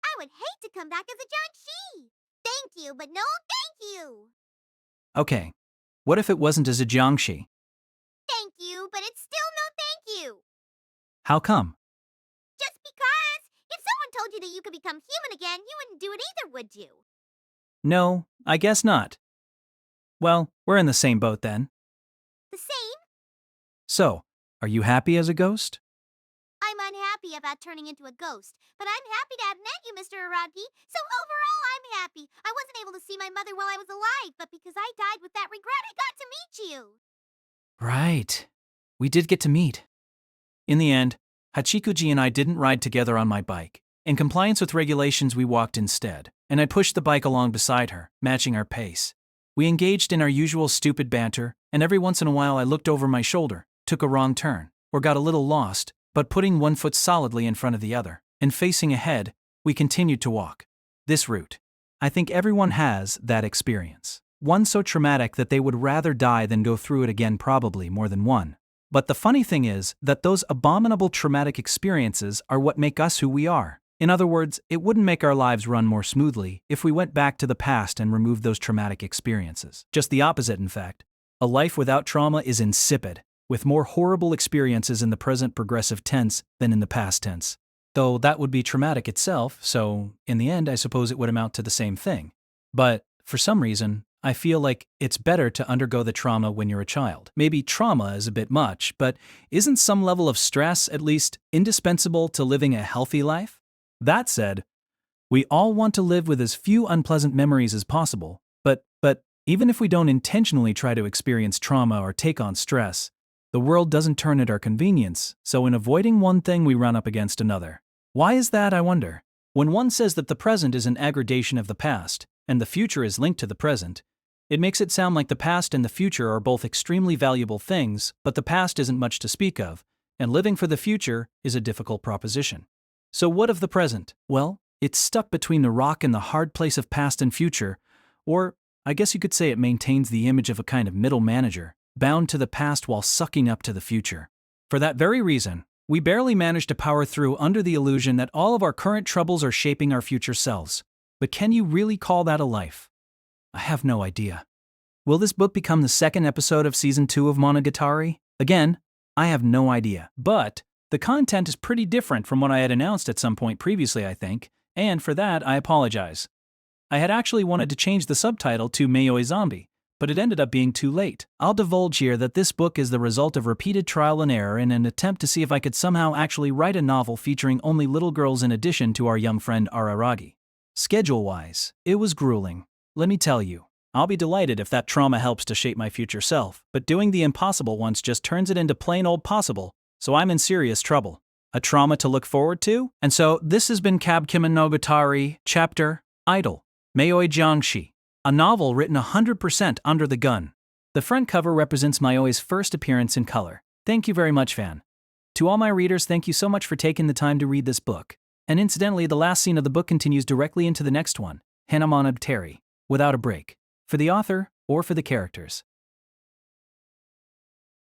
C: I would hate to come back as a Jiangshi. Thank you, but no thank you.
A: Okay, what if it wasn't as a Jiangshi?
C: Thank you, but it's still no thank you.
A: How come?
C: Just because. If someone told you that you could become human again, you wouldn't do it either, would you?
A: No, I guess not. Well, we're in the same boat then.
C: The same?
A: So, are you happy as a ghost?
C: I'm unhappy about turning into a ghost, but I'm happy to have met you, Mr. Araki. So overall, I'm happy. I wasn't able to see my mother while I was alive, but because I died with that regret, I got to meet you.
A: Right. We did get to meet. In the end, Hachikuji and I didn't ride together on my bike. In compliance with regulations, we walked instead, and I pushed the bike along beside her, matching our pace. We engaged in our usual stupid banter, and every once in a while I looked over my shoulder, took a wrong turn, or got a little lost, but putting one foot solidly in front of the other, and facing ahead, we continued to walk. This route. I think everyone has that experience. One so traumatic that they would rather die than go through it again, probably more than one. But the funny thing is that those abominable traumatic experiences are what make us who we are. In other words, it wouldn't make our lives run more smoothly if we went back to the past and removed those traumatic experiences. Just the opposite, in fact. A life without trauma is insipid, with more horrible experiences in the present progressive tense than in the past tense. Though that would be traumatic itself, so in the end I suppose it would amount to the same thing. But, for some reason, I feel like it's better to undergo the trauma when you're a child. Maybe trauma is a bit much, but isn't some level of stress at least indispensable to living a healthy life? That said, we all want to live with as few unpleasant memories as possible, Even if we don't intentionally try to experience trauma or take on stress, the world doesn't turn at our convenience, so in avoiding one thing we run up against another. Why is that, I wonder? When one says that the present is an aggregation of the past, and the future is linked to the present, it makes it sound like the past and the future are both extremely valuable things, but the past isn't much to speak of, and living for the future is a difficult proposition. So what of the present? Well, it's stuck between the rock and the hard place of past and future, or I guess you could say it maintains the image of a kind of middle manager, bound to the past while sucking up to the future. For that very reason, we barely manage to power through under the illusion that all of our current troubles are shaping our future selves. But can you really call that a life? I have no idea. Will this book become the second episode of Season 2 of Monogatari? Again, I have no idea. But the content is pretty different from what I had announced at some point previously, I think, and for that I apologize. I had actually wanted to change the subtitle to Mayoi Zombie, but it ended up being too late. I'll divulge here that this book is the result of repeated trial and error in an attempt to see if I could somehow actually write a novel featuring only little girls in addition to our young friend Araragi. Schedule-wise, it was grueling. Let me tell you, I'll be delighted if that trauma helps to shape my future self, but doing the impossible once just turns it into plain old possible, so I'm in serious trouble. A trauma to look forward to? And so, this has been Kabukimonogatari, Chapter, Idol, Mayoi Jiangshi, a novel written 100% under the gun. The front cover represents Mayoi's first appearance in color. Thank you very much, fan. To all my readers, thank you so much for taking the time to read this book. And incidentally, the last scene of the book continues directly into the next one, Monogatari, without a break. For the author, or for the characters.